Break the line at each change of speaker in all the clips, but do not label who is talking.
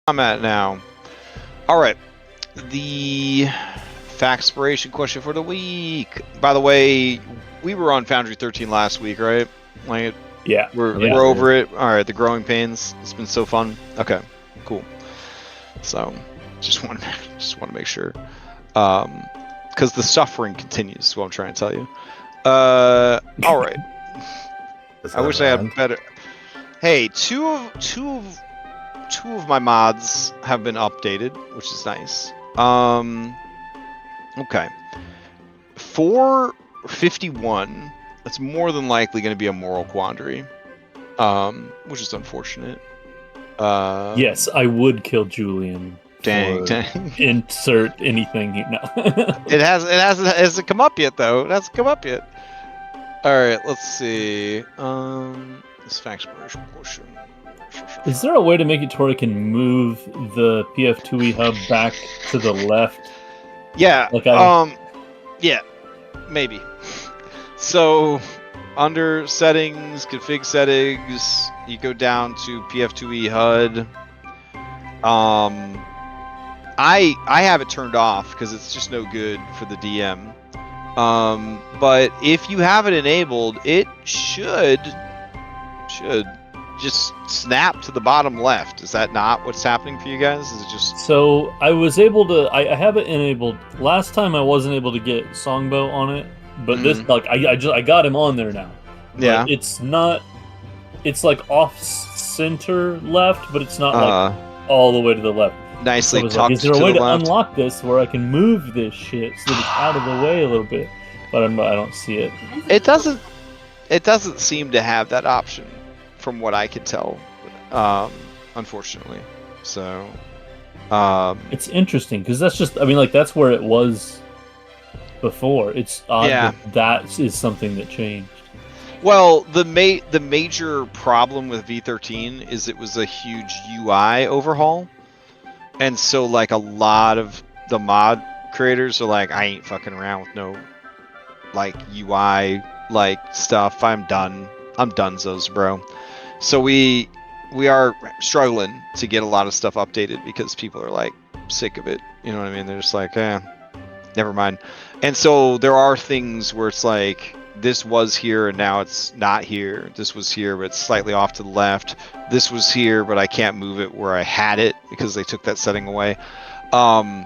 I'm at now. All right, the factspiration question for the week. By the way, we were on Foundry 13 last week, right? Like,
Yeah,
we're over it. All right, the growing pains. It's been so fun. Okay, cool. So, just want to make sure, because the suffering continues. Is what I'm trying to tell you. All right. I wish I had better. Hey, two of my mods have been updated, which is nice. Okay. 451. That's more than likely going to be a moral quandary, which is unfortunate.
Yes, I would kill Julian.
Dang.
Insert anything here. No.
It hasn't come up yet though. It hasn't come up yet. All right, let's see. This factspiration question.
Is there a way to make it to where it can move the PF2E hub back to the left?
Yeah. Yeah. Maybe. So, under settings, config settings, you go down to PF2E HUD. I have it turned off because it's just no good for the DM. But if you have it enabled, it should just snap to the bottom left. Is that not what's happening for you guys? Is it just...
So I was able to. I have it enabled. Last time I wasn't able to get Songbow on it, but this like I got him on there now.
Yeah.
But it's not. It's like off center left, but it's not like all the way to the left.
Nicely
so
tucked
like, is there a way to
left?
Unlock this where I can move this shit so that it's out of the way a little bit? But I don't see it.
It doesn't seem to have that option, from what I can tell, unfortunately. So,
it's interesting because that's just. I mean, like that's where it was before. It's odd that is something that changed.
Well, the major problem with V13 is it was a huge UI overhaul, and so like a lot of the mod creators are like, I ain't fucking around with no like UI like stuff. I'm done. I'm donezo's, bro. So we are struggling to get a lot of stuff updated because people are like sick of it. You know what I mean? They're just like, never mind. And so there are things where it's like, this was here and now it's not here. This was here, but it's slightly off to the left. This was here, but I can't move it where I had it because they took that setting away. I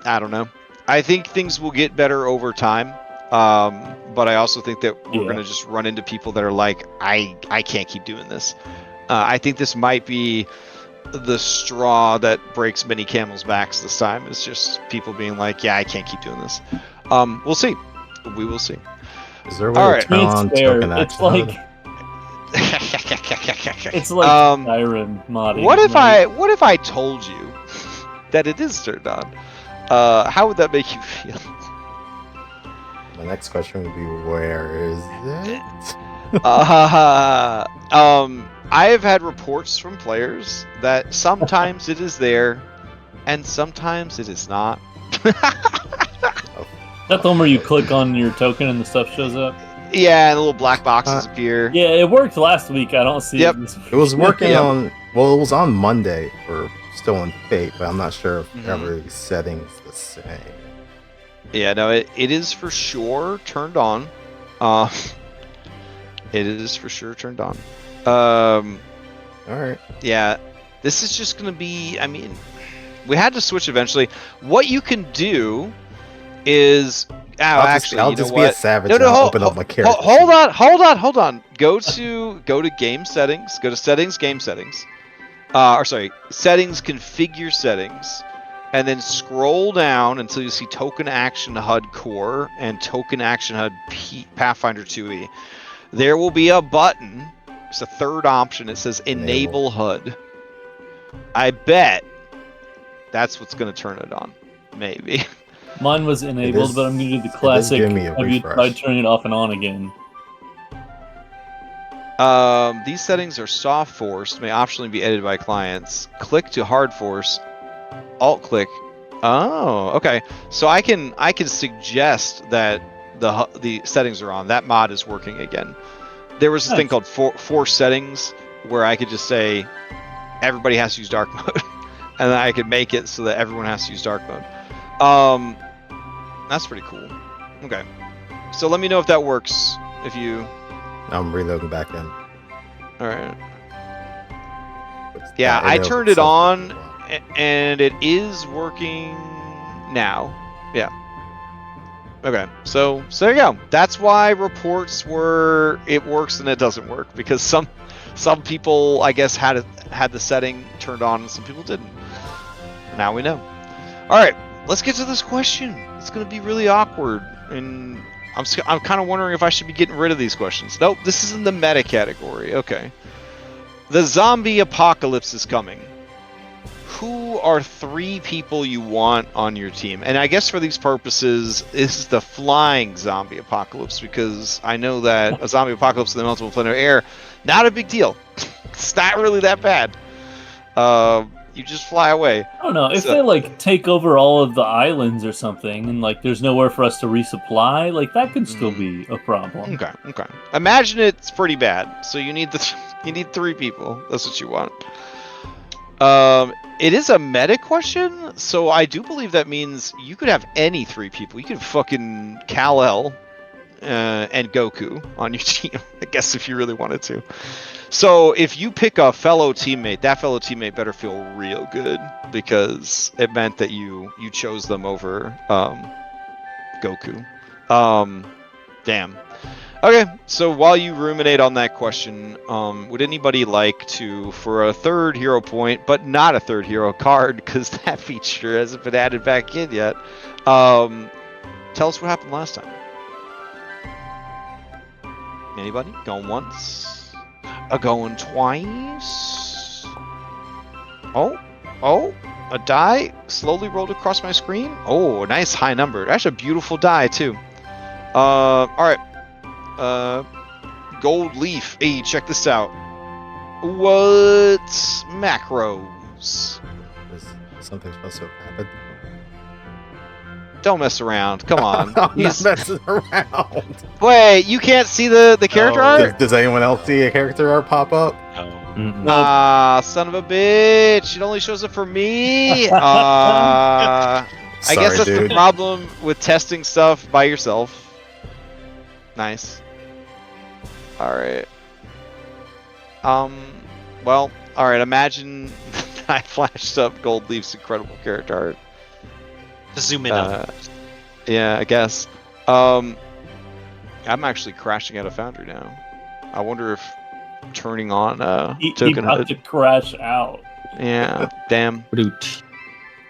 don't know. I think things will get better over time. But I also think that we're going to just run into people that are like, I can't keep doing this. I think this might be the straw that breaks many camels' backs this time. It's just people being like, yeah, I can't keep doing this. We'll see. We will see.
Is there a way to turn on token
it's
action?
like it's like Skyrim modding.
What if I told you that it is turned on? How would that make you feel?
My next question would be, where is it?
I have had reports from players that sometimes it is there, and sometimes it is not.
Is that the one where you click on your token and the stuff shows up?
Yeah, and the little black boxes appear.
Yeah, it worked last week. I don't see it.
It was working on... Well, it was on Monday, or still in Fate, but I'm not sure if every setting's the same.
Yeah, no, it is for sure turned on. It is for sure turned on.
Alright.
Yeah, this is just going to be... I mean, we had to switch eventually. What you can do is...
I'll just be a savage and I'll open up my character.
Hold on. Go to game settings. Go to settings, game settings. Settings, configure settings. And then scroll down until you see Token Action HUD Core and Token Action HUD Pathfinder 2e. There will be a button. It's a third option. It says Enable HUD. I bet that's what's going to turn it on. Maybe.
Mine was enabled, but I'm going to do the classic. Have you tried turning it off and on again?
These settings are soft forced, may optionally be edited by clients. Click to hard force. Alt click. Oh, okay. So I can suggest that the settings are on. That mod is working again. There was this thing called force settings where I could just say everybody has to use dark mode, and then I could make it so that everyone has to use dark mode. That's pretty cool. Okay, so let me know if that works. If you,
I'm reloading back in.
all right. Yeah, I turned it on, and it is working now. Yeah. Okay, so there you go. That's why reports were it works and it doesn't work, because some people, I guess, had the setting turned on and some people didn't. Now we know. All right, let's get to this question. It's going to be really awkward, and I'm kind of wondering if I should be getting rid of these questions. Nope, this is in the meta category. Okay. The zombie apocalypse is coming. Who are 3 people you want on your team? And I guess for these purposes, this is the flying zombie apocalypse, because I know that a zombie apocalypse in the multiple planar air, not a big deal. It's not really that bad. You just fly away.
I don't know. If they like take over all of the islands or something, and like there's nowhere for us to resupply, like that could still be a problem.
Okay. Imagine it's pretty bad. So you need 3 people. That's what you want. It is a meta question, so I do believe that means you could have any 3 people. You could fucking Kal-El and Goku on your team, I guess, if you really wanted to. So if you pick a fellow teammate, that fellow teammate better feel real good, because it meant that you chose them over Goku. Damn. Okay, so while you ruminate on that question, would anybody like to, for a 3rd hero point, but not a 3rd hero card, because that feature hasn't been added back in yet, tell us what happened last time? Anybody? Going once? Going twice? Oh, a die slowly rolled across my screen. Oh, a nice high number. That's a beautiful die, too. All right. Gold leaf. Hey, check this out. What's macros?
Is something supposed to have happened?
Don't mess around. Come on.
I'm not messing around.
Wait, you can't see the character art?
Does anyone else see a character art pop up?
Ah, son of a bitch. It only shows up for me. I guess that's the problem with testing stuff by yourself. Nice. Alright. Well, alright, imagine I flashed up Gold Leaf's incredible character art.
Just zoom in on.
Yeah, I guess. I'm actually crashing out of Foundry now. I wonder if turning on token
about to crash out.
Yeah, damn.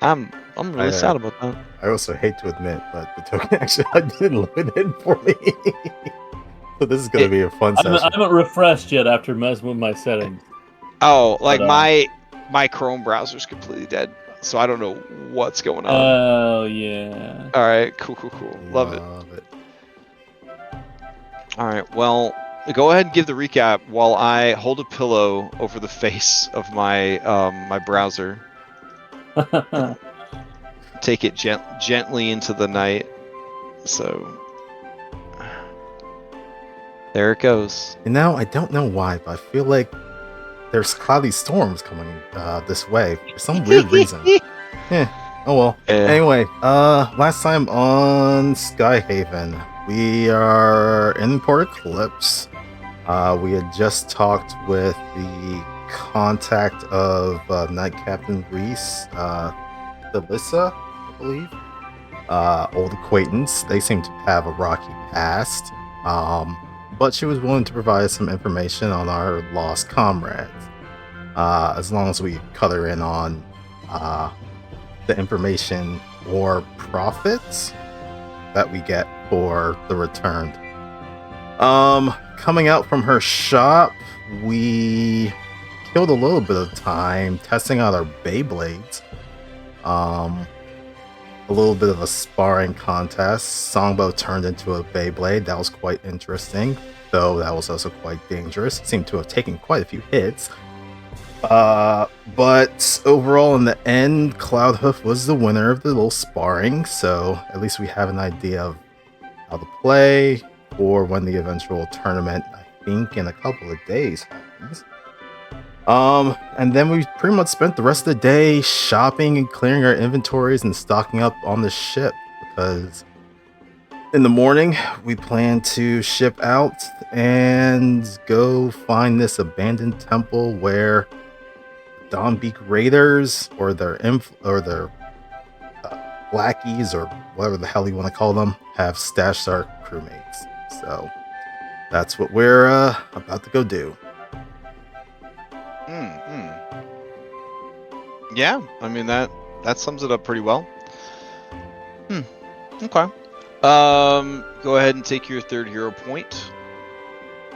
I'm really sad about that.
I also hate to admit, but the token actually didn't load in for me. So this is going to be a fun session.
I haven't refreshed yet after messing with my settings.
Oh, like my Chrome browser's completely dead, so I don't know what's going on.
Oh, yeah.
All right, cool. Love it. All right, well, go ahead and give the recap while I hold a pillow over the face of my my browser. Take it gently into the night. So there it goes.
And now I don't know why, but I feel like there's cloudy storms coming this way for some weird reason. Oh well. Anyway, last time on Skyhaven, we are in Port Eclipse. We had just talked with the contact of Knight Captain Reese, Alyssa, I believe. Old acquaintance. They seem to have a rocky past. But she was willing to provide some information on our lost comrades. As long as we cut her in on the information or profits that we get for the returned. Coming out from her shop, we killed a little bit of time testing out our Beyblades. A little bit of a sparring contest. Songbow turned into a Beyblade. That was quite interesting, though that was also quite dangerous. Seemed to have taken quite a few hits. But overall, in the end, Cloudhoof was the winner of the little sparring, so at least we have an idea of how to play or when the eventual tournament, I think in a couple of days, happens. And then we pretty much spent the rest of the day shopping and clearing our inventories and stocking up on the ship because in the morning we plan to ship out and go find this abandoned temple where Dawnbeak Raiders or their lackeys or whatever the hell you want to call them have stashed our crewmates. So that's what we're about to go do.
Yeah, I mean that sums it up pretty well. Okay. Go ahead and take your third hero point,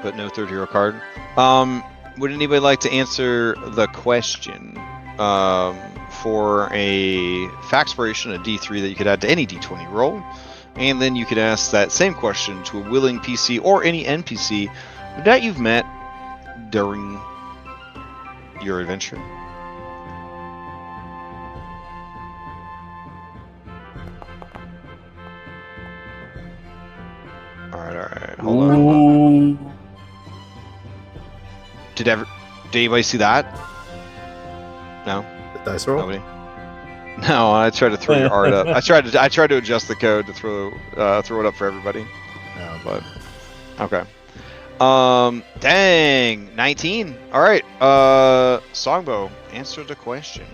but no third hero card. Would anybody like to answer the question for a Faxpiration, a D3 that you could add to any D20 roll, and then you could ask that same question to a willing PC or any NPC that you've met during your adventure? Alright, hold on. Did anybody see that? No?
The dice roll?
Nobody? No, I tried to throw your art up. I tried to adjust the code to throw it up for everybody.
No.
But okay. Dang, 19. All right. Songbow, answer the question.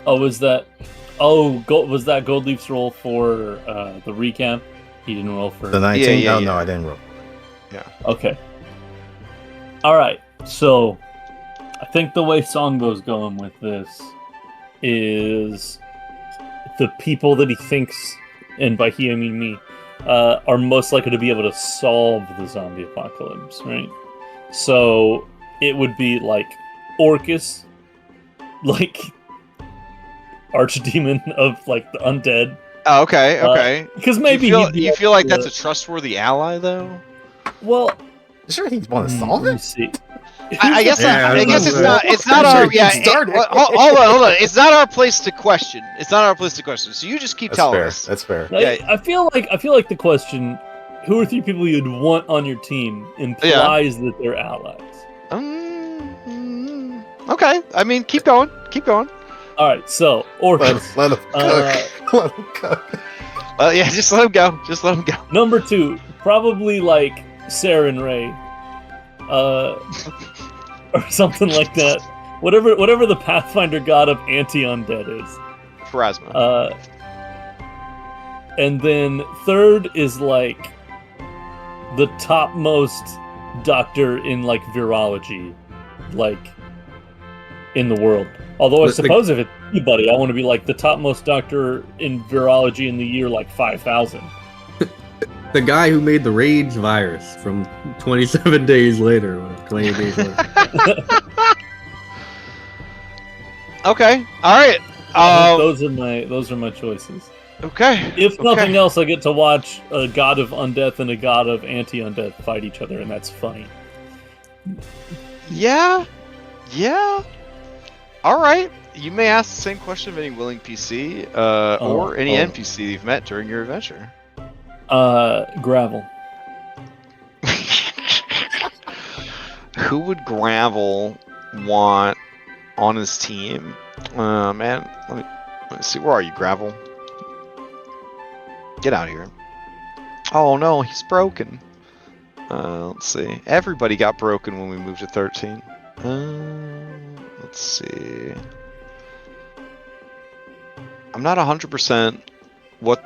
Oh, was that? Oh, was that Goldleaf's roll for the recap? He didn't roll for
the 19.
Yeah.
No, I didn't roll.
Yeah.
Okay. All right. So, I think the way Songbow's going with this is the people that he thinks, and by he I mean me, are most likely to be able to solve the zombie apocalypse, right? So it would be like Orcus, like archdemon of like the undead.
Oh, okay.
Because maybe
you feel like that's a trustworthy ally, though.
Well,
sure he'd want to solve it.
See.
I guess it's not. It's not
I'm
our.
sure
Yeah. Hold on. It's not our place to question. So you just keep telling us.
That's fair.
I feel like the question, who are three people you'd want on your team, implies that they're allies.
Okay. I mean, keep going.
All right. So Orcus.
Let him cook.
Yeah. Just let him go.
Number 2, probably like Saren Ray. Or something like that. Whatever the Pathfinder god of anti-undead is.
Pharasma.
And then third is like the topmost doctor in like virology, like in the world. Although I suppose if it's anybody, I want to be like the topmost doctor in virology in the year like 5000.
The guy who made the rage virus from 27 days later, or 28 days later.
Okay. All right.
Those are my choices.
Okay.
If nothing else, I get to watch a god of undeath and a god of anti-undeath fight each other, and that's funny.
Yeah. All right. You may ask the same question of any willing PC or any NPC you've met during your adventure.
Gravel.
Who would Gravel want on his team? Man, let me see. Where are you, Gravel? Get out of here. Oh no, he's broken. Let's see. Everybody got broken when we moved to 13. Let's see. I'm not 100%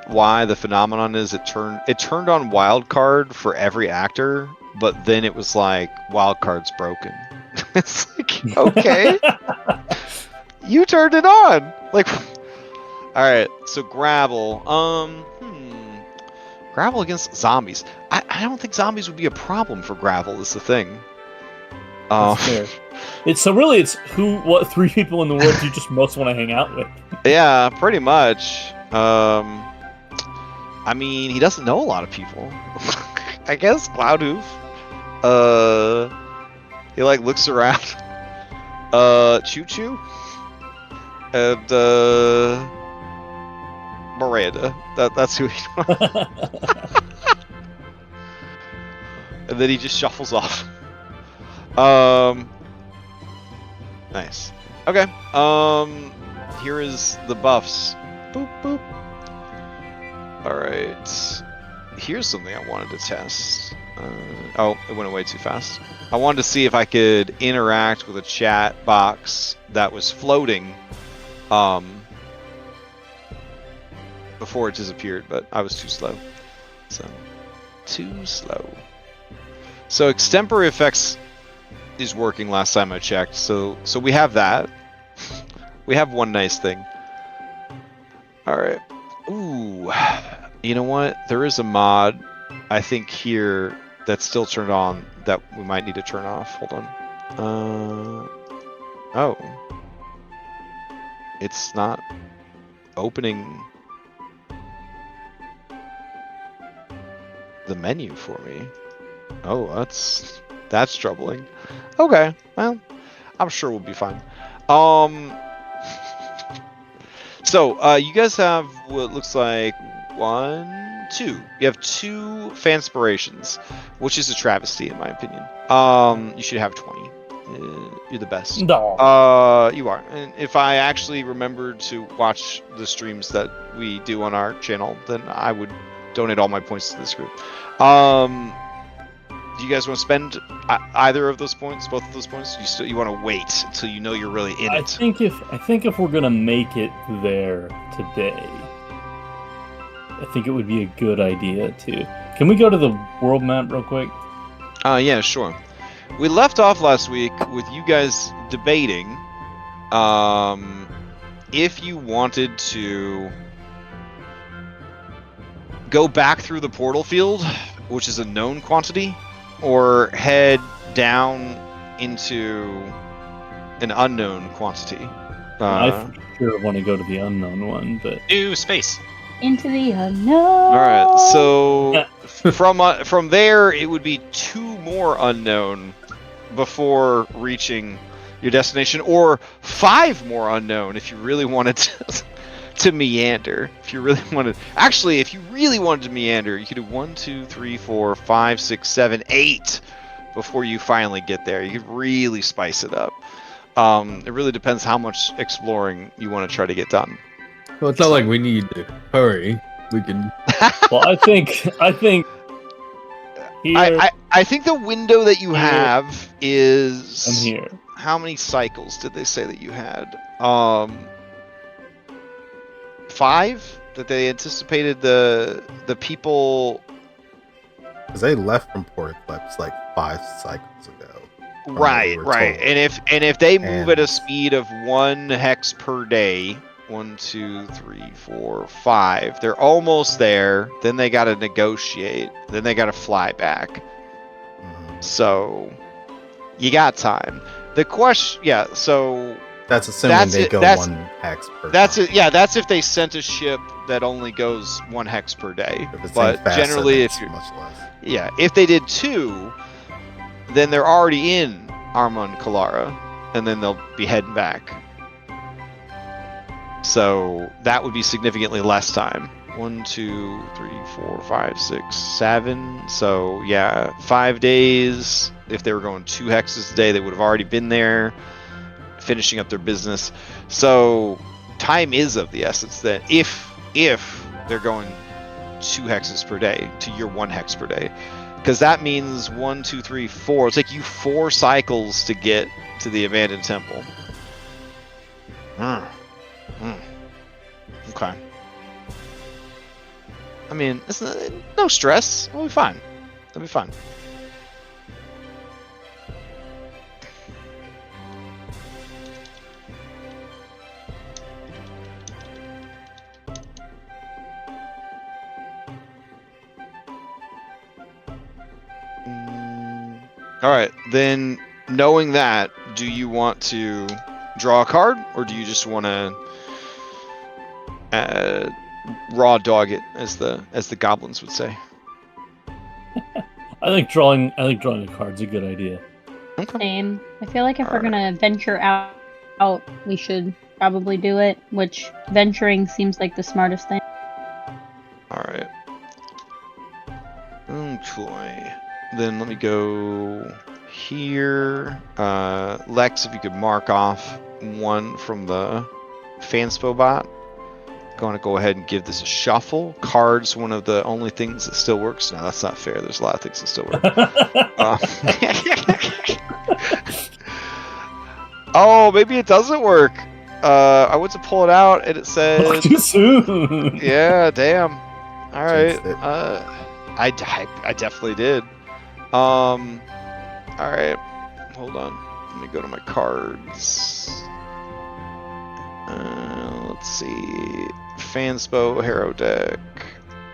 why the phenomenon is. It turned on wildcard for every actor, but then it was like wildcard's broken. It's like, okay. You turned it on. Like, all right. So Gravel. Gravel against zombies. I don't think zombies would be a problem for Gravel. Is the thing.
Fair. It's what 3 people in the world you just most want to hang out with.
Yeah, pretty much. I mean, he doesn't know a lot of people. I guess Cloudhoof. He like looks around. Choo Choo. And Miranda. That's who he And then he just shuffles off. Nice. Okay. Here is the buffs. Boop boop. All right. Here's something I wanted to test. Oh, it went away too fast. I wanted to see if I could interact with a chat box that was floating before it disappeared, but I was too slow. So, too slow. So extempore effects is working last time I checked. So we have that. We have one nice thing. All right. Ooh. You know what? There is a mod, I think, here that's still turned on that we might need to turn off. Hold on. Oh. It's not opening the menu for me. Oh, that's troubling. Okay. Well, I'm sure we'll be fine. So, you guys have what looks like two. You have 2 fanspirations, which is a travesty in my opinion. You should have 20. You're the best.
No.
You are. And if I actually remembered to watch the streams that we do on our channel, then I would donate all my points to this group. Do you guys want to spend either of those points, both of those points? You want to wait until you know you're really in it?
I think if we're gonna make it there today, I think it would be a good idea to. Can we go to the world map real quick?
Yeah, sure. We left off last week with you guys debating if you wanted to go back through the portal field, which is a known quantity, or head down into an unknown quantity.
I for sure want to go to the unknown one, but
New space.
Into the unknown.
All right, so from there it would be 2 more unknown before reaching your destination, or 5 more unknown if you really wanted to meander. If you really wanted, actually, if you really wanted to meander, you could do 1, 2, 3, 4, 5, 6, 7, 8 before you finally get there. You could really spice it up. It really depends how much exploring you want to try to get done.
Well, it's not like we need to hurry. We can.
well, I think here
I think the window that you have is.
I'm here.
How many cycles did they say that you had? 5? That they anticipated the people.
Because they left from Port Eclipse like 5 cycles ago.
Right.
told.
And if they move at a
And-
speed of 1 hex per day, 1, 2, 3, 4, 5, they're almost there. Then they got to negotiate. Then they got to fly back.
Mhm.
So you got time. The question, yeah. So
That's assuming they go
that's-
1 hex per
that's
time.
it. Yeah, that's if they sent a ship that only goes 1 hex per day.
If it's
But
faster,
generally,
then
if
it's
you
much less.
yeah, if they did 2, then they're already in Armand Kalara, and then they'll be heading back. So that would be significantly less time. 1, 2, 3, 4, 5, 6, 7. So yeah, 5 days. If they were going 2 hexes a day, they would have already been there, finishing up their business. So time is of the essence. Then if they're going 2 hexes per day to your 1 hex per day, because that means 1, 2, 3, 4. It's like you 4 cycles to get to the abandoned temple. Okay. I mean, it's no stress. We'll be fine. It'll be fine. All right, then knowing that, do you want to draw a card, or do you just want to raw dog it, as the goblins would say?
I think drawing a card's a good idea.
Okay.
Same. I feel like if we're
Alright.
gonna venture out, we should probably do it. Which venturing seems like the smartest thing.
All right. Okay. Then let me go here. Lex, if you could mark off one from the Fanspo bot. Going to go ahead and give this a shuffle. Cards, one of the only things that still works. No, that's not fair. There's a lot of things that still work. Oh, maybe it doesn't work. I went to pull it out and it said.
Too soon.
Yeah, damn. All right.
Jinxed it.
I definitely did. All right. Hold on. Let me go to my cards. Let's see. Fanspo Hero deck.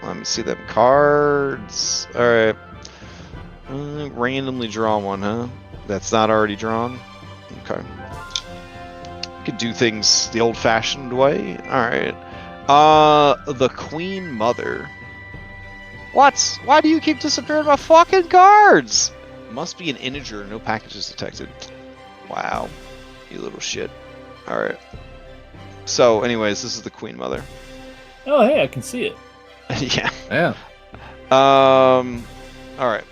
Let me see them cards. All right. Randomly draw one, huh? That's not already drawn. Okay. Could do things the old-fashioned way. All right. The Queen Mother. What? Why do you keep disappearing my fucking cards? Must be an integer. No packages detected. Wow. You little shit. All right. So, anyways, this is the Queen Mother.
Oh, hey, I can see it.
Yeah.
Yeah.
All right.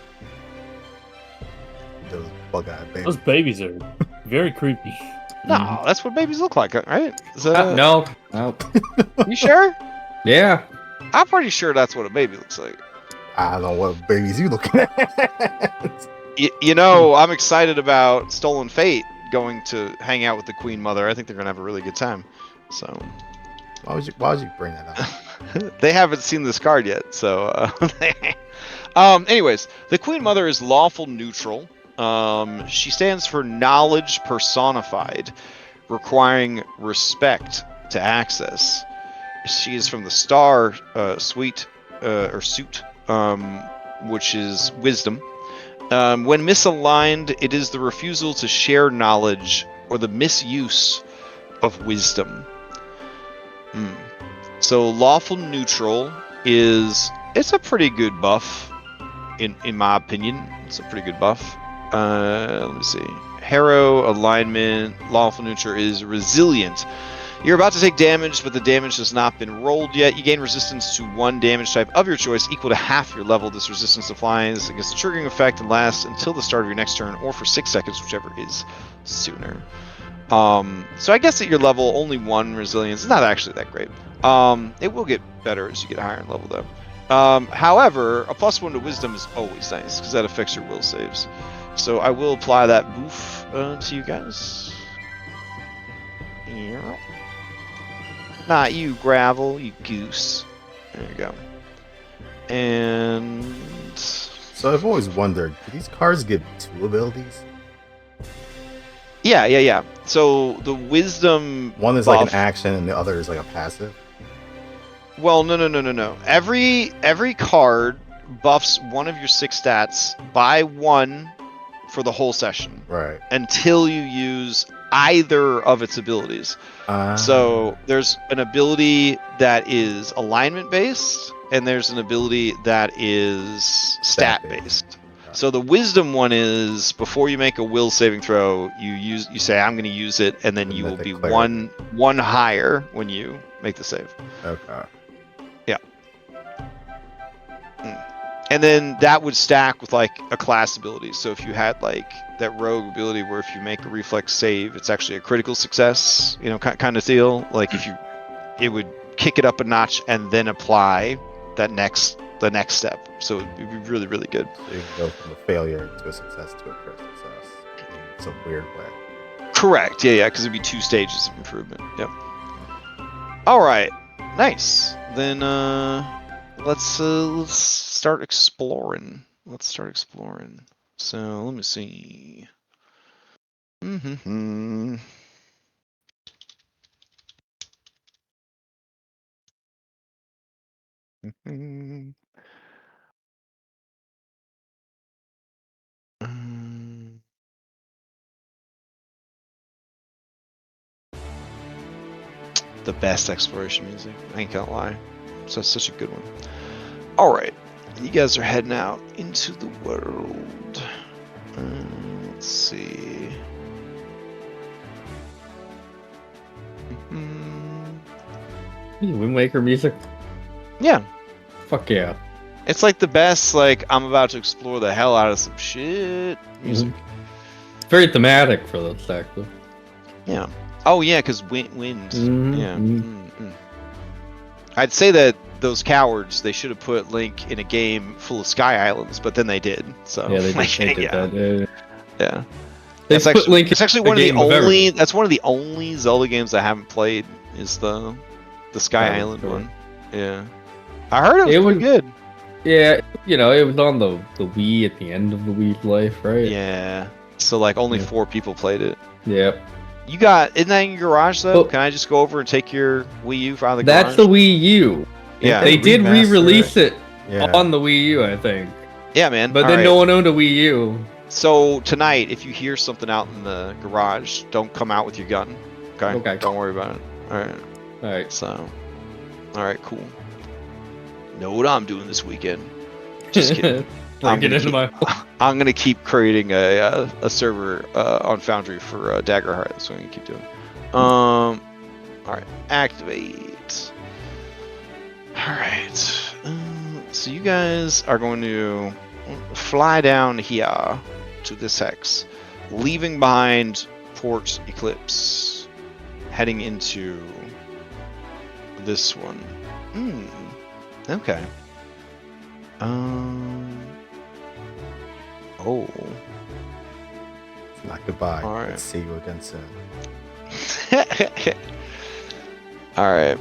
Those bug-eyed babies.
Those babies are very creepy.
No, that's what babies look like, right? Is that
No.
You sure?
Yeah.
I'm pretty sure that's what a baby looks like.
I don't know what babies you looking at.
You know, I'm excited about Stolen Fate going to hang out with the Queen Mother. I think they're gonna have a really good time. So,
Why would you bring that up?
they haven't seen this card yet. So, anyways, the Queen Mother is lawful neutral. She stands for knowledge personified, requiring respect to access. She is from the star suite, which is wisdom. When misaligned, it is the refusal to share knowledge or the misuse of wisdom. So lawful neutral it's a pretty good buff, in my opinion. It's a pretty good buff. Let me see. Hero alignment, lawful neutral is resilient. You're about to take damage, but the damage has not been rolled yet. You gain resistance to one damage type of your choice, equal to half your level. This resistance applies against the triggering effect and lasts until the start of your next turn, or for 6 seconds, whichever is sooner. So I guess at your level, only 1 resilience is not actually that great. It will get better as you get higher in level, though. However, a +1 to wisdom is always nice, because that affects your will saves. So I will apply that boof to you guys. Yeah. Not you, Gravel, you goose. There you go. And
So I've always wondered, do these cards give 2 abilities?
yeah. So the wisdom
One is
buff,
like an action and the other is like a passive?
Well, no. Every card buffs one of your 6 stats by 1 for the whole session.
Right.
Until you use either of its abilities. So there's an ability that is alignment based, and there's an ability that is stat based. So the wisdom one is before you make a will saving throw, you say I'm going to use it, and then you will be one higher when you make the save.
Okay.
Yeah. And then that would stack with like a class ability. So if you had like that rogue ability where if you make a reflex save, it's actually a critical success, kind of deal. Like it would kick it up a notch and then apply the next step. So it'd be really, really good.
So you can go from a failure to a success to a critical success in some weird way.
Correct. Yeah, because it'd be 2 stages of improvement. Yep. All right. Nice. Then let's start exploring. So let me see. The best exploration music. I ain't gonna lie. So it's such a good one. All right, you guys are heading out into the world. Let's see.
Wind Waker music?
Yeah.
Fuck yeah.
It's like the best, like, I'm about to explore the hell out of some shit music.
very thematic for the stack, though.
Yeah. Oh yeah, because wind.
Mhm,
Yeah.
mhm.
I'd say that those cowards, they should have put Link in a game full of Sky Islands, but then they did. So
Yeah, they
like,
did
yeah.
that. Yeah.
Yeah.
They
It's
put
actually,
Link
it's actually
in a
one of the
game of everything.
only. That's one of the only Zelda games I haven't played. Is the Sky
Probably,
Island
sure.
one. Yeah. I heard it was
It
pretty
was-
good.
Yeah, it was on the Wii at the end of the Wii's life, right?
Yeah. So like only
Yeah.
4 people played it.
Yep.
You got isn't that in your garage though?
Well-
Can I just go over and take your Wii U out of the
That's
garage?
the Wii U.
Yeah.
They did
remaster
re-release it
Yeah.
on the Wii U, I think.
Yeah, man.
But
All
then
right.
no one owned a Wii U.
So tonight, if you hear something out in the garage, don't come out with your gun. Okay.
Okay.
Don't worry about it. All right.
All right.
So. All right. Cool. Know what I'm doing this weekend? Just kidding. I'm
Break it into
gonna
my.
I'm gonna keep creating a server on Foundry for Daggerheart. That's what I'm gonna keep doing. All right. Activate. All right. So you guys are going to fly down here to this hex, leaving behind Port Eclipse, heading into this one. Okay. Oh.
It's not goodbye.
All right.
Let's see you again soon.
All right.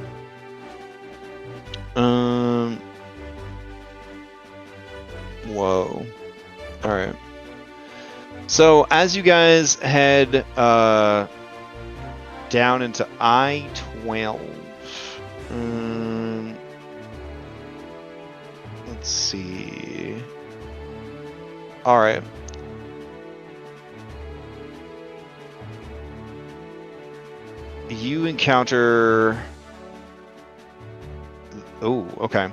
Whoa. All right. So as you guys head down into I-12, let's see. All right. You encounter. Oh, okay.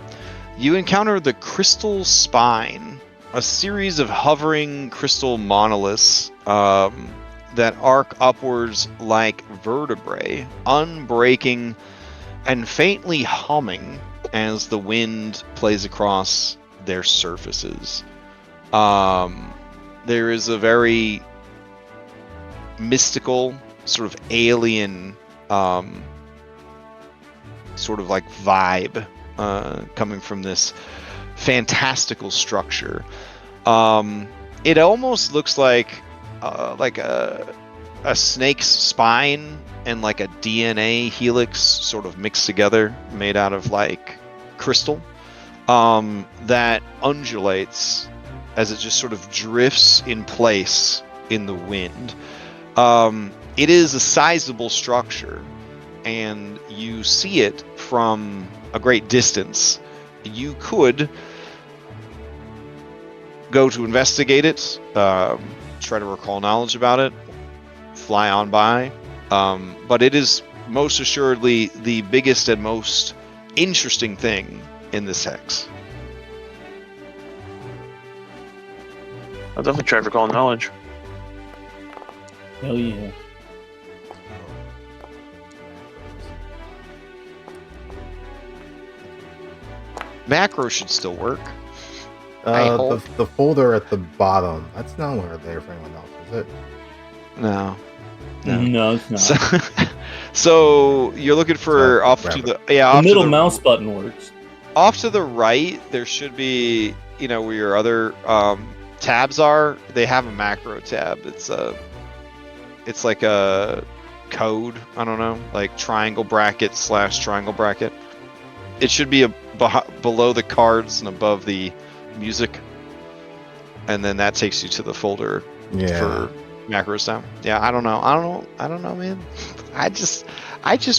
You encounter the Crystal Spine, a series of hovering crystal monoliths that arc upwards like vertebrae, unbreaking and faintly humming as the wind plays across their surfaces. There is a very mystical, sort of alien, sort of like vibe coming from this fantastical structure. It almost looks like a snake's spine and like a DNA helix sort of mixed together, made out of like crystal, that undulates as it just sort of drifts in place in the wind. It is a sizable structure, and you see it from a great distance. You could go to investigate it, try to recall knowledge about it, fly on by, but it is most assuredly the biggest and most interesting thing in this hex.
I'll definitely try for recall knowledge.
Hell yeah.
Macro should still work. I hope.
The folder at the bottom, that's not one there for anyone else, is it?
No.
No, it's not.
So you're looking for
So,
off
grab
to
it.
the
the
off
middle
to the,
mouse button works.
off to the right. There should be, where your other tabs are. They have a macro tab. It's like a code. I don't know, like triangle bracket / triangle bracket. It should be below the cards and above the music, and then that takes you to the folder
Yeah.
for macros now. Yeah, I don't know, man. I just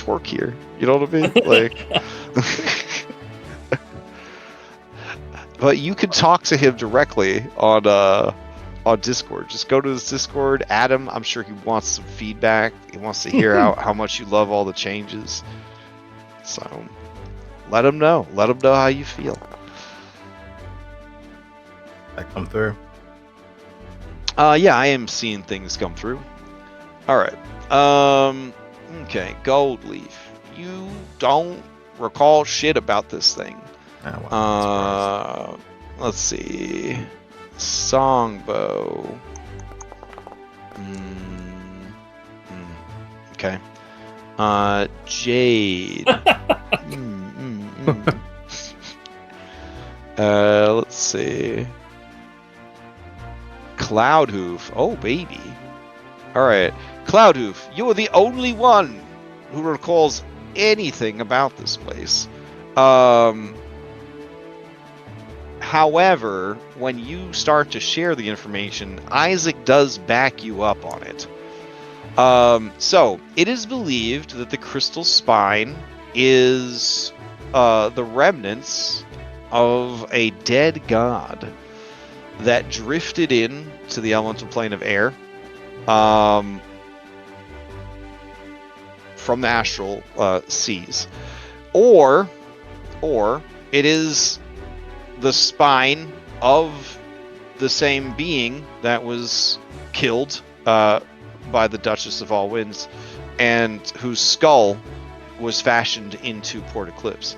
work here. You know what I mean? Like, but you can talk to him directly on Discord. Just go to his Discord, add him. I'm sure he wants some feedback. He wants to hear how much you love all the changes. So let him know. Let him know how you feel.
That come through.
Yeah, I am seeing things come through. All right. Okay, Gold Leaf. You don't recall shit about this thing.
Oh, wow,
Let's see. Songbow. Okay. Jade. Let's see. Cloudhoof. Oh, baby. Alright. Cloudhoof, you are the only one who recalls anything about this place. However, when you start to share the information, Isaac does back you up on it. So, it is believed that the crystal spine is the remnants of a dead god that drifted in to the elemental plane of air from the astral seas. Or it is the spine of the same being that was killed by the Duchess of All Winds, and whose skull was fashioned into Port Eclipse.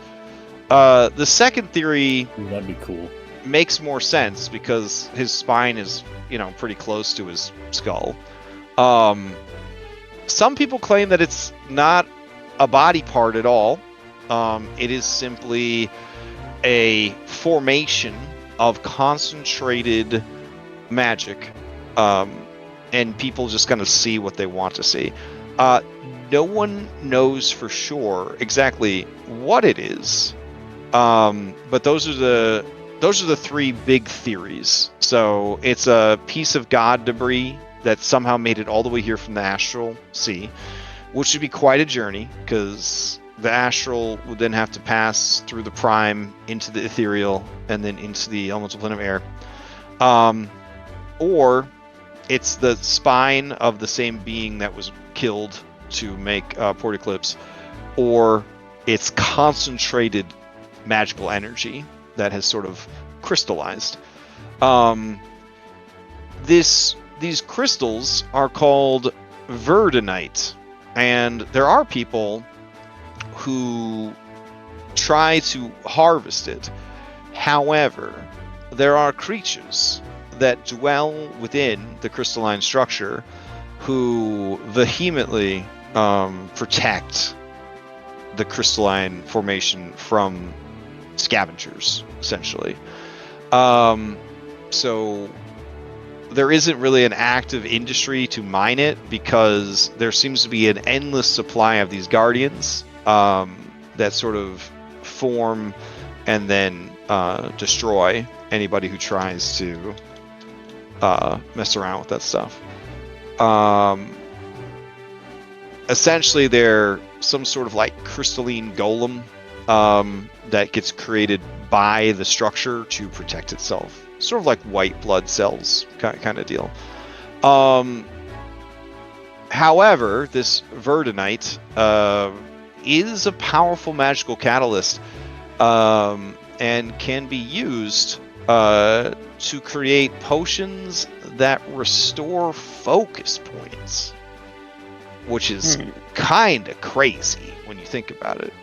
The second theory
Ooh, that'd be cool.
makes more sense because his spine is, pretty close to his skull. Some people claim that it's not a body part at all. It is simply a formation of concentrated magic, and people just kind of see what they want to see. No one knows for sure exactly what it is, but those are the three big theories. So it's a piece of god debris that somehow made it all the way here from the astral sea, which would be quite a journey because the astral would then have to pass through the prime into the ethereal and then into the elemental plane of air. Or it's the spine of the same being that was killed to make Port Eclipse, or it's concentrated magical energy that has sort of crystallized. These crystals are called verdinite, and there are people who try to harvest it. However, there are creatures that dwell within the crystalline structure who vehemently protect the crystalline formation from scavengers, essentially. So there isn't really an active industry to mine it because there seems to be an endless supply of these guardians that sort of form and then destroy anybody who tries to mess around with that stuff. Essentially, they're some sort of like crystalline golem that gets created by the structure to protect itself. Sort of like white blood cells kind of deal. However, this verdinite is a powerful magical catalyst and can be used to create potions that restore focus points, which is kind of crazy when you think about it.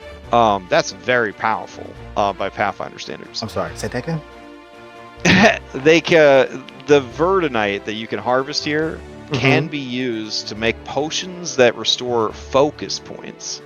That's very powerful by Pathfinder standards.
I'm sorry, say that again?
The verdinite that you can harvest here can be used to make potions that restore focus points.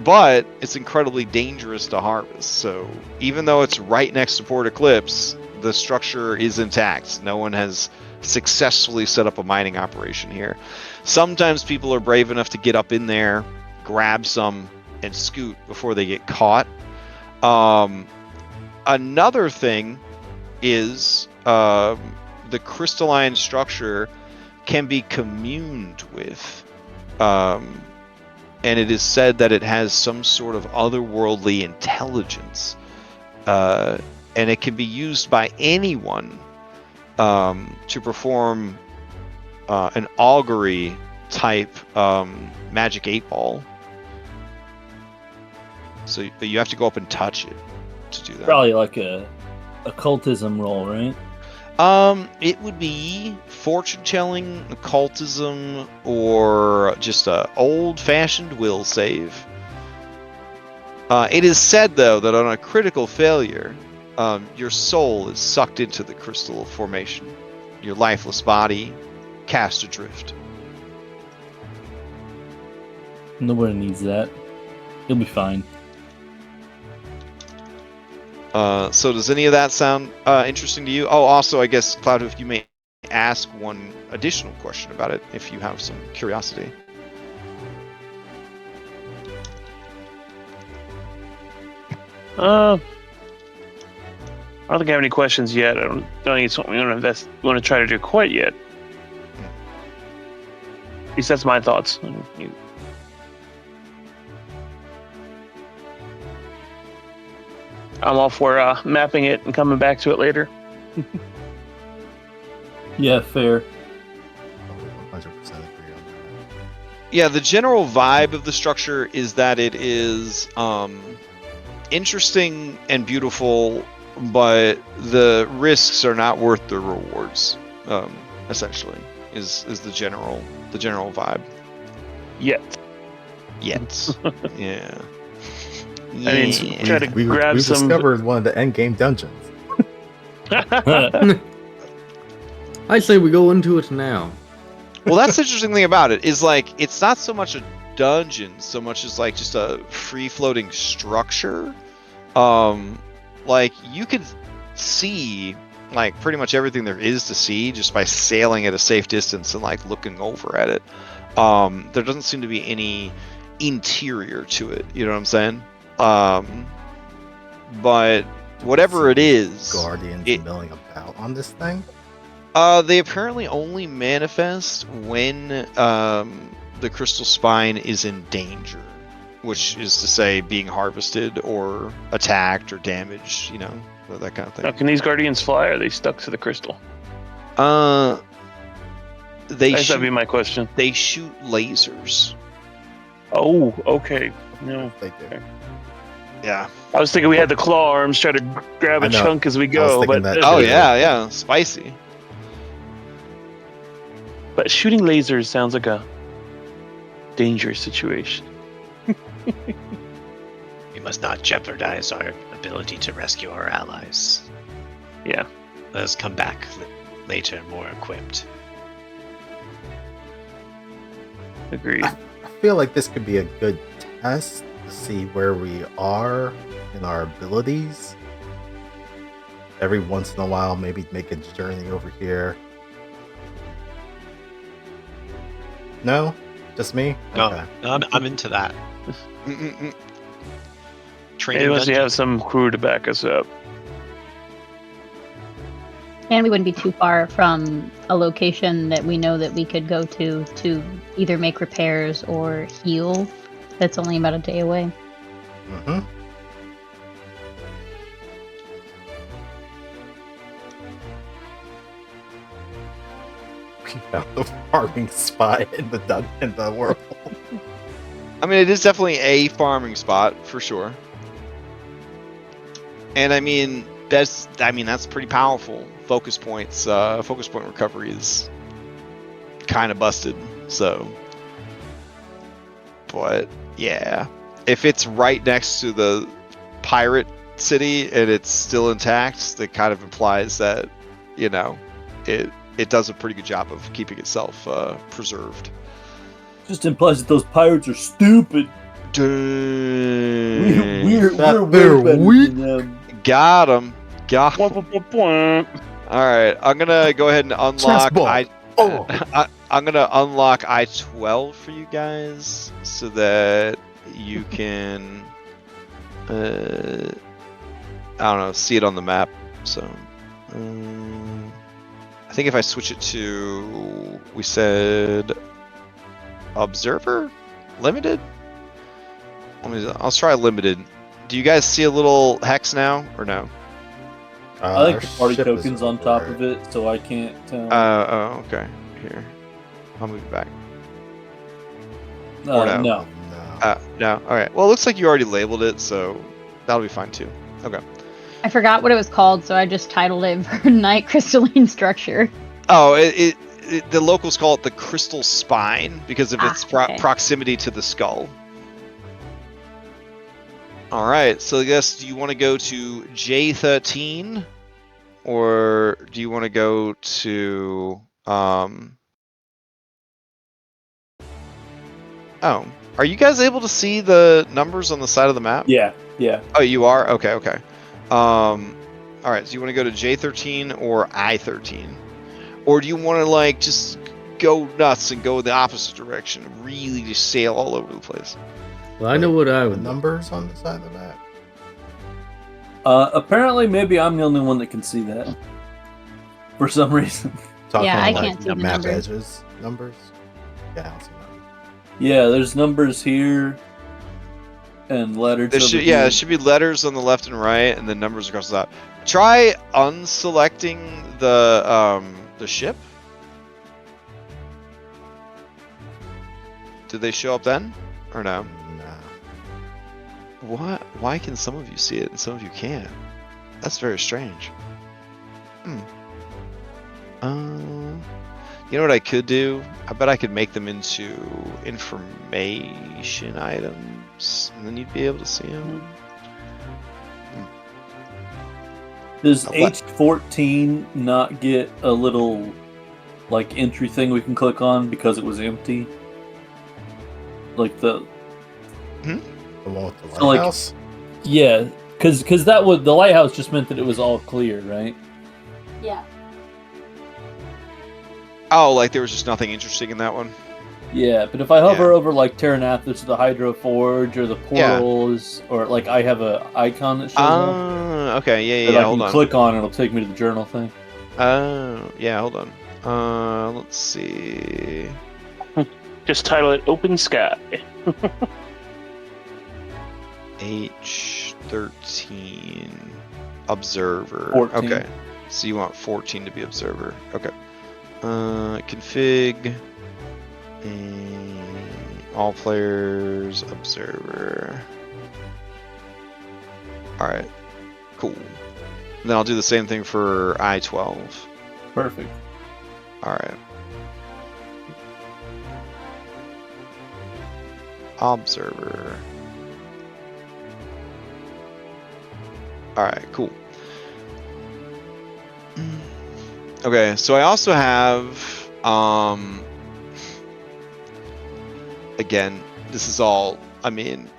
But it's incredibly dangerous to harvest. So even though it's right next to Port Eclipse, the structure is intact. No one has successfully set up a mining operation here. Sometimes people are brave enough to get up in there, grab some, and scoot before they get caught. Another thing is the crystalline structure can be communed with. And it is said that it has some sort of otherworldly intelligence. And it can be used by anyone to perform an augury type magic 8-ball. So you have to go up and touch it to do that.
Probably like a occultism roll, right?
It would be fortune telling, occultism, or just a old-fashioned will save. It is said, though, that on a critical failure, your soul is sucked into the crystal formation. your lifeless body cast adrift.
Nobody needs that. You'll be fine.
So does any of that sound interesting to you? Oh, also, I guess, Cloudhoof, you may ask one additional question about it if you have some curiosity.
I don't think I have any questions yet. I don't think it's something we want to try to do quite yet. At least that's my thoughts. I'm all for mapping it and coming back to it later.
Yeah, fair.
100% agree on that.
Yeah, the general vibe of the structure is that it is interesting and beautiful, but the risks are not worth the rewards. Essentially, is the general vibe.
Yet.
Yet, yeah.
I mean, try to grab
we
some.
discovered one of the end game dungeons.
I say we go into it now.
Well, that's the interesting thing about it is like it's not so much a dungeon so much as like just a free floating structure. Like you could see like pretty much everything there is to see just by sailing at a safe distance and like looking over at it. There doesn't seem to be any interior to it. You know what I'm saying? But whatever it is,
Guardians milling about on this thing.
they apparently only manifest when the crystal spine is in danger, which is to say being harvested or attacked or damaged, you know, that kind of thing.
Now, can these guardians fly? Or are they stuck to the crystal?
They
That'd be my question.
They shoot lasers.
Oh, okay. No.
They do.
Okay.
Yeah.
I was thinking we had the claw arms, try to grab
I
a
know.
chunk as we
I was
go,
thinking
but
that
Oh
too.
yeah, spicy.
but shooting lasers sounds like a dangerous situation.
We must not jeopardize our ability to rescue our allies.
Yeah.
Let us come back later more equipped.
Agreed.
I feel like this could be a good test to see where we are in our abilities. Every once in a while, maybe make a journey over here. No? Just me?
No,
Okay.
I'm into that.
Mm-mm-mm.
Training
Unless you
dungeon.
have some crew to back us up.
And we wouldn't be too far from a location that we know that we could go to either make repairs or heal. That's only about a day away.
Mm-hmm. We found the farming spot in the world.
I mean, it is definitely a farming spot for sure. And I mean, that's pretty powerful. Focus point recovery is kind of busted. So, but yeah, if it's right next to the pirate city and it's still intact, that kind of implies that, you know, it does a pretty good job of keeping itself preserved.
Just implies that those pirates are stupid. We're
That
way
they're
better
weak.
than them.
Got him. Got him.
Womp.
All right, I'm gonna go ahead and unlock.
Chessboard. Oh.
I'm gonna unlock I-12 for you guys so that you can, I don't know, see it on the map. So, I think if I switch it to, we said, observer, limited. I'll try limited. Do you guys see a little hex now or no?
I like
Our
the party
ship is
tokens on
over
top
there.
of it, so I can't tell.
Oh, okay. Here, I'll move it back. or no?
No.
No.
No. All right. Well, it looks like you already labeled it, so that'll be fine too. Okay.
I forgot what it was called, so I just titled it Verdant Crystalline Structure.
Oh, the locals call it the crystal spine because of its
okay.
proximity to the skull. All right. So I guess, do you want to go to J13? or do you want to go to? Oh, are you guys able to see the numbers on the side of the map?
Yeah, yeah.
Oh, you are? Okay, okay. All right, so you want to go to J13 or I13? Or do you want to, like, just go nuts and go the opposite direction? Really just sail all over the place?
Well, I know what I
The
would do.
numbers on the side of the map.
Apparently, maybe I'm the only one that can see that. For some reason.
Talking
Yeah, I
like
can't see the
map
numbers.
edges numbers. Yeah, I don't see nothing.
Yeah, there's numbers here. And letters
There
over
should,
here.
there should be letters on the left and right, and then numbers across the top. Try unselecting the ship. Did they show up then, or no?
Nah.
What? Why can some of you see it and some of you can't? That's very strange. You know what I could do? I bet I could make them into information items, and then you'd be able to see them.
Does
What?
H14 not get a little like entry thing we can click on because it was empty? Like the
The one with the
So, like-
lighthouse?
yeah, because that was the lighthouse just meant that it was all clear, right?
Yeah.
Oh, like there was just nothing interesting in that one?
Yeah, but if I hover over like Terranathus or the Hydro Forge or the portals, or like I have a icon that shows up
Okay, yeah,
that
yeah,
I
hold
can
on.
click on and it'll take me to the journal thing.
Oh, yeah, hold on. Let's see.
Just title it Open Sky.
H13 Observer.
14.
Okay. So you want 14 to be Observer. Okay. Config. All players Observer. Alright. Cool. And then I'll do the same thing for I-12.
Perfect.
Alright. Observer. Alright, cool. Okay, so I also have, again, this is all, I mean,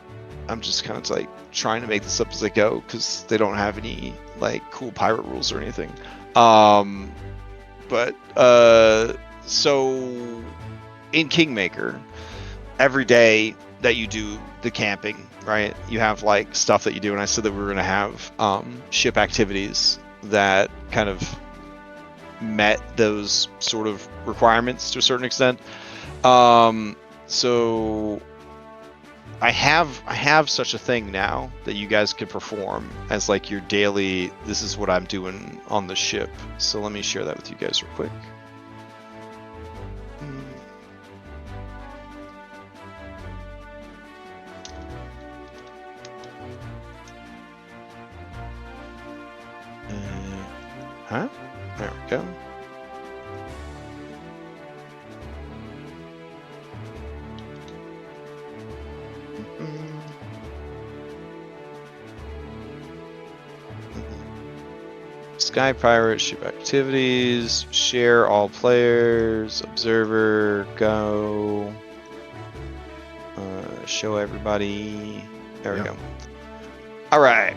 I'm just kind of like trying to make this up as I go because they don't have any like cool pirate rules or anything. So in Kingmaker, every day that you do the camping, right, you have like stuff that you do, and I said that we were going to have ship activities that kind of met those sort of requirements to a certain extent. So I have such a thing now that you guys can perform as like your daily, this is what I'm doing on the ship. So let me share that with you guys real quick. Huh? There we go. Sky Pirate, ship activities, share all players, observer, go, show everybody. There we go. All right.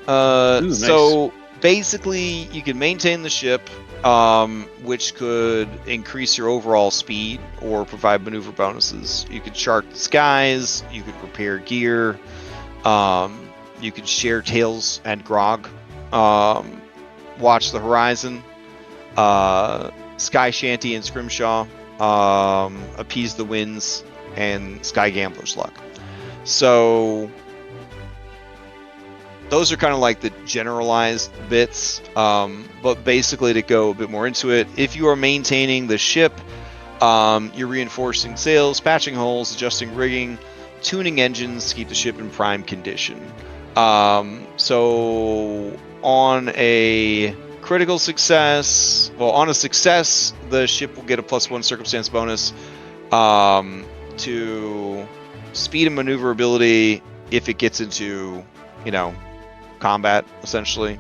Ooh,
So basically, you can maintain the ship, which could increase your overall speed or provide maneuver bonuses. You could chart the skies. You could repair gear. You could share tales and grog. Watch the horizon. Sky Shanty and Scrimshaw. Appease the winds and Sky Gambler's Luck. So those are kind of like the generalized bits, but basically to go a bit more into it, if you are maintaining the ship, you're reinforcing sails, patching holes, adjusting rigging, tuning engines to keep the ship in prime condition. So on a critical success, well, on a success, the ship will get a +1 circumstance bonus to speed and maneuverability if it gets into, combat, essentially.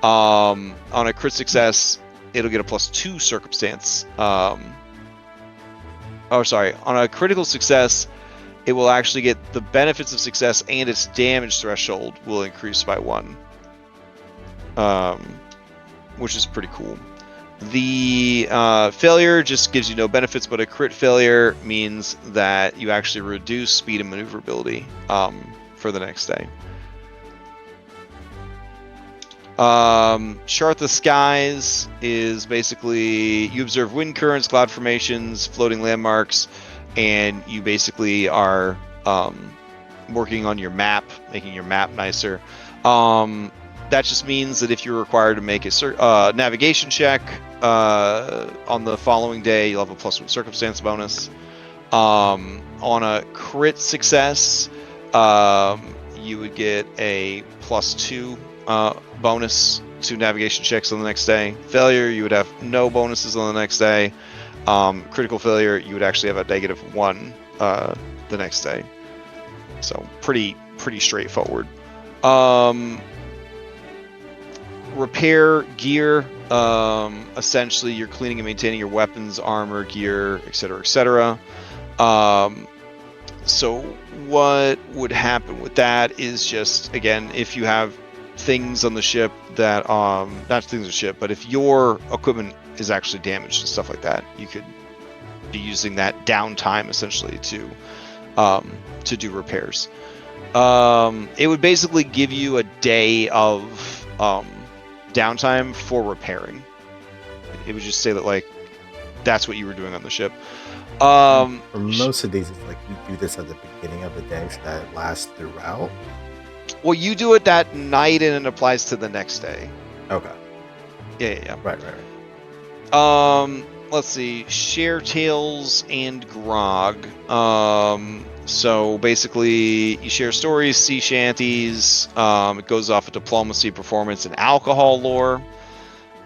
On a crit success, it'll get a +2 circumstance. On a critical success, it will actually get the benefits of success, and its damage threshold will increase by 1, which is pretty cool. The failure just gives you no benefits, but a crit failure means that you actually reduce speed and maneuverability for the next day. Chart the Skies is basically you observe wind currents, cloud formations, floating landmarks, and you basically are working on your map, making your map nicer. That just means that if you're required to make a navigation check on the following day, you'll have a +1 circumstance bonus. On a crit success, you would get a +2 bonus to navigation checks on the next day. Failure, you would have no bonuses on the next day. Critical failure, you would actually have a -1 the next day. So pretty straightforward. Repair gear, essentially you're cleaning and maintaining your weapons, armor, gear, etc., etc. So what would happen with that is just, again, if you have things on the ship that not things on the ship, but if your equipment is actually damaged and stuff like that, you could be using that downtime essentially to do repairs. It would basically give you a day of downtime for repairing. It would just say that, like, that's what you were doing on the ship.
For most of these, it's like you do this at the beginning of the day so that it lasts throughout.
Well, you do it that night and it applies to the next day.
Okay.
Yeah.
Right.
Let's see. Share tales and grog. So basically, you share stories, sea shanties. It goes off of diplomacy, performance, and alcohol lore.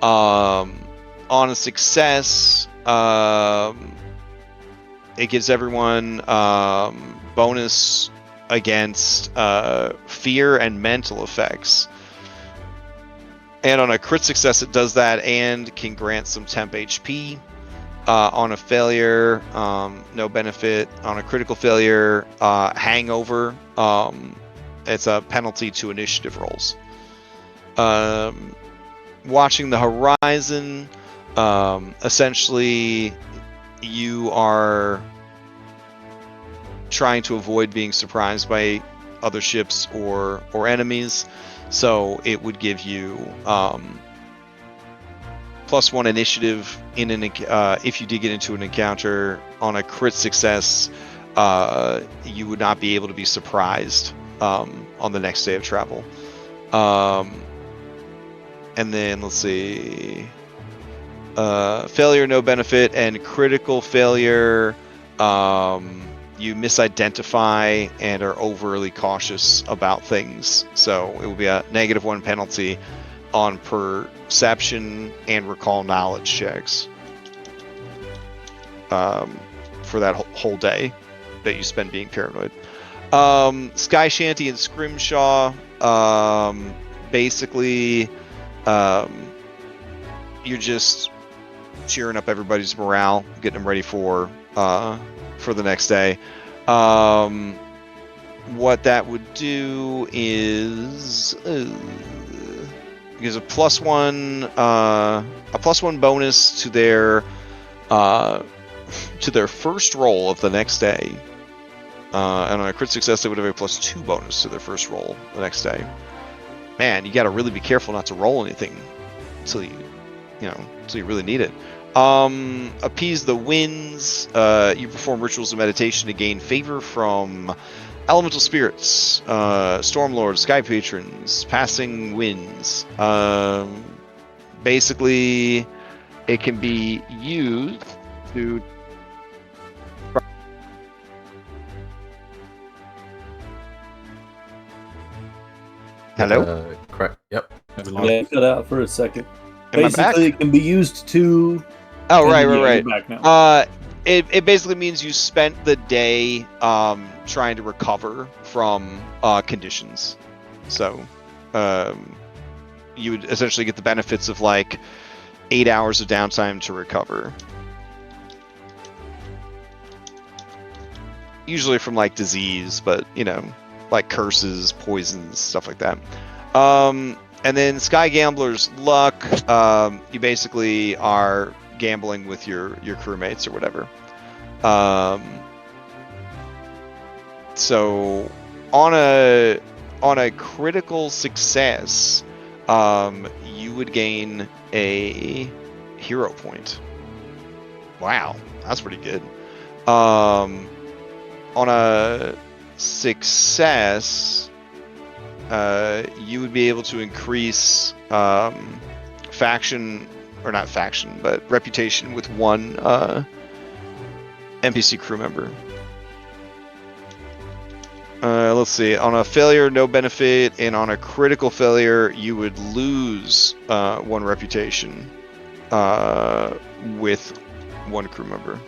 On a success, it gives everyone bonus against fear and mental effects. And on a crit success, it does that and can grant some temp HP. On a failure, no benefit. On a critical failure, hangover, it's a penalty to initiative rolls. Watching the horizon, essentially you are trying to avoid being surprised by other ships or enemies, so it would give you +1 initiative in an if you did get into an encounter. On a crit success, you would not be able to be surprised on the next day of travel. And then let's see, failure no benefit, and critical failure, you misidentify and are overly cautious about things, so it will be a -1 penalty on perception and recall knowledge checks for that whole day that you spend being paranoid. Sky Shanty and Scrimshaw, basically you're just cheering up everybody's morale, getting them ready for the next day. What that would do is gives a +1 bonus to their first roll of the next day, and on a crit success they would have a +2 bonus to their first roll the next day. Man, you got to really be careful not to roll anything until you really need it. Appease the winds. You perform rituals of meditation to gain favor from elemental spirits, storm lords, sky patrons, passing winds. Basically, it can be used to Hello?
Correct. Yep.
Yeah, cut out for a second.
Am I back?
Basically, it can be used to.
Oh,
and
right.
you're back now.
It basically means you spent the day trying to recover from conditions. So you would essentially get the benefits of like 8 hours of downtime to recover. Usually from like disease, but you know, like curses, poisons, stuff like that. And then Sky Gambler's luck, you basically are gambling with your crewmates or whatever. So on a critical success, you would gain a hero point. Wow, that's pretty good. On a success, you would be able to increase faction, or not faction, but reputation with one NPC crew member. Let's see. On a failure, no benefit, and on a critical failure, you would lose 1 reputation with 1 crew member.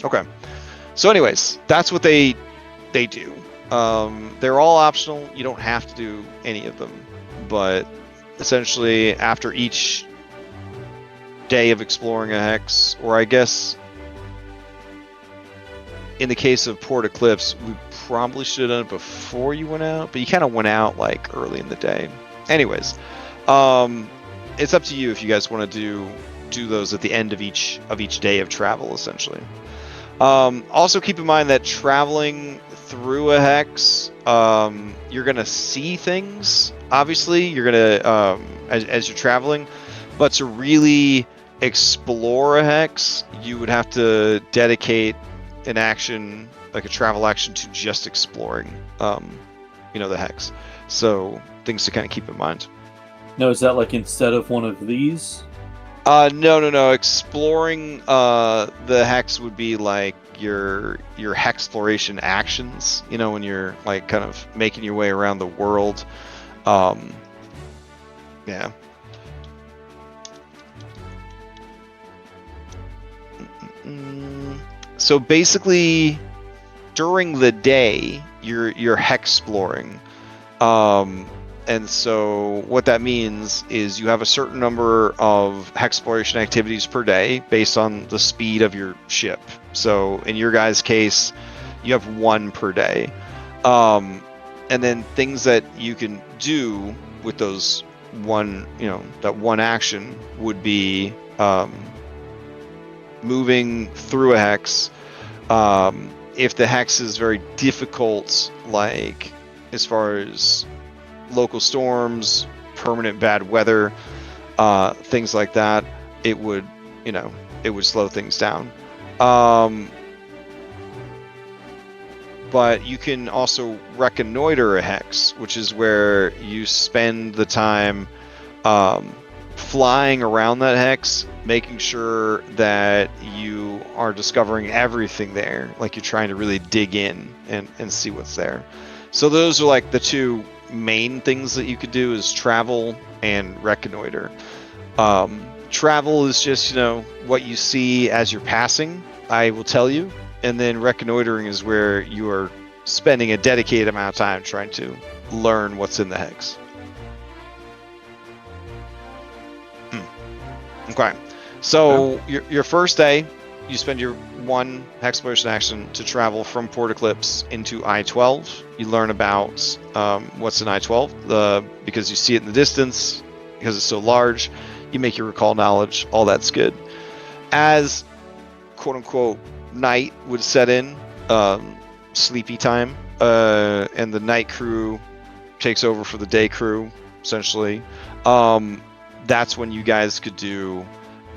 Okay. So anyways, that's what they do. They're all optional. You don't have to do any of them. But essentially, after each day of exploring a hex, or I guess in the case of Port Eclipse, we probably should have done it before you went out, but you kind of went out like early in the day. Anyways, it's up to you if you guys want to do those at the end of each day of travel, essentially. Also keep in mind that traveling through a hex, you're gonna see things. Obviously, you're gonna as you're traveling, but to really explore a hex, you would have to dedicate an action, like a travel action, to just exploring, the hex. So things to kind of keep in mind.
No, is that like instead of one of these?
No. Exploring the hex would be like your hexploration actions. You know, when you're like kind of making your way around the world. Yeah. So basically, during the day, you're hexploring. And so what that means is you have a certain number of hexploration activities per day based on the speed of your ship. So in your guys' case, you have 1 per day. And then things that you can do with those that one action would be moving through a hex. If the hex is very difficult, like as far as local storms, permanent bad weather, things like that, it would slow things down. But you can also reconnoiter a hex, which is where you spend the time flying around that hex, making sure that you are discovering everything there, like you're trying to really dig in and see what's there. So those are like the 2 main things that you could do, is travel and reconnoiter. Travel is just what you see as you're passing, I will tell you, and then reconnoitering is where you are spending a dedicated amount of time trying to learn what's in the hex. Okay, so your first day, you spend your 1 hexploration action to travel from Port Eclipse into I-12. You learn about what's in I-12 because you see it in the distance, because it's so large. You make your recall knowledge. All that's good. As quote-unquote night would set in, sleepy time, and the night crew takes over for the day crew, essentially. That's when you guys could do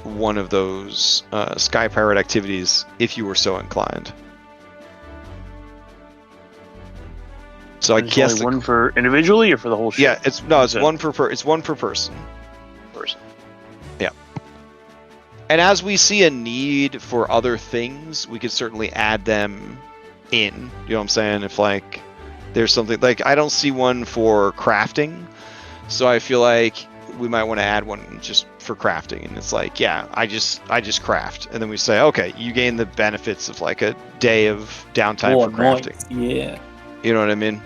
one of those Sky Pirate activities if you were so inclined. So
and I guess only one for individually or for the whole ship?
Yeah, it's one per person. Yeah. And as we see a need for other things, we could certainly add them in. You know what I'm saying? If like there's something like, I don't see one for crafting, so I feel like we might want to add one just for crafting. And it's like, yeah, I just craft, and then we say, okay, you gain the benefits of like a day of downtime for crafting.
Yeah.
You know what I mean?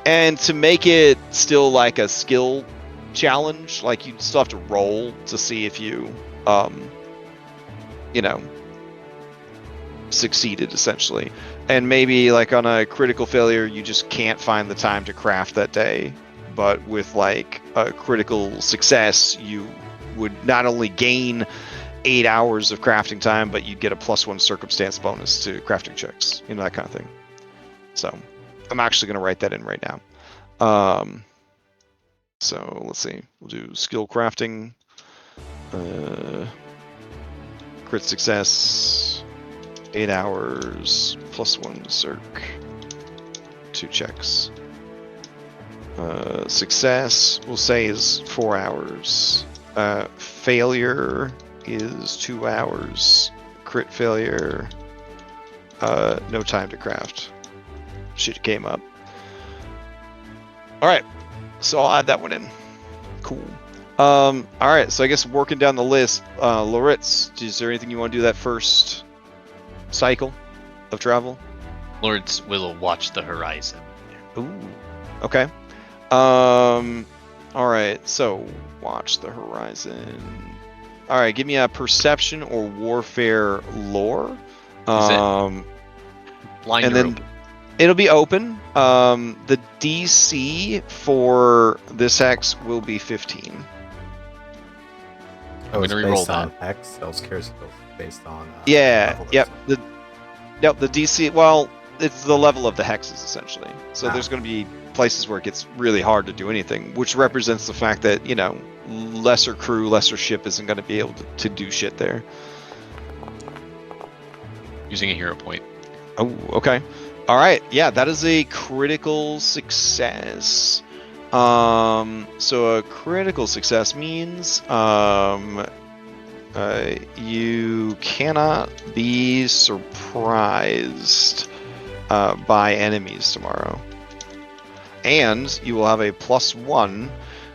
And to make it still like a skill challenge, like you still have to roll to see if you, you know, succeeded essentially. And maybe like on a critical failure, you just can't find the time to craft that day. But with like a critical success, you would not only gain 8 hours of crafting time, but you'd get a +1 circumstance bonus to crafting checks, you know, that kind of thing. So I'm actually going to write that in right now. So let's see, we'll do skill crafting, crit success, 8 hours, +1 circ, 2 checks. Success, we'll say, is 4 hours. Failure is 2 hours. Crit failure, no time to craft. Shit came up. Alright, so I'll add that one in. Cool. Alright, so I guess working down the list, Loritz, is there anything you want to do that first cycle of travel?
Lords will watch the horizon.
Ooh. Okay. Alright, so watch the horizon. Alright, give me a perception or warfare lore.
Blind
and
or
then
open?
it'll be open. The DC for this hex will be 15.
Oh, it's
gonna reroll
based on
that.
X. I was curious if it was based on.
Yeah,
level or
yep.
something.
The DC, well, it's the level of the hexes essentially. So
Ah.
there's going to be places where it gets really hard to do anything, which represents the fact that, you know, lesser crew, lesser ship isn't going to be able to do shit there.
Using a hero point.
Oh, okay. All right. Yeah, that is a critical success. So a critical success means you cannot be surprised by enemies tomorrow. And you will have a +1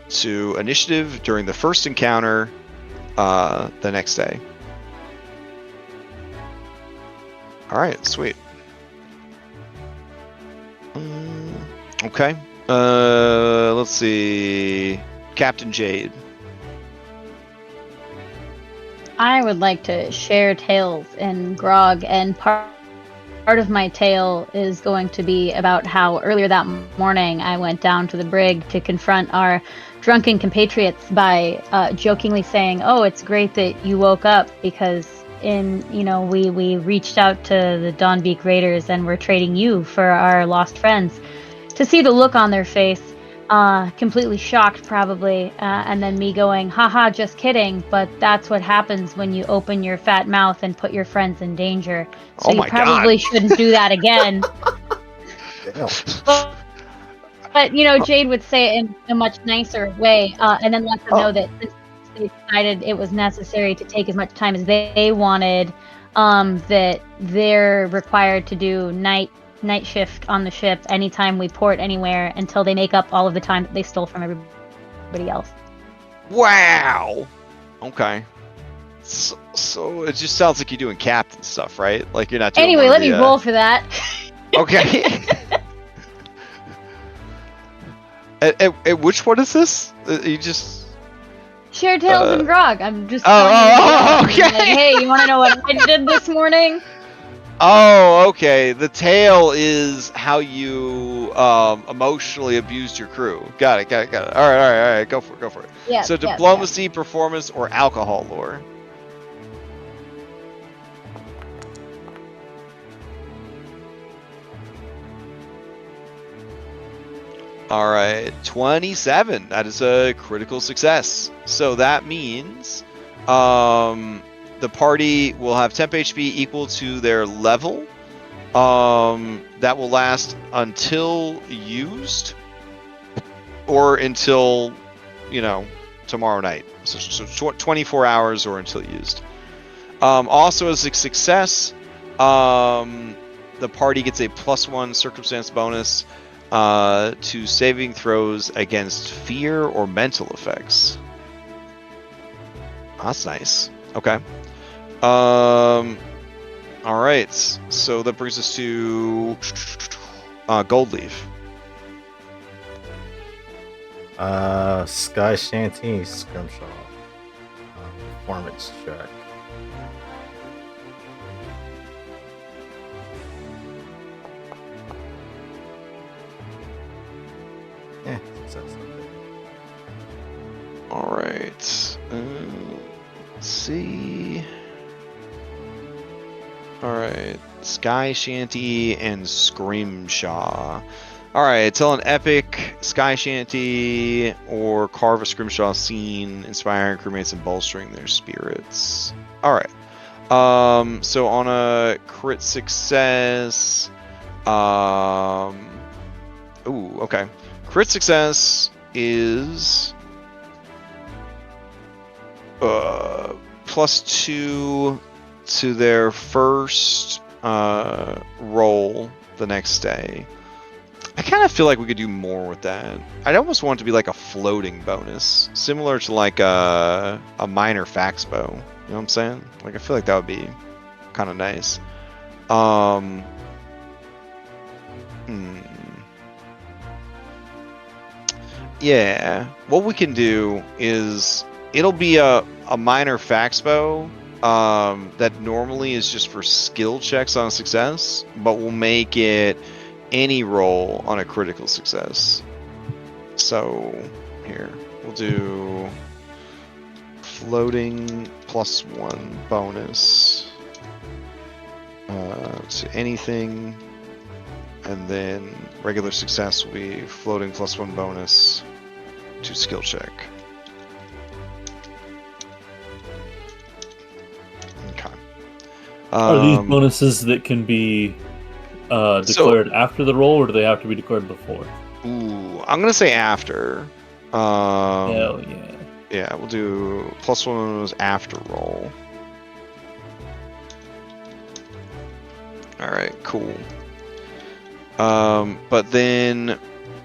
to initiative during the first encounter the next day. Alright, sweet. Okay. Let's see. Captain Jade.
I would like to share tales and grog, and part of my tale is going to be about how earlier that morning I went down to the brig to confront our drunken compatriots by jokingly saying, "Oh, it's great that you woke up because we reached out to the Dawnbeak Raiders and we're trading you for our lost friends." To see the look on their face, completely shocked probably, and then me going, "Haha, just kidding," but that's what happens when you open your fat mouth and put your friends in danger. So
Oh my
you probably
God.
shouldn't do that again.
Damn.
But Jade would say it in a much nicer way, and then let them know that since they decided it was necessary to take as much time as they wanted, that they're required to do night shift on the ship anytime we port anywhere until they make up all of the time that they stole from everybody else.
Wow. Okay. So it just sounds like you're doing captain stuff, right? Like you're not doing.
Anyway, let me roll for that.
Okay. At which one is this? You just.
Share tales and grog. I'm just.
Okay.
Like, hey, you want to know what I did this morning?
Oh, okay. The tale is how you emotionally abused your crew. Got it. All right. Go for it.
Yeah.
So diplomacy, performance, or alcohol lore. All right, 27. That is a critical success. So that means the party will have temp HP equal to their level. That will last until used or until, tomorrow night. So 24 hours or until used. Also as a success, the party gets a +1 circumstance bonus to saving throws against fear or mental effects. That's nice. Okay. All right. So that brings us to Gold Leaf.
Sky Shanty Scrimshaw. Performance check. Success.
All right. Let's see. All right. Sky Shanty and Scrimshaw. All right. Tell an epic Sky Shanty or carve a Scrimshaw scene, inspiring crewmates and bolstering their spirits. All right. So on a crit success, ooh, okay. Crit success is +2 to their first roll the next day. I kind of feel like we could do more with that. I'd almost want it to be like a floating bonus, similar to like a minor fax bow. You know what I'm saying? Like I feel like that would be kind of nice. Yeah, what we can do is it'll be a minor fax bow that normally is just for skill checks on success, but we'll make it any roll on a critical success. So here, we'll do floating +1 bonus to anything, and then regular success will be floating +1 bonus to skill check. Okay.
Are these bonuses that can be declared after the roll, or do they have to be declared before?
Ooh, I'm gonna say after.
Hell yeah.
Yeah, we'll do +1 after roll. All right, cool. But then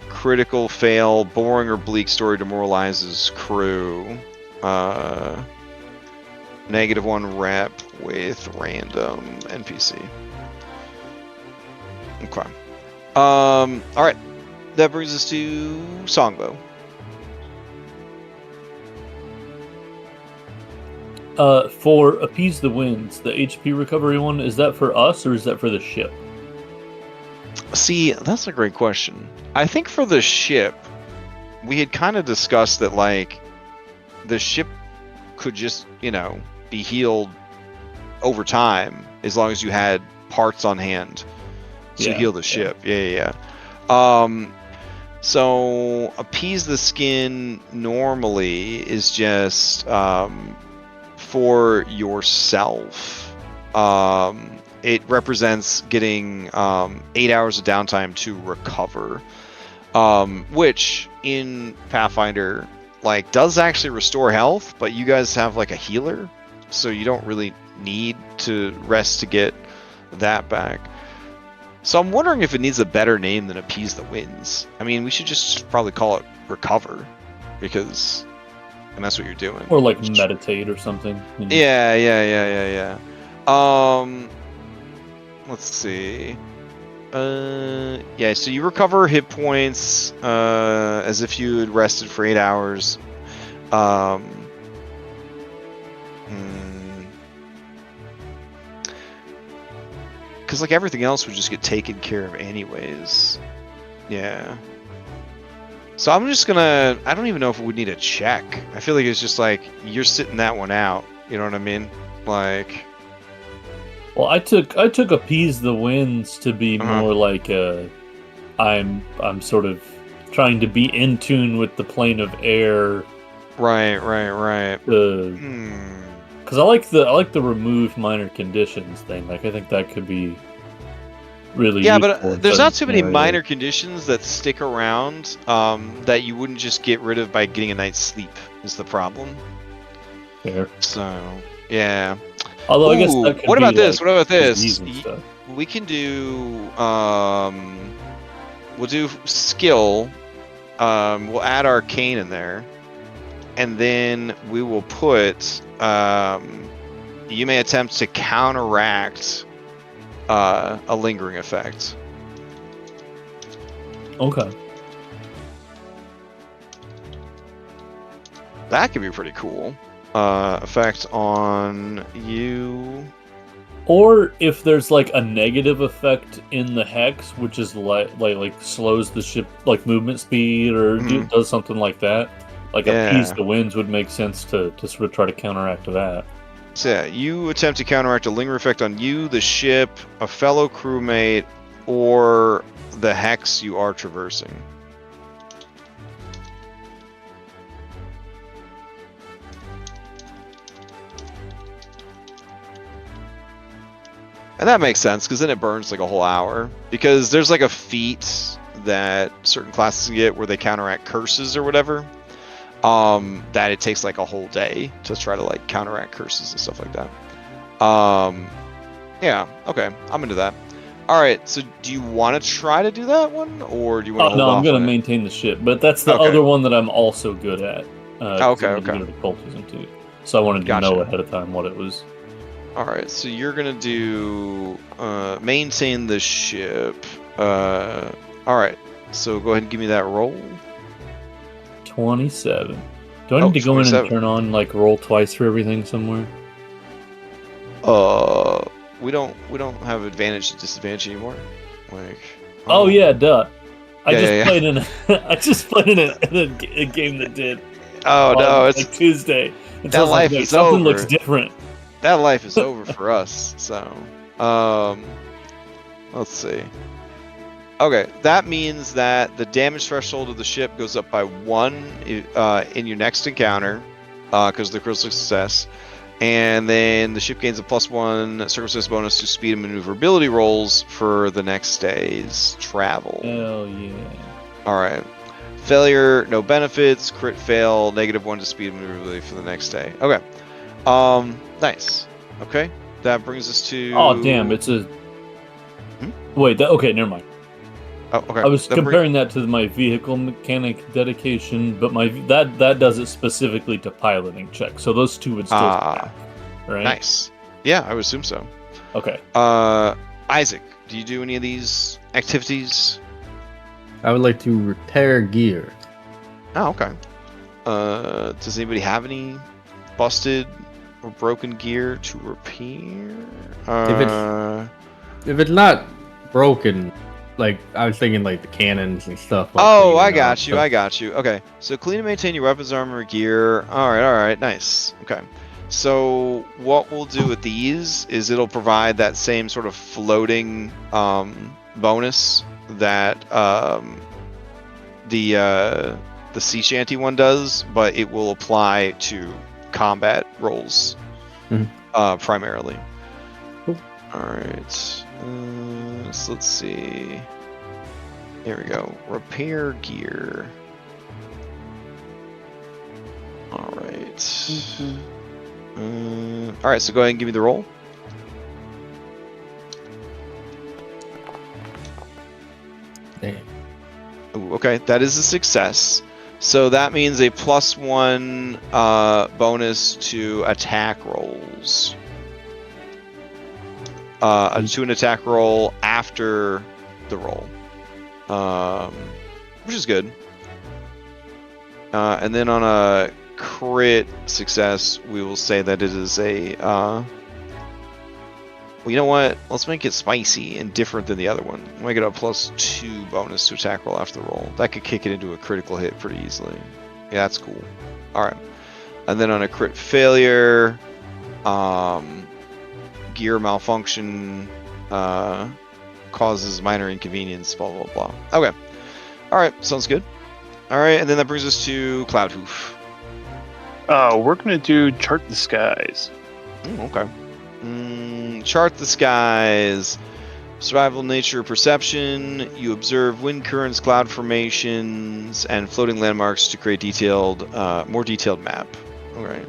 critical fail, boring or bleak story demoralizes crew. -1 rep with random NPC. Okay. All right. That brings us to Songbow.
For Appease the Winds, the HP recovery one, is that for us or is that for the ship?
See, that's a great question. I think for the ship, we had kind of discussed that, like, the ship could just, you know, be healed over time as long as you had parts on hand to heal the ship. Yeah. So Appease the Skin normally is just for yourself. It represents getting 8 hours of downtime to recover, which in Pathfinder like does actually restore health, but you guys have like a healer, so you don't really need to rest to get that back. So I'm wondering if it needs a better name than Appease the Winds. I mean, we should just probably call it Recover, because and that's what you're doing.
Or like meditate or something. You know?
Yeah. Let's see. Yeah, so you recover hit points as if you had rested for 8 hours. Because like everything else would just get taken care of anyways. Yeah. So I'm just gonna, I don't even know if we would need a check. I feel like it's just like, you're sitting that one out. You know what I mean? Like...
Well, I took Appease the Winds to be more like I'm sort of trying to be in tune with the plane of air.
Right.
Because I like the remove minor conditions thing. Like I think that could be really useful
but there's not too many minor conditions that stick around that you wouldn't just get rid of by getting a night's sleep is the problem.
Fair.
So yeah.
Although I guess that could
what about
be,
this?
Like,
what about this?
We
can do we'll do skill. We'll add arcane in there, and then we will put you may attempt to counteract a lingering effect.
Okay.
That could be pretty cool. Effect on you.
Or if there's like a negative effect in the hex, which is like slows the ship like movement speed or does something like that. Like appease the winds would make sense to sort of try to counteract that.
So yeah, you attempt to counteract a linger effect on you, the ship, a fellow crewmate, or the hex you are traversing. And that makes sense, because then it burns like a whole hour. Because there's like a feat that certain classes get where they counteract curses or whatever. That it takes like a whole day to try to like counteract curses and stuff like that. Yeah, okay, I'm into that. All right, so do you want to try to do that one, or do you want to hold
No,
off
I'm going
on
to
it?
maintain the ship, but that's the other one that I'm also good at.
Okay,
I'm
okay.
good at occultism too, so I wanted to know ahead of time what it was.
All right, so you're gonna do maintain the ship. All right, so go ahead and give me that roll.
27. Do I need to go in and turn on like roll twice for everything somewhere?
We don't have advantage and disadvantage anymore. Like.
Oh yeah, duh. I
Yeah,
just played in I just played in a game that did.
Oh no, it's
like Tuesday.
That life is over.
Something looks different.
That life is over for us. So, let's see. Okay, that means that the damage threshold of the ship goes up by 1 in your next encounter, because of the critical success. And then the ship gains a +1 circumstance bonus to speed and maneuverability rolls for the next day's travel.
Hell yeah.
Alright. Failure, no benefits. Crit fail, -1 to speed and maneuverability for the next day. Okay. Nice. Okay. That brings us to...
Oh, damn, it's a... Wait, okay, never mind.
Oh, okay.
I was comparing that to my vehicle mechanic dedication, but that does it specifically to piloting checks. So those two would still stack, right?
Nice. Yeah, I would assume so.
Okay.
Isaac, do you do any of these activities?
I would like to repair gear.
Oh, okay. Does anybody have any busted or broken gear to repair?
If it's not broken, like I was thinking, like the cannons and stuff. Like
I got you. Okay, so clean and maintain your weapons, armor, gear. All right, nice. Okay, so what we'll do with these is it'll provide that same sort of floating bonus that the sea shanty one does, but it will apply to combat rolls primarily.
Cool.
All right. So let's see. There we go. Repair gear. All right. All right. So go ahead and give me the roll.
Damn.
Ooh, okay, that is a success. So that means a +1 bonus to attack rolls. To an attack roll after the roll, which is good. And then on a crit success, we will say that it is a. Well, you know what? Let's make it spicy and different than the other one. Make it a +2 bonus to attack roll after the roll. That could kick it into a critical hit pretty easily. Yeah, that's cool. All right. And then on a crit failure, gear malfunction causes minor inconvenience, blah, blah, blah. Okay. All right. Sounds good. All right. And then that brings us to Cloudhoof.
We're going to do chart the skies.
Okay. Chart the skies. Survival nature perception. You observe wind currents, cloud formations, and floating landmarks to create more detailed map. All right.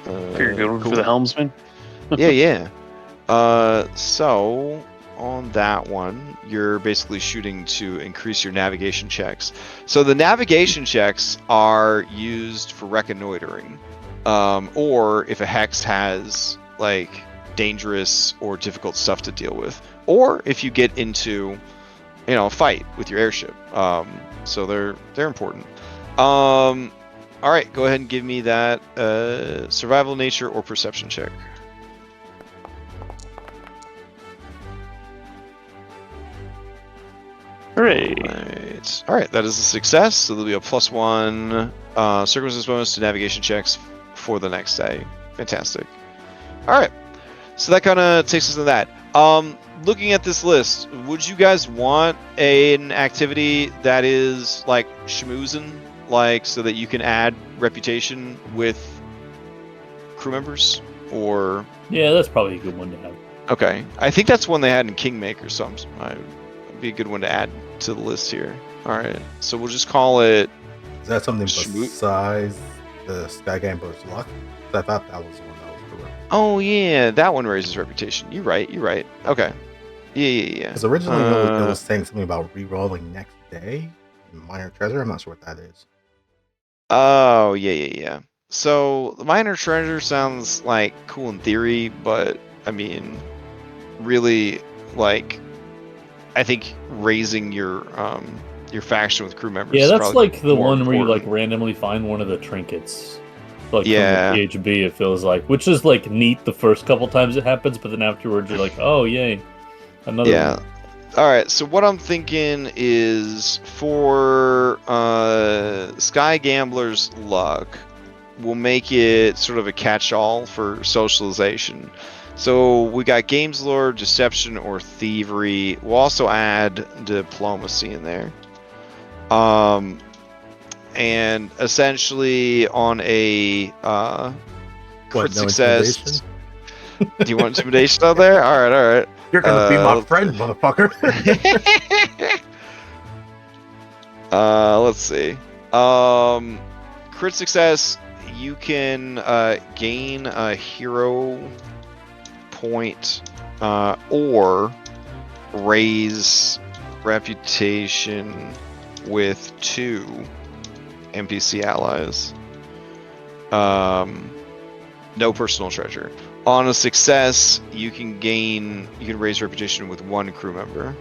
You're going for the helmsman?
Yeah. So on that one, you're basically shooting to increase your navigation checks. So the navigation checks are used for reconnoitering, or if a hex has like dangerous or difficult stuff to deal with, or if you get into, a fight with your airship. So they're important. All right, go ahead and give me that survival, nature, or perception check.
Hooray!
All right, that is a success. So there'll be a +1 circumstance bonus to navigation checks for the next day. Fantastic. All right, so that kind of takes us to that. Looking at this list, would you guys want an activity that is like schmoozing, like so that you can add reputation with crew members, or?
Yeah, that's probably a good one to have.
Okay, I think that's one they had in Kingmaker, so it'd be a good one to add to the list here. All right, so we'll just call it.
Is that something
Schmoo-
besides the Sky Gambler's luck? I thought that was the one that was correct.
Oh yeah, that one raises reputation. You're right. Okay. Yeah.
Because originally it was saying something about re-rolling next day. Minor treasure. I'm not sure what that is.
Oh yeah. So the minor treasure sounds like cool in theory, but I mean, really, like, I think raising your faction with crew members.
Yeah,
is
that's
probably
like the
more
one where you like
important.
randomly find one of the trinkets. Like
Yeah.
from the PHB, it feels like, which is like neat the first couple times it happens, but then afterwards you're like, oh yay, another
Yeah.
one.
All right. So what I'm thinking is for Sky Gambler's luck, we'll make it sort of a catch-all for socialization. So we got games lore, deception, or thievery. We'll also add diplomacy in there. And essentially on a crit
no
success.
intimidation?
Do you want intimidation out there? All right.
You're gonna be my friend, motherfucker.
Let's see. Crit success, you can gain a hero point or raise reputation with 2 NPC allies. No personal treasure. On a success, you can raise reputation with 1 crew member.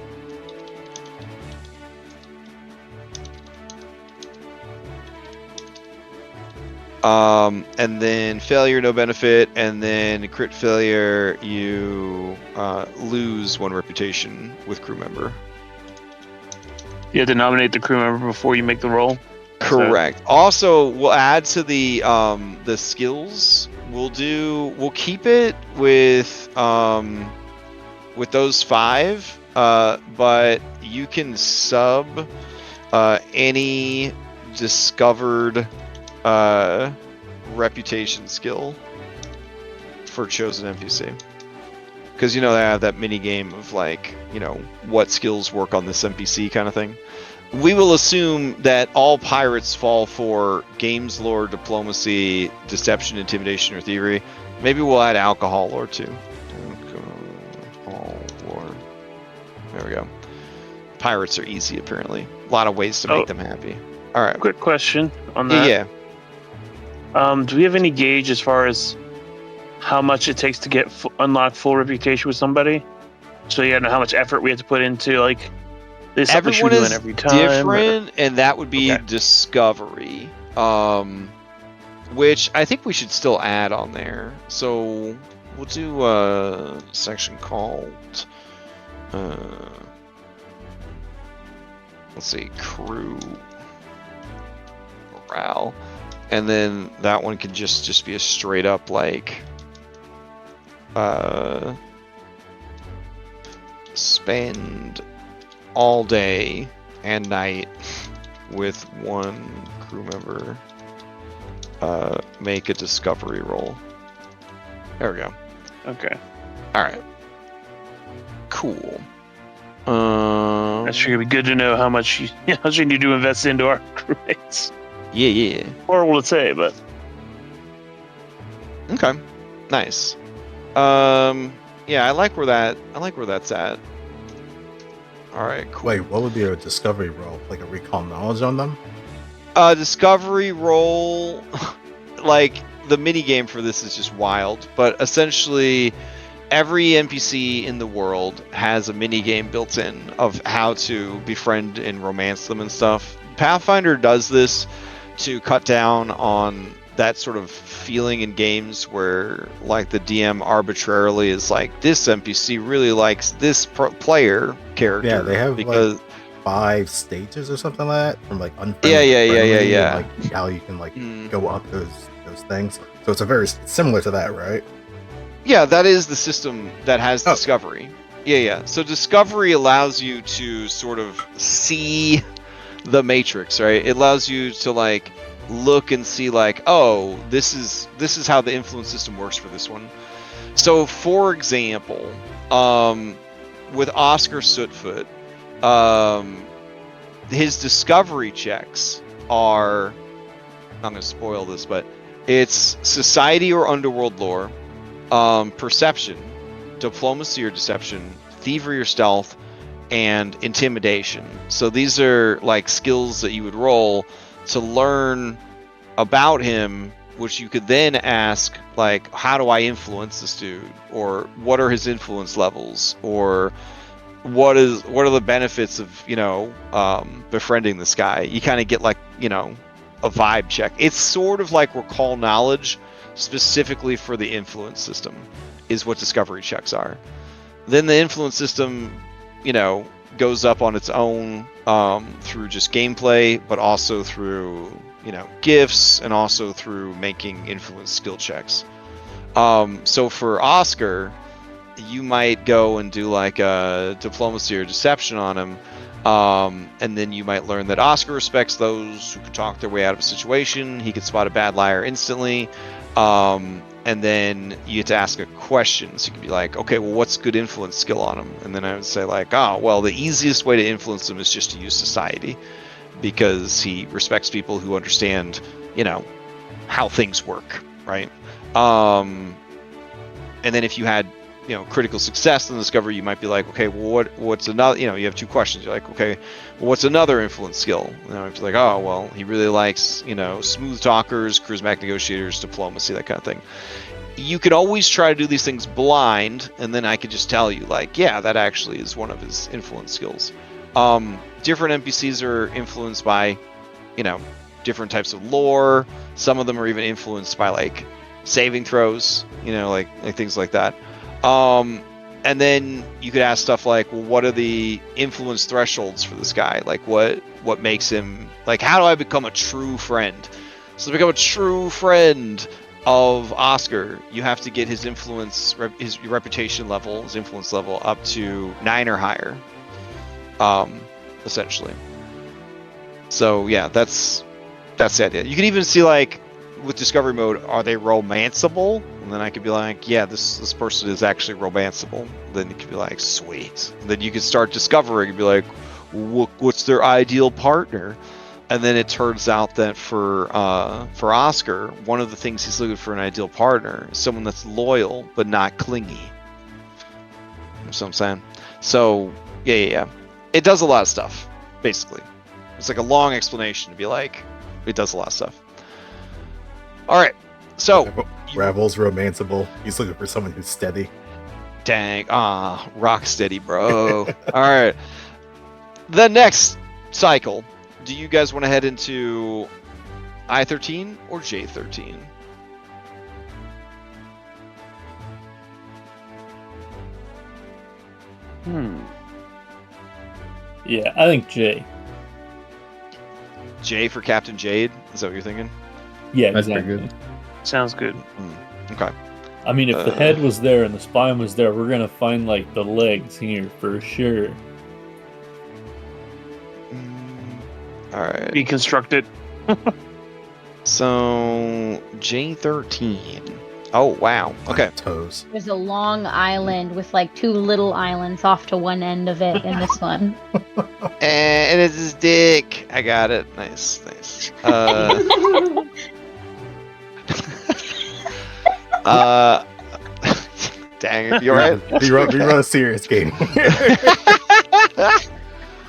And then failure, no benefit, and then crit failure, you lose 1 reputation with crew member.
You have to nominate the crew member before you make the roll.
Correct. Also, we'll add to the skills. We'll keep it with those 5, but you can sub any discovered reputation skill for chosen NPC. Because they have that mini game of like, what skills work on this NPC kind of thing. We will assume that all pirates fall for games lore, diplomacy, deception, intimidation, or thievery. Maybe we'll add alcohol lore too. Alcohol lore. There we go. Pirates are easy apparently. A lot of ways to make them happy. All right.
Quick question on that.
Yeah.
Do we have any gauge as far as how much it takes to get unlock full reputation with somebody? So you know how much effort we have to put into like this.
Everyone is
every time,
different, and that would be discovery, which I think we should still add on there. So we'll do a section called, let's see, crew morale, and then that one could just be a straight up like spend all day and night with 1 crew member, make a discovery roll. There we go.
Okay.
All right. Cool.
That's sure gonna be good to know how much you need to invest into our crewmates.
Yeah.
Horrible to say, but
Okay. Nice. Yeah, I like where that's at. All right, cool.
Wait, what would be a discovery roll? Like a recall knowledge on them?
Discovery roll, like the mini game for this is just wild, but essentially every NPC in the world has a mini game built in of how to befriend and romance them and stuff. Pathfinder does this to cut down on that sort of feeling in games where like the DM arbitrarily is like, this NPC really likes this player character.
Yeah, they have
because
like 5 stages or something like that, from like
Yeah,
unfriendly to friendly,
yeah.
and like how you can like
Mm.
go up those things. So it's a very similar to that, right?
Yeah, that is the system that has
Oh.
discovery. Yeah. So discovery allows you to sort of see the matrix, right? It allows you to like look and see like, oh, this is how the influence system works for this one. So for example, with Oscar Sootfoot, his discovery checks are, I'm going to spoil this, but it's society or underworld lore, perception, diplomacy or deception, thievery or stealth, and intimidation. So these are like skills that you would roll to learn about him, which you could then ask like, how do I influence this dude, or what are his influence levels, or what are the benefits of befriending this guy. You kind of get like a vibe check. It's sort of like recall knowledge specifically for the influence system is what discovery checks are. Then the influence system goes up on its own through just gameplay, but also through gifts, and also through making influence skill checks. So for Oscar, you might go and do like a diplomacy or deception on him, and then you might learn that Oscar respects those who can talk their way out of a situation. He can spot a bad liar instantly. And then you get to ask a question. So you can be like, okay, well, what's good influence skill on him? And then I would say like, oh, well, the easiest way to influence him is just to use society, because he respects people who understand, how things work, right? And then if you had, critical success in the discovery, you might be like, okay, well, what's another, you have 2 questions. You're like, okay, well, what's another influence skill? And I was like, oh, well, he really likes, smooth talkers, charismatic negotiators, diplomacy, that kind of thing. You could always try to do these things blind, and then I could just tell you, like, yeah, that actually is one of his influence skills. Different NPCs are influenced by, different types of lore. Some of them are even influenced by, like, saving throws, like things like that. And then you could ask stuff like, well, what are the influence thresholds for this guy? Like, what makes him, like, how do I become a true friend? So to become a true friend of Oscar, you have to get his influence, his reputation level, his influence level up to 9 or higher, essentially. So yeah, that's the idea. You can even see, like, with discovery mode, are they romanceable? And then I could be like, yeah, this person is actually romanceable. Then you could be like, sweet. And then you could start discovering and be like, what's their ideal partner? And then it turns out that for Oscar, one of the things he's looking for an ideal partner is someone that's loyal but not clingy. You know what I'm saying? So yeah. It does a lot of stuff, basically. It's like a long explanation to be like, it does a lot of stuff. All right, so
Ravel's romanceable. He's looking for someone who's steady.
Dang, rock steady, bro. All right, the next cycle. Do you guys want to head into I-13 or J-13?
Yeah, I think J.
J for Captain Jade? Is that what you're thinking?
Yeah,
That's
exactly.
pretty good.
Sounds good.
Okay.
I mean, if the head was there and the spine was there, we're gonna find like the legs here for sure.
All right.
Be constructed.
So J-13. Oh wow. Okay.
Toes.
There's a long island with like 2 little islands off to one end of it in this one.
And it's his dick. I got it. Nice. Dang it. You alright?
We run a serious game.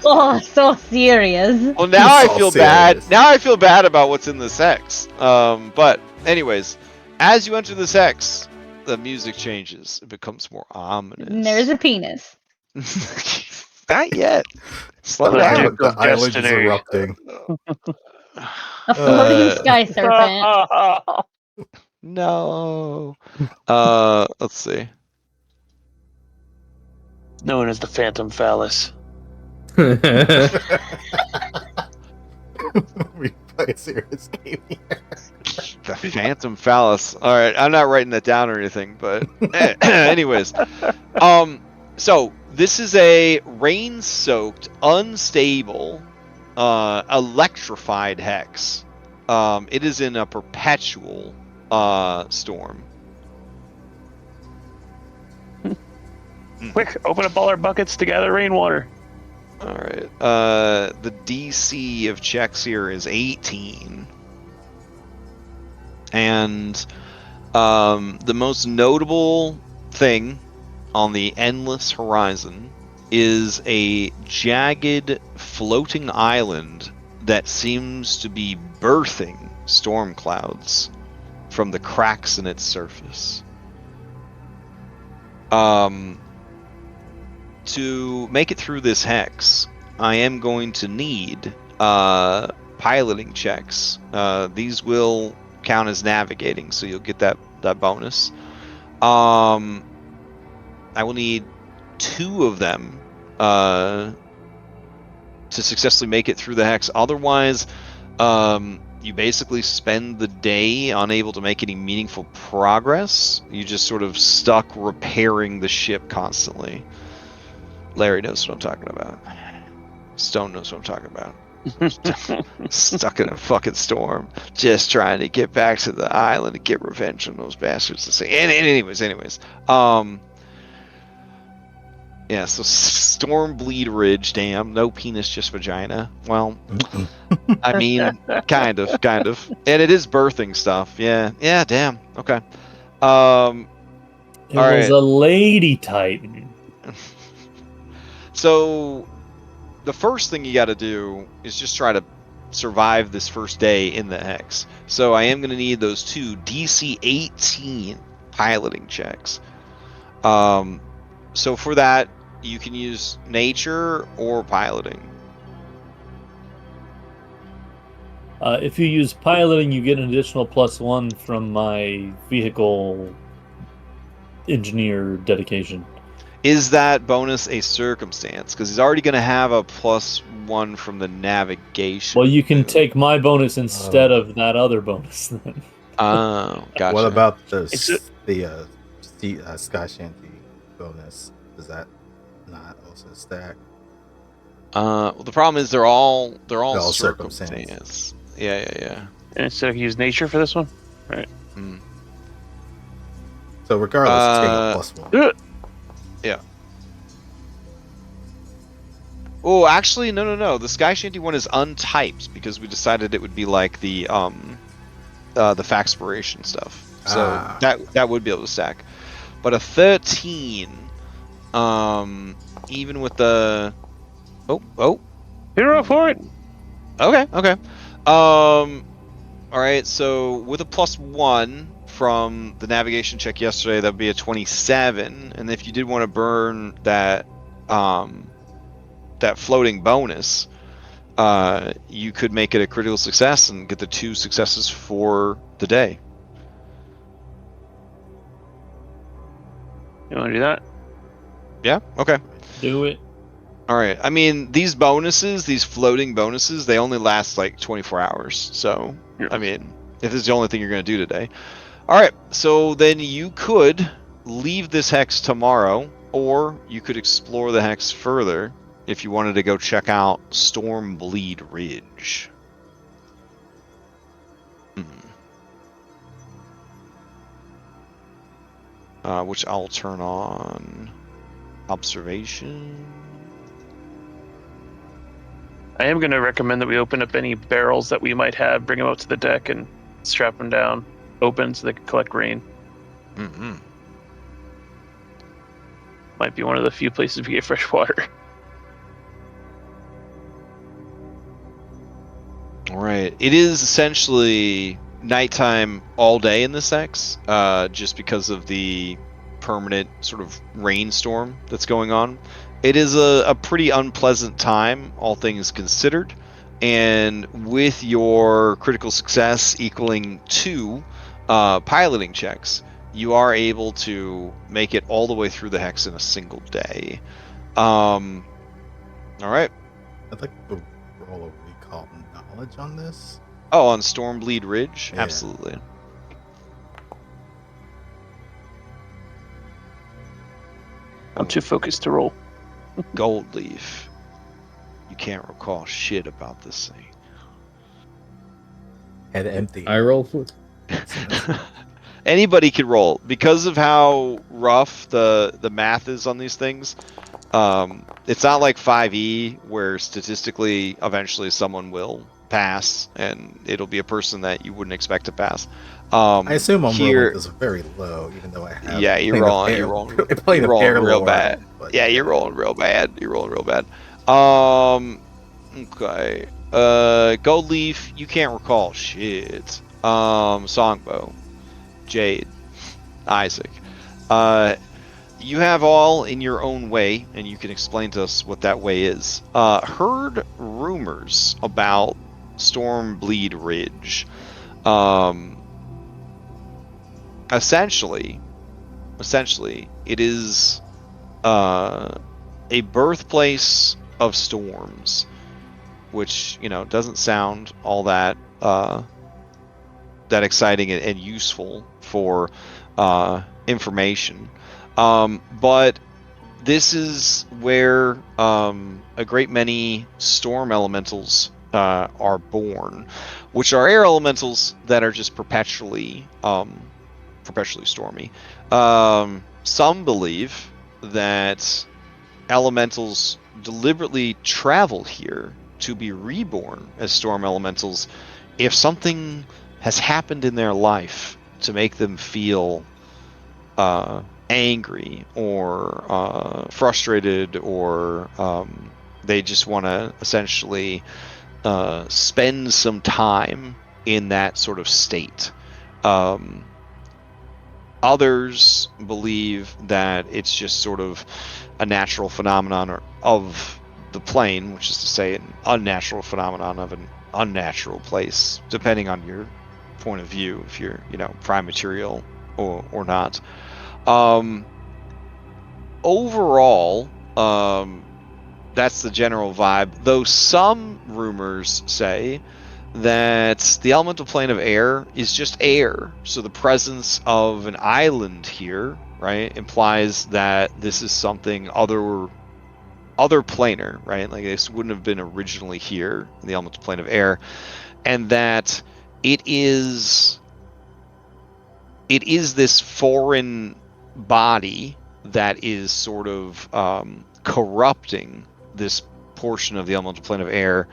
Oh, so serious.
Well, now I
It's all
feel
serious.
bad. Now I feel bad about what's in this X. But anyways, as you enter this X, the music changes. It becomes more ominous.
And there's a penis.
Not yet. Slow
The
down.
dick
The
of
island is
destiny.
erupting.
A floating sky serpent.
No. Let's see.
Known as the Phantom Phallus.
We play a serious game here.
The Phantom Phallus. All right, I'm not writing that down or anything, but anyways, so this is a rain-soaked, unstable, electrified hex. It is in a perpetual storm.
Quick, open up all our buckets to gather rainwater.
All right. The DC of checks here is 18. And the most notable thing on the endless horizon is a jagged floating island that seems to be birthing storm clouds from the cracks in its surface. To make it through this hex, I am going to need piloting checks. These will count as navigating, so you'll get that bonus. I will need 2 of them to successfully make it through the hex. Otherwise, you basically spend the day unable to make any meaningful progress. You just sort of stuck repairing the ship constantly. Larry knows what I'm talking about. Stone knows what I'm talking about. Stuck in a fucking storm, just trying to get back to the island to get revenge on those bastards. To say, and anyways, yeah. So Storm Bleed Ridge, damn, no penis, just vagina. Well, I mean, kind of, and it is birthing stuff. Yeah, damn. Okay.
It
all
was
right.
a lady titan.
So the first thing you got to do is just try to survive this first day in the hex. So I am going to need those 2 DC 18 piloting checks. So for that, you can use nature or piloting.
If you use piloting, you get an additional +1 from my vehicle engineer dedication.
Is that bonus a circumstance? Because he's already going to have a +1 from the navigation.
Well, you can take my bonus instead of that other bonus then.
Oh, gotcha.
What about the Sky Shanty bonus? Does that not also stack?
Well, the problem is they're all circumstance.
circumstance.
Yeah.
And so I can use nature for this one? Right.
Mm.
So regardless, it's getting a +1.
Yeah. Oh, actually, no. The Sky Shanty one is untyped because we decided it would be like the Faxpiration stuff. So that would be able to stack. But a 13, even with the
Hero for it.
Okay. All right. So with a +1 from the navigation check yesterday, that would be a 27. And if you did want to burn that that floating bonus, you could make it a critical success and get the 2 successes for the day.
You want to do that?
Yeah. Okay.
Do it.
All right. I mean, these bonuses, these floating bonuses, they only last like 24 hours. So,
Yeah.
I mean, if it's the only thing you're going to do today. All right. So then you could leave this hex tomorrow, or you could explore the hex further if you wanted to go check out Stormbleed Ridge. Which I'll turn on. Observation.
I am going to recommend that we open up any barrels that we might have, bring them out to the deck, and strap them down open so they can collect rain.
Mm-hmm.
Might be one of the few places we get fresh water.
All right. It is essentially nighttime all day in this hex, just because of the permanent sort of rainstorm that's going on. It is a pretty unpleasant time, all things considered. and with your critical success equaling 2 piloting checks, you are able to make it all the way through the hex in a single day. All right.
I'd like to roll a recall knowledge on this.
Oh, on Stormbleed Ridge?
Yeah.
Absolutely.
I'm too focused to roll.
Gold Leaf. You can't recall shit about this thing.
Head empty.
I roll for.
Anybody can roll because of how rough the math is on these things. It's not like 5e where statistically eventually someone will pass and it'll be a person that you wouldn't expect to pass.
I assume I'm
here,
rolling this very low, even though I have.
Yeah, you're rolling real bad.
But
Yeah, you're rolling real bad. You're rolling real bad. Okay. Gold Leaf, you can't recall shit. Songbow, Jade, Isaac. You have all in your own way, and you can explain to us what that way is. Heard rumors about Stormbleed Ridge. Essentially, it is a birthplace of storms, which doesn't sound all that exciting and useful for information. But this is where a great many storm elementals are born, which are air elementals that are just perpetually stormy. Some believe that elementals deliberately travel here to be reborn as storm elementals if something has happened in their life to make them feel angry or frustrated, or they just want to essentially spend some time in that sort of state. Others believe that it's just sort of a natural phenomenon of the plane, which is to say an unnatural phenomenon of an unnatural place, depending on your point of view, if you're prime material or not. Overall, that's the general vibe, though some rumors say that the elemental plane of air is just air, so the presence of an island here, right, implies that this is something other planar, right? Like this wouldn't have been originally here in the elemental plane of air, and that it is this foreign body that is sort of corrupting this portion of the elemental plane of air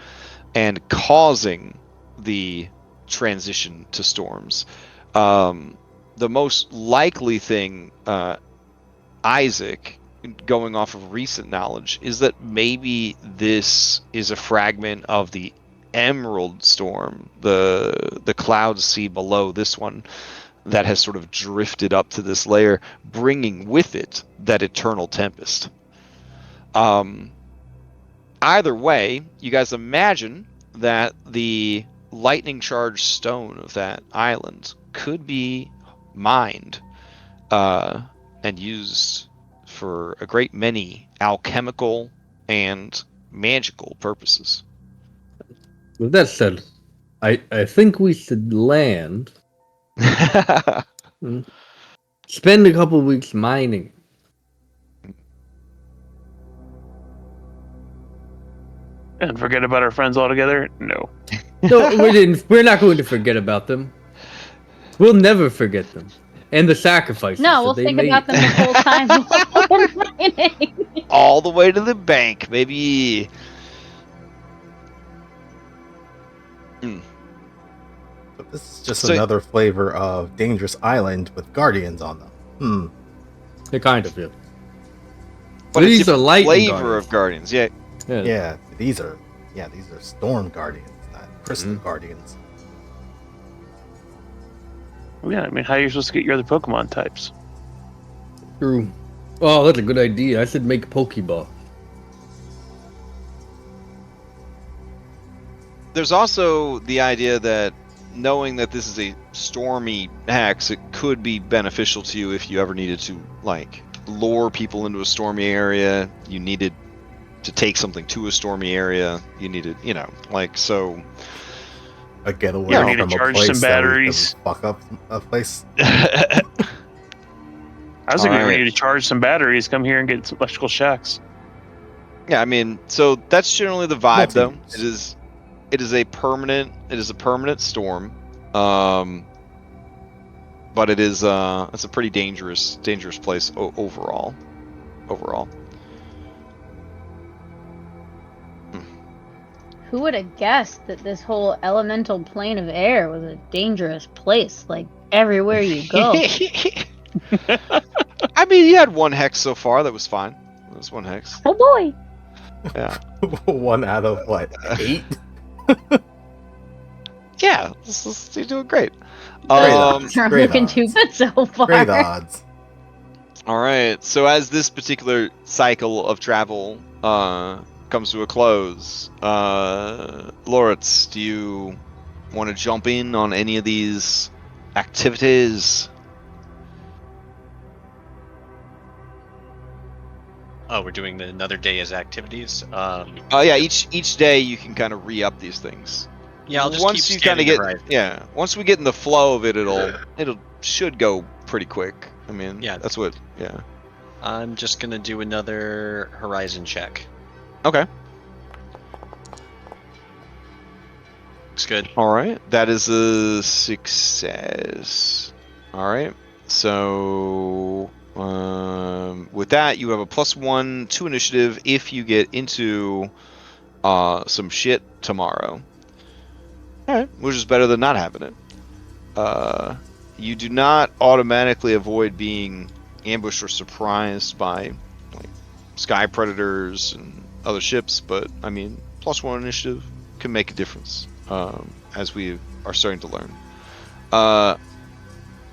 and causing the transition to storms. The most likely thing, Isaac, going off of recent knowledge, is that maybe this is a fragment of the Emerald Storm, the cloud sea below this one, that has sort of drifted up to this layer, bringing with it that eternal tempest. Either way, you guys imagine that the lightning charged stone of that island could be mined and used for a great many alchemical and magical purposes.
With that said, I think we should land. Spend a couple weeks mining.
And forget about our friends altogether? No.
No, we didn't. We're not going to forget about them. We'll never forget them. And the sacrifices.
No, we'll
that they
think
made.
about them the whole time while we're mining.
All the way to the bank, baby.
But this is just another flavor of Dangerous Island with guardians on them.
They kind of do.
But
these are light
flavor of guardians. Yeah.
Yeah, these are storm guardians, not crystal guardians.
Yeah, I mean, how are you supposed to get your other Pokemon types?
True. Oh, that's a good idea. I should make Pokeball.
there's also the idea that knowing that this is a stormy hex, it could be beneficial to you if you ever needed to like lure people into a stormy area. You needed to take something to a stormy area. You needed, like so.
A getaway
Yeah,
we need to
from a
charge
place
some
that we
batteries.
can fuck up a place.
I was thinking we
Alright.
need to charge some batteries. Come here and get some electrical shocks.
Yeah, I mean, so that's generally the vibe, though.
Multi-use.
It is a permanent storm, but it's a pretty dangerous place overall.
Who would have guessed that this whole elemental plane of air was a dangerous place? Like everywhere you go.
I mean, you had one hex so far. That was fine. That was one hex.
Oh boy!
Yeah.
1 out of what, 8?
Yeah, you're doing great.
Those aren't
great
looking
odds.
too good so far.
Great odds.
All right. So as this particular cycle of travel comes to a close, Loritz, do you want to jump in on any of these activities?
Oh, we're doing another day as activities.
Oh yeah, each day you can kind of re-up these things.
Yeah, I'll just
once
keep
you kind of
scanning
get
the horizon.
yeah, once we get in the flow of it, it'll should go pretty quick. I mean,
Yeah.
that's what. Yeah.
I'm just gonna do another horizon check.
Okay.
Looks good.
All right, that is a success. All right, so with that, you have a +1 to initiative if you get into some shit tomorrow. All right, which is better than not having it. You do not automatically avoid being ambushed or surprised by like sky predators and other ships, but I mean, +1 initiative can make a difference. As we are starting to learn. All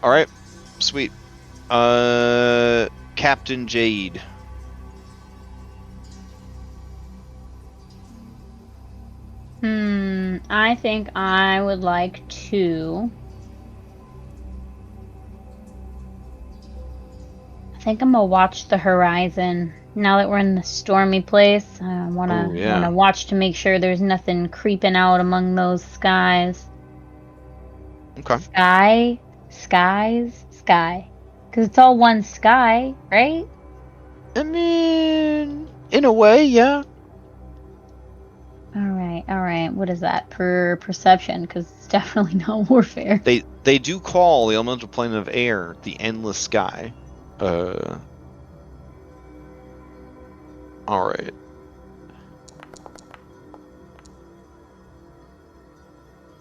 right, sweet. Captain Jade.
I think I would like to. I think I'm gonna watch the horizon. Now that we're in the stormy place, I wanna watch to make sure there's nothing creeping out among those skies.
Okay.
Sky, because it's all one sky, right?
I mean, in a way, yeah.
All right. What is that per perception? Because it's definitely not warfare.
They do call the elemental plane of air the endless sky. All right.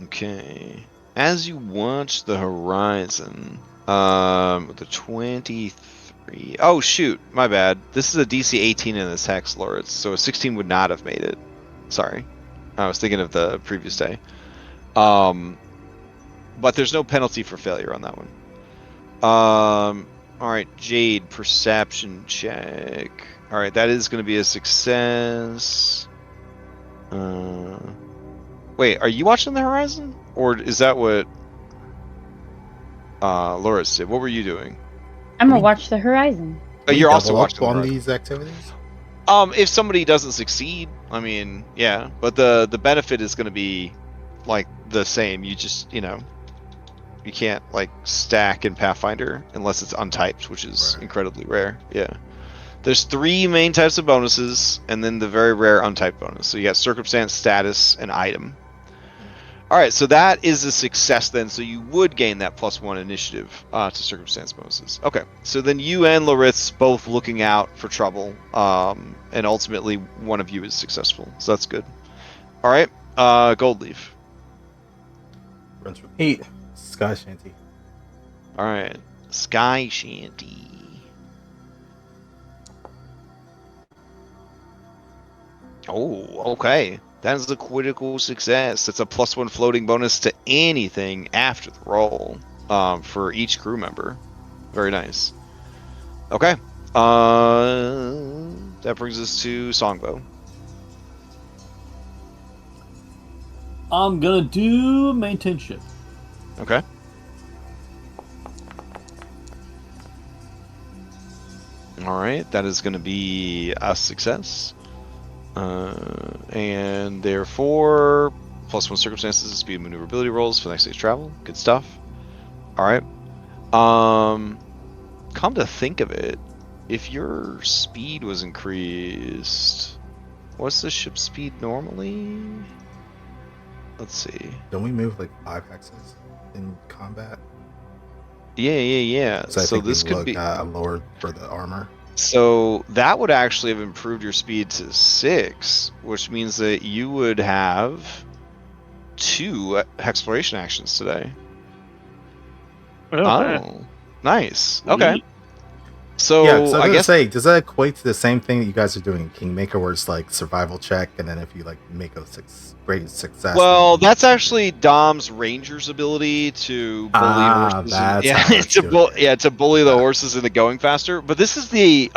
Okay. As you watch the horizon, the 23. Oh shoot, my bad. This is a DC 18 in this hex, Loritz, so a 16 would not have made it. Sorry, I was thinking of the previous day. But there's no penalty for failure on that one. All right, Jade, perception check. All right, that is going to be a success. Wait, are you watching the horizon, or is that what Loris did? What were you doing?
I'm gonna watch the horizon.
But you're also
Double up
watching the
on
horizon.
these activities.
If somebody doesn't succeed, I mean, yeah, but the benefit is going to be like the same. You just, you can't like stack in Pathfinder unless it's untyped, which is incredibly rare. Yeah. There's 3 main types of bonuses, and then the very rare untyped bonus. So you got circumstance, status, and item. All right, so that is a success then. So you would gain that +1 initiative to circumstance bonuses. Okay, so then you and Loritz both looking out for trouble, and ultimately one of you is successful. So that's good. All right, Gold Leaf.
Runs from 8. Sky Shanty.
All right, Sky Shanty. Oh, okay. That is a critical success. It's a +1 floating bonus to anything after the roll for each crew member. Very nice. Okay. That brings us to Songbow.
I'm gonna do maintain ship.
Okay. All right, that is going to be a success. And therefore, +1 circumstances, speed and maneuverability rolls for the next day's travel. Good stuff. All right. Come to think of it, if your speed was increased, what's the ship speed normally? Let's see.
Don't we move like 5 hexes in combat?
Yeah.
So I
So
think
this
we
could
look
be
lower for the armor.
So that would actually have improved your speed to 6, which means that you would have 2 exploration actions today. Oh, nice. Okay.
Sweet.
So
Yeah, so I was
I
gonna
guess
say, does that equate to the same thing that you guys are doing in Kingmaker, where it's like survival check, and then if you like make a great success?
well,
then
that's actually Dom's ranger's ability to bully horses.
That's
Yeah,
how it's doing it.
to bully the
Yeah.
horses into going faster. But this is the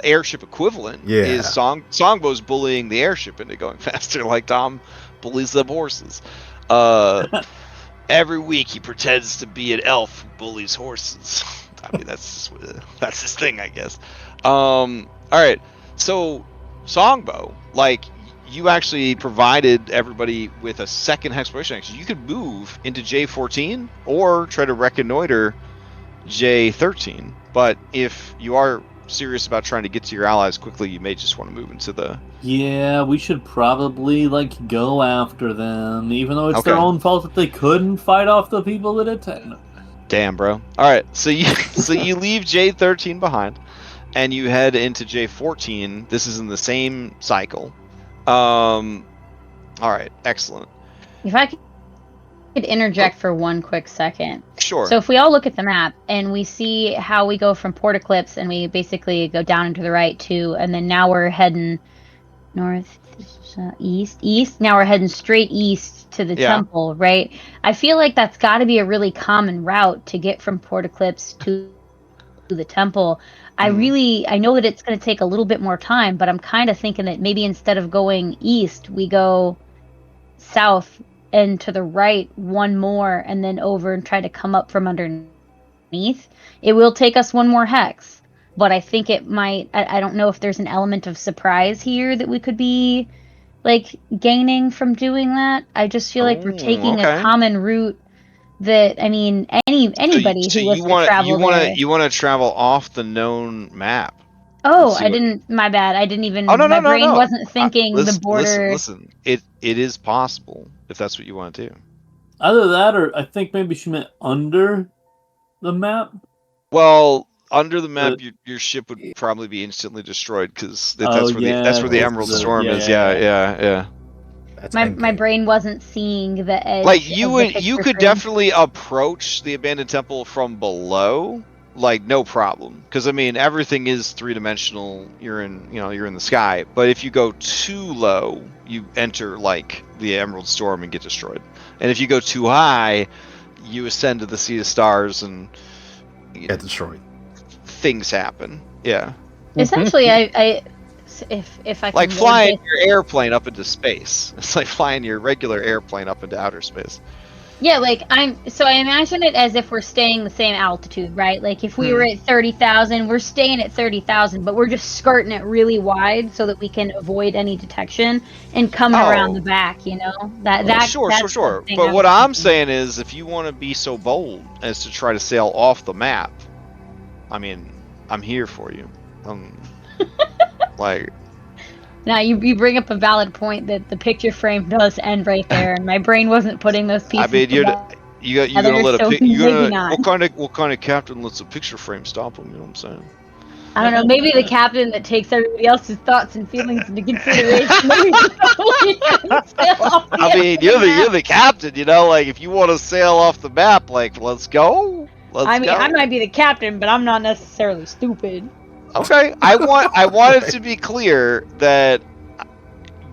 airship equivalent.
Yeah.
Is Songbo's bullying the airship into going faster, like Dom bullies the horses. Every week he pretends to be an elf who bullies horses. I mean, that's his thing, I guess. All right, so Songbo, like, you actually provided everybody with a second exploration action. You could move into J14 or try to reconnoiter J13. But if you are serious about trying to get to your allies quickly, you may just want to move into the...
Yeah, we should probably like go after them, even though it's their
Okay.
own fault that they couldn't fight off the people that attacked.
Damn, bro. All right, so you leave J13 behind, and you head into J14. This is in the same cycle. All right, excellent.
If I could interject for one quick second.
Sure.
So if we all look at the map and we see how we go from Port Eclipse and we basically go down and to the right too, and then now we're heading north, east. Now we're heading straight east to the temple, right? I feel like that's got to be a really common route to get from Port Eclipse to the temple. I know that it's going to take a little bit more time, but I'm kind of thinking that maybe instead of going east, we go south and to the right one more, and then over and try to come up from underneath. It will take us one more hex, but I think it might. I don't know if there's an element of surprise here that we could be like gaining from doing that. I just feel like we're taking a common route that, I mean, anybody who wants to travel there.
You want to travel off the known map.
Oh, I didn't. My bad. I didn't even.
Oh, no,
my
no,
brain
no.
wasn't thinking the border.
Listen. It is possible if that's what you want to do.
Either that, or I think maybe she meant under the map.
Well, under the map, your ship would probably be instantly destroyed because that's where the Emerald Storm is. Yeah.
My brain wasn't seeing the edge.
Like you could definitely approach the abandoned temple from below, like no problem. Because I mean, everything is 3-dimensional. You're in the sky. But if you go too low, you enter like the Emerald Storm and get destroyed. And if you go too high, you ascend to the Sea of Stars and
get destroyed.
Things happen. Yeah.
Essentially, if I can
like flying your airplane up into space. It's like flying your regular airplane up into outer space.
Yeah, like I imagine it as if we're staying the same altitude, right? Like if we were at 30,000, we're staying at 30,000, but we're just skirting it really wide so that we can avoid any detection and coming around the back, you know? Sure.
But what I'm saying is, if you want to be so bold as to try to sail off the map, I mean, I'm here for you. Like.
Now you bring up a valid point that the picture frame does end right there, and my brain wasn't putting those pieces.
I mean, you're gonna let what kind of captain lets a picture frame stop him? You know what I'm saying?
I don't know. Maybe the captain that takes everybody else's thoughts and feelings into consideration. Maybe
I mean, you're the captain. You know, like if you want to sail off the map, like let's go. I
might be the captain, but I'm not necessarily stupid.
Okay, I want it to be clear that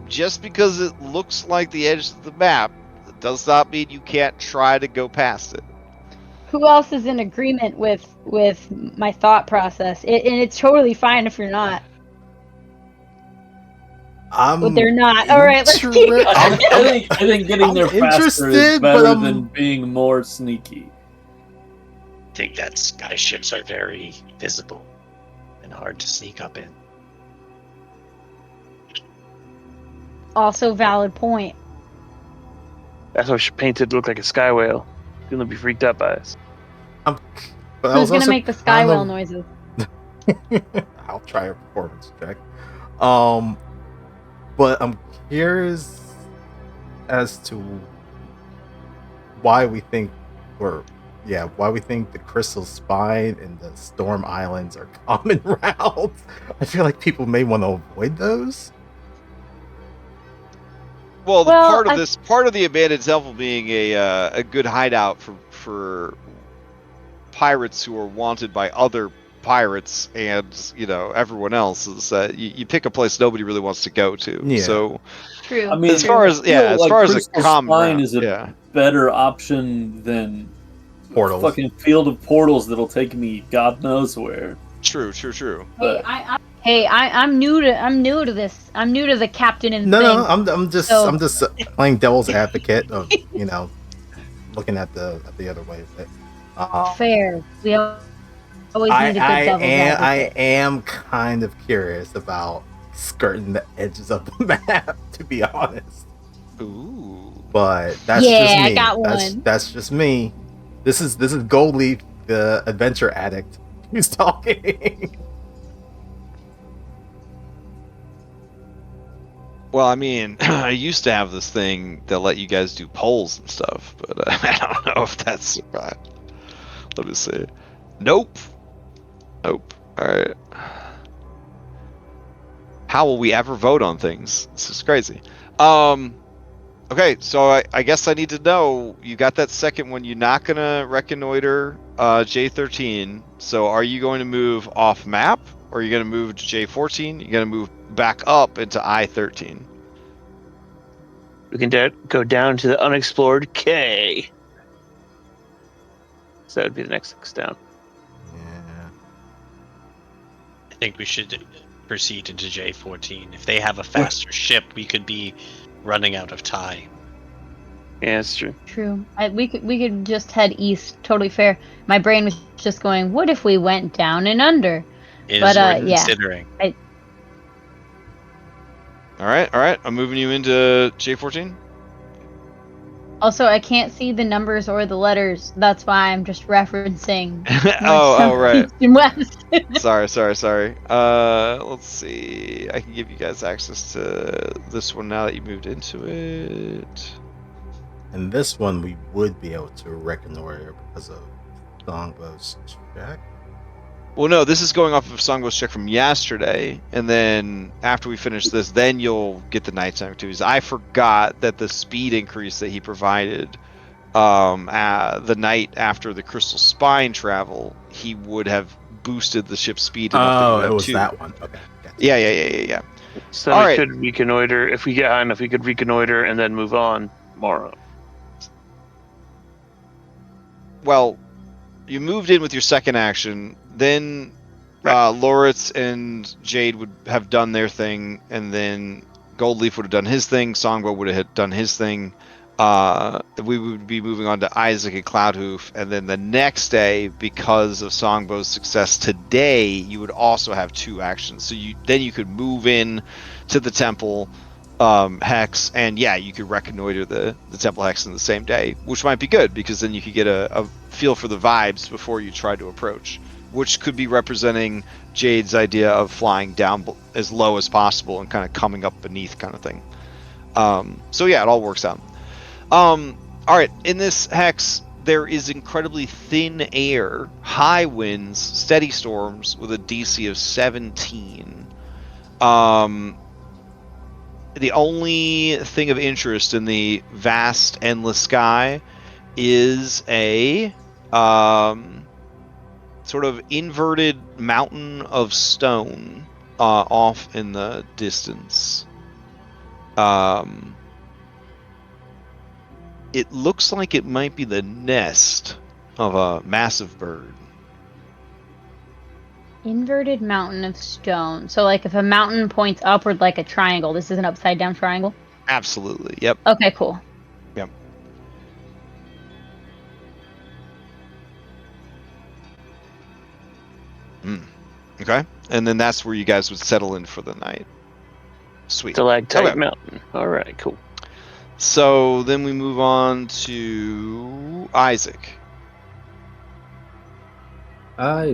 just because it looks like the edge of the map does not mean you can't try to go past it.
Who else is in agreement with my thought process? And it's totally fine if you're not. But they're not. All right, let's keep going.
I think getting
I'm
there faster is
interested, but
better than being more sneaky.
I think that skyships are very visible and hard to sneak up in.
Also, valid point.
That's why she painted to look like a sky whale. Gonna be freaked out by us.
But I
Who's
was
gonna
also
make the sky
kind
whale
of-
noises?
I'll try a performance check. But I'm curious as to why we think the Crystal Spine and the Storm Islands are common routes. I feel like people may want to avoid those.
Well,
Well,
part of the abandoned temple being a good hideout for pirates who are wanted by other pirates and everyone else is that you pick a place nobody really wants to go to.
Yeah.
So
True.
I mean,
as far as
Crystal
a common
Spine
route,
is a better option than
Portals.
fucking field of portals that'll take me God knows where.
True.
But
I'm new to this. I'm new to the captain and
No,
thing.
I'm just playing devil's advocate of looking at the other way of it.
Fair. We always need a good devil's advocate.
I am kind of curious about skirting the edges of the map, to be honest.
Ooh.
But that's
Yeah,
just me.
I got one.
That's just me. This is Goldleaf, the adventure addict, who's talking.
Well, I mean, I used to have this thing that let you guys do polls and stuff, but I don't know if that's right. Let me see. Nope. All right. How will we ever vote on things? This is crazy. Okay, so I guess I need to know, you got that second one, you're not going to reconnoiter J13, so are you going to move off map, or are you going to move to J14? You're going to move back up into I13?
We can go down to the unexplored K. So that would be the next 6 down.
Yeah.
I think we should proceed into J14. If they have a faster ship, we could be running out of time.
Yeah, that's true.
True. We could just head east. Totally fair. My brain was just going, what if we went down and under?
It is
But,
worth
yeah.
considering.
All right. I'm moving you into J14.
Also, I can't see the numbers or the letters. That's why I'm just referencing.
Oh, right.
East and west.
Sorry. Let's see. I can give you guys access to this one now that you moved into it.
And this one we would be able to reconnoiter because of Songbow's check.
Well, no, this is going off of Songbow's check from yesterday, and then after we finish this, then you'll get the nighttime activities. I forgot that the speed increase that he provided the night after the Crystal Spine travel, he would have boosted the ship's speed enough that you
Oh, it
have
was
2.
that one. Okay. Gotcha.
Yeah.
So
All
we
right.
could reconnoiter. If we get high enough, we could reconnoiter and then move on tomorrow.
Well, you moved in with your second action, then Loritz and Jade would have done their thing, and then Goldleaf would have done his thing, Songbow would have done his thing. We would be moving on to Isaac and Cloudhoof, and then the next day, because of Songbow's success today, you would also have 2 actions. So you could move in to the temple hex, and you could reconnoiter the temple hex in the same day, which might be good because then you could get a feel for the vibes before you try to approach, which could be representing Jade's idea of flying down as low as possible and kind of coming up beneath kind of thing. So it all works out. All right, in this hex, there is incredibly thin air, high winds, steady storms with a DC of 17. The only thing of interest in the vast, endless sky is a sort of inverted mountain of stone off in the distance. It looks like it might be the nest of a massive bird.
Inverted mountain of stone. So, like, if a mountain points upward like a triangle, this is an upside down triangle?
Absolutely. Yep.
Okay, cool.
Yep. Okay. And then that's where you guys would settle in for the night. Sweet.
Stalactite
Okay.
Mountain. All right, cool.
So then we move on to Isaac.
I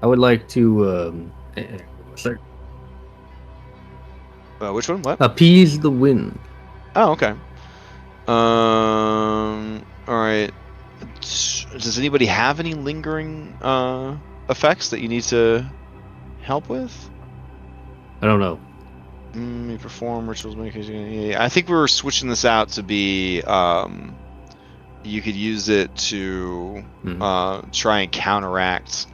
would like to
Which one? What?
appease the wind.
Oh, okay. All right. Does anybody have any lingering effects that you need to help with?
I don't know.
You perform rituals. I think we're switching this out to be. You could use it to try and counteract.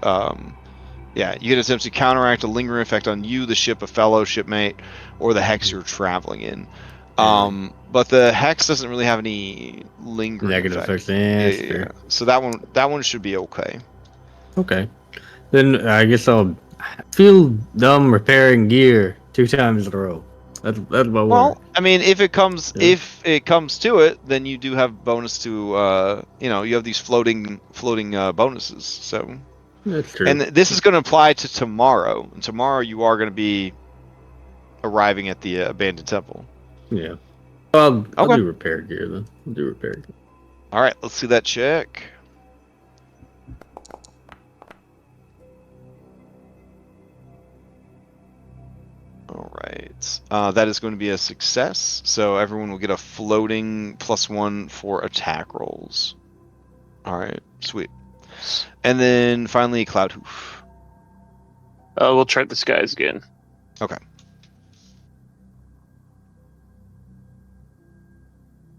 Yeah, you could attempt to counteract a lingering effect on you, the ship, a fellow shipmate, or the hex you're traveling in. But the hex doesn't really have any lingering
Negative
effects.
effects.
Yeah. So that one should be okay.
Okay. Then I guess I'll feel dumb repairing gear 2 times in a row. That's my word.
Well, I mean, if it comes to it, then you do have bonus to you have these floating bonuses. So
That's true.
and this is going to apply to tomorrow. And tomorrow you are going to be arriving at the abandoned temple.
Yeah. I'll
Okay.
do repair gear then. I'll do repair gear.
All right, let's see that check. All right, that is going to be a success. So everyone will get a floating +1 for attack rolls. All right, sweet. And then finally, Cloud Hoof.
We'll try the skies again.
Okay.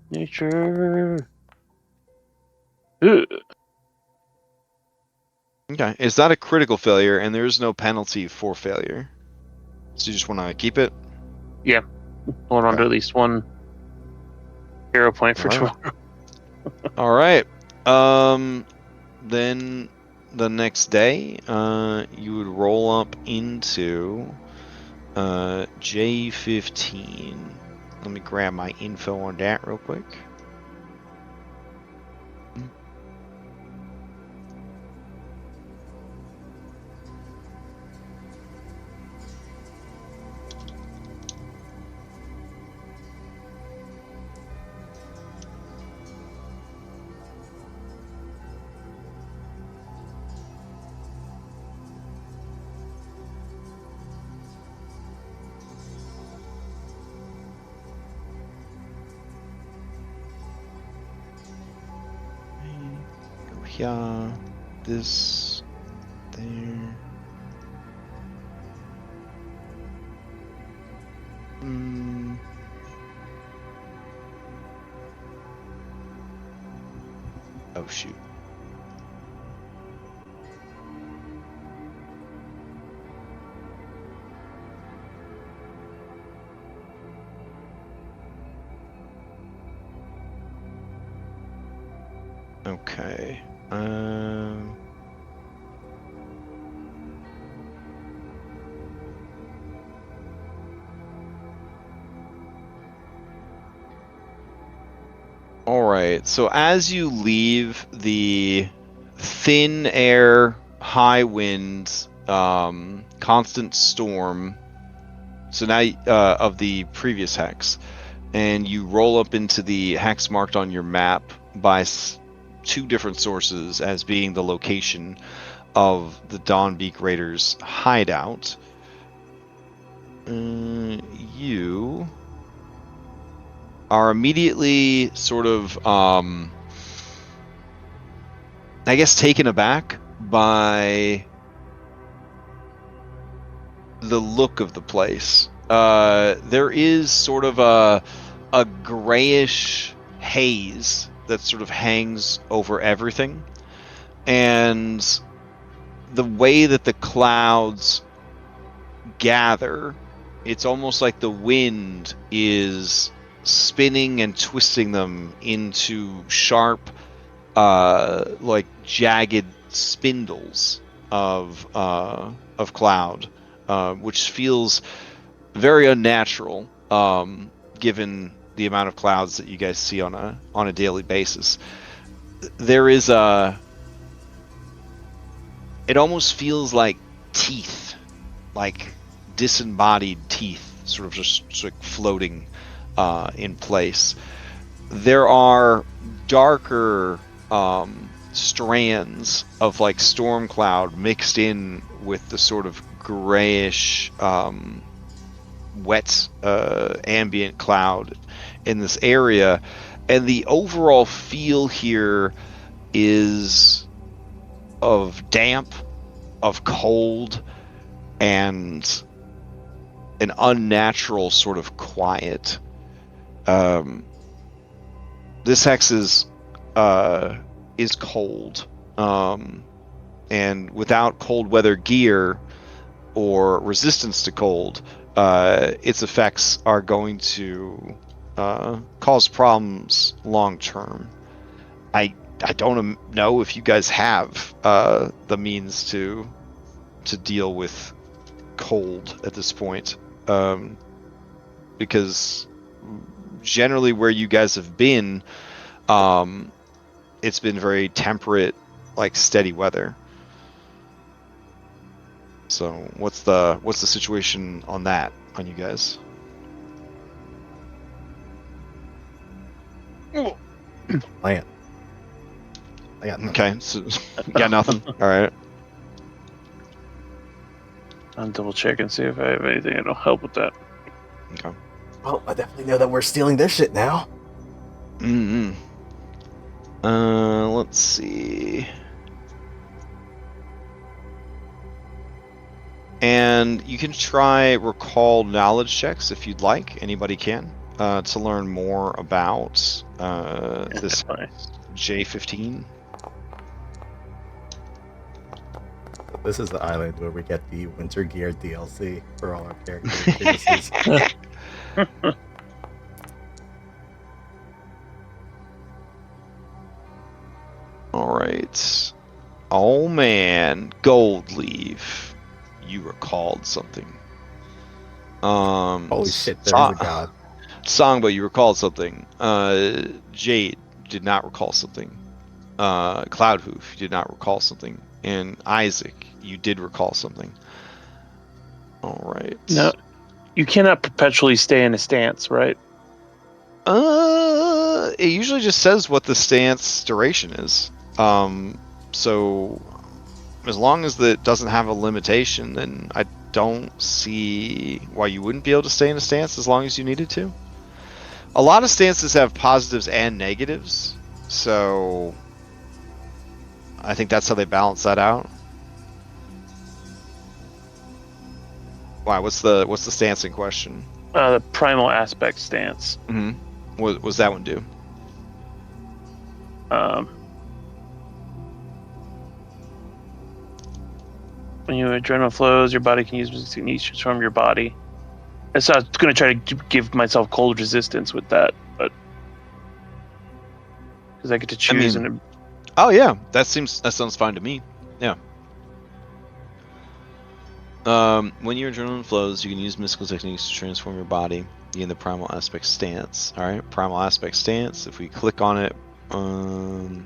Nature. Ugh.
Okay, it's not a critical failure, and there is no penalty for failure. So you just want to keep it?
Hold on to at least 1 hero point for
All right.
tomorrow.
All right. Then the next day, you would roll up into J15. Let me grab my info on that real quick. Go here, this, there. Oh shoot. Okay. All right. So as you leave the thin air, high wind, constant storm, so now of the previous hex, and you roll up into the hex marked on your map by 2 different sources as being the location of the Dawnbeak Raiders' hideout. You are immediately sort of, I guess, taken aback by the look of the place. There is sort of a grayish haze that sort of hangs over everything, and the way that the clouds gather, it's almost like the wind is spinning and twisting them into sharp, like jagged spindles of cloud, which feels very unnatural, given the amount of clouds that you guys see on a daily basis. There is it almost feels like teeth, like disembodied teeth, sort of just like floating in place. There are darker strands of like storm cloud mixed in with the sort of grayish wet ambient cloud in this area, and the overall feel here is of damp, of cold, and an unnatural sort of quiet. This hex is cold, and without cold weather gear or resistance to cold, its effects are going to cause problems long term. I don't know if you guys have the means to deal with cold at this point, because generally where you guys have been, it's been very temperate, like steady weather. So what's the situation on that, on you guys?
Plant. I got nothing.
Okay, so you got nothing. All right.
I'll double check and see if I have anything that'll help with that.
Okay.
Well, I definitely know that we're stealing their shit now.
Mm-hmm. Let's see. And you can try recall knowledge checks if you'd like. Anybody can, to learn more about this J15.
This is the island where we get the Winter Gear DLC for all our characters.
All right. Oh man, Gold Leaf. You recalled something.
Holy shit, there is a god.
Song, but you recalled something. Jade did not recall something. Cloudhoof, you did not recall something. And Isaac, you did recall something. All right.
No, you cannot perpetually stay in a stance, right?
It usually just says what the stance duration is. So as long as it doesn't have a limitation, then I don't see why you wouldn't be able to stay in a stance as long as you needed to. A lot of stances have positives and negatives, so I think that's how they balance that out. Why? What's the stance in question?
The primal aspect stance.
Mm-hmm. What was that one do?
When your adrenaline flows, your body can use techniques to transform your body. And so I was going to try to give myself cold resistance with that, but because I get to choose.
Oh yeah, that sounds fine to me. Yeah. When your adrenaline flows, you can use mystical techniques to transform your body in the primal aspect stance. All right, primal aspect stance. If we click on it, it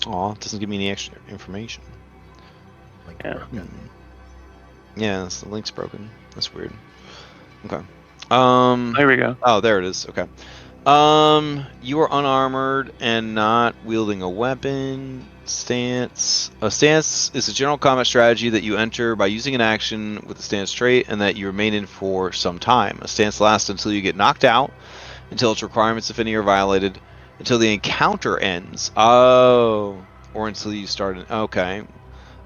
doesn't give me any extra information.
Yeah.
Yeah, the link's broken. That's weird. Okay.
Here we go.
Oh, there it is. Okay. You are unarmored and not wielding a weapon. Stance. A stance is a general combat strategy that you enter by using an action with the stance trait and that you remain in for some time. A stance lasts until you get knocked out, until its requirements, if any, are violated, until the encounter ends. Oh. Or until you start an... Okay.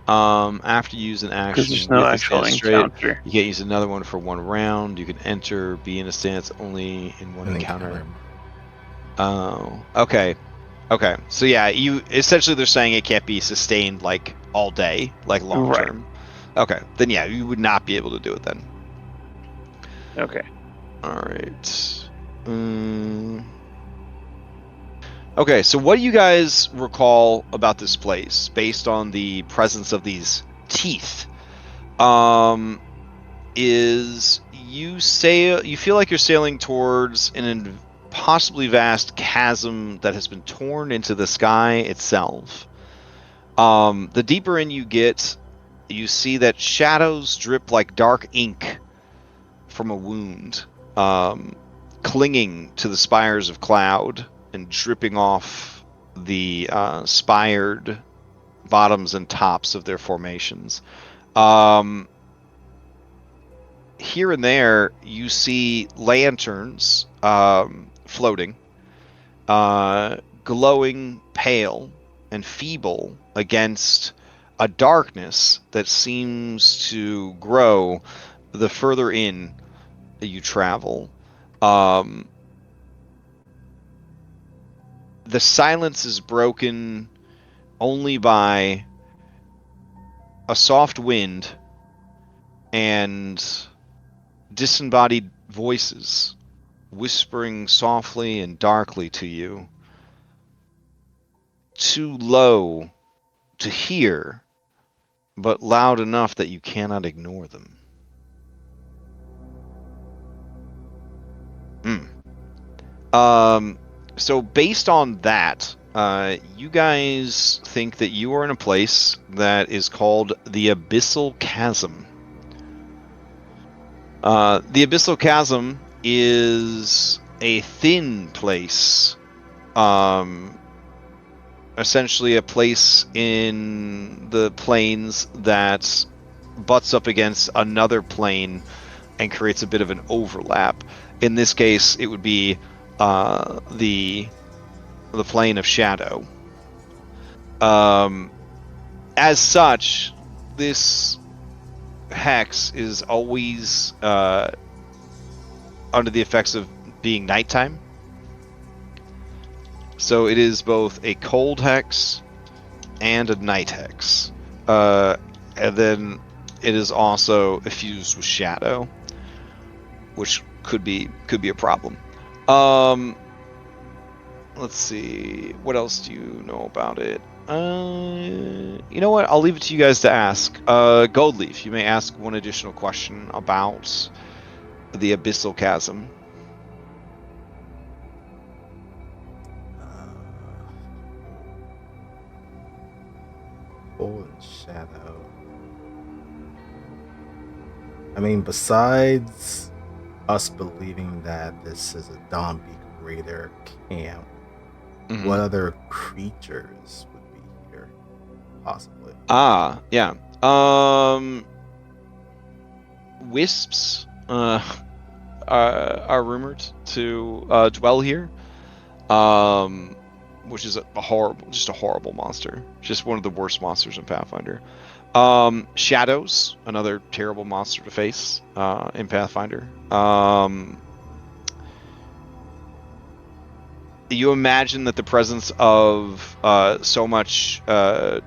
After you use an action
Because there's no
with
actual
the stance trait,
encounter.
you can't use another one for one round. You can enter, be in a stance only in one encounter. Oh, okay. Okay. So yeah, essentially they're saying it can't be sustained like all day, like long term. Right. Okay. Then yeah, you would not be able to do it then.
Okay.
All right. Okay, so what do you guys recall about this place based on the presence of these teeth? Is you feel like you're sailing towards an impossibly vast chasm that has been torn into the sky itself. The deeper in you get, you see that shadows drip like dark ink from a wound, clinging to the spires of cloud and dripping off the spired bottoms and tops of their formations. Here and there, you see lanterns floating, glowing pale and feeble against a darkness that seems to grow the further in you travel. The silence is broken only by a soft wind and disembodied voices whispering softly and darkly to you. Too low to hear, but loud enough that you cannot ignore them. So based on that, you guys think that you are in a place that is called the Abyssal Chasm. The Abyssal Chasm is a thin place, essentially a place in the plains that butts up against another plane and creates a bit of an overlap. In this case, it would be the plane of shadow. As such, this hex is always under the effects of being nighttime. So it is both a cold hex and a night hex. And then it is also effused with shadow, which could be a problem. Let's see. What else do you know about it? You know what? I'll leave it to you guys to ask. Goldleaf, you may ask one additional question about the Abyssal Chasm.
Cold and shadow. I mean, besides us believing that this is a Dawnbeak Raider camp, what other creatures would be here, possibly?
Yeah. Wisps are rumored to dwell here, which is a horrible monster. Just one of the worst monsters in Pathfinder. Shadows, another terrible monster to face in Pathfinder. You imagine that the presence of so much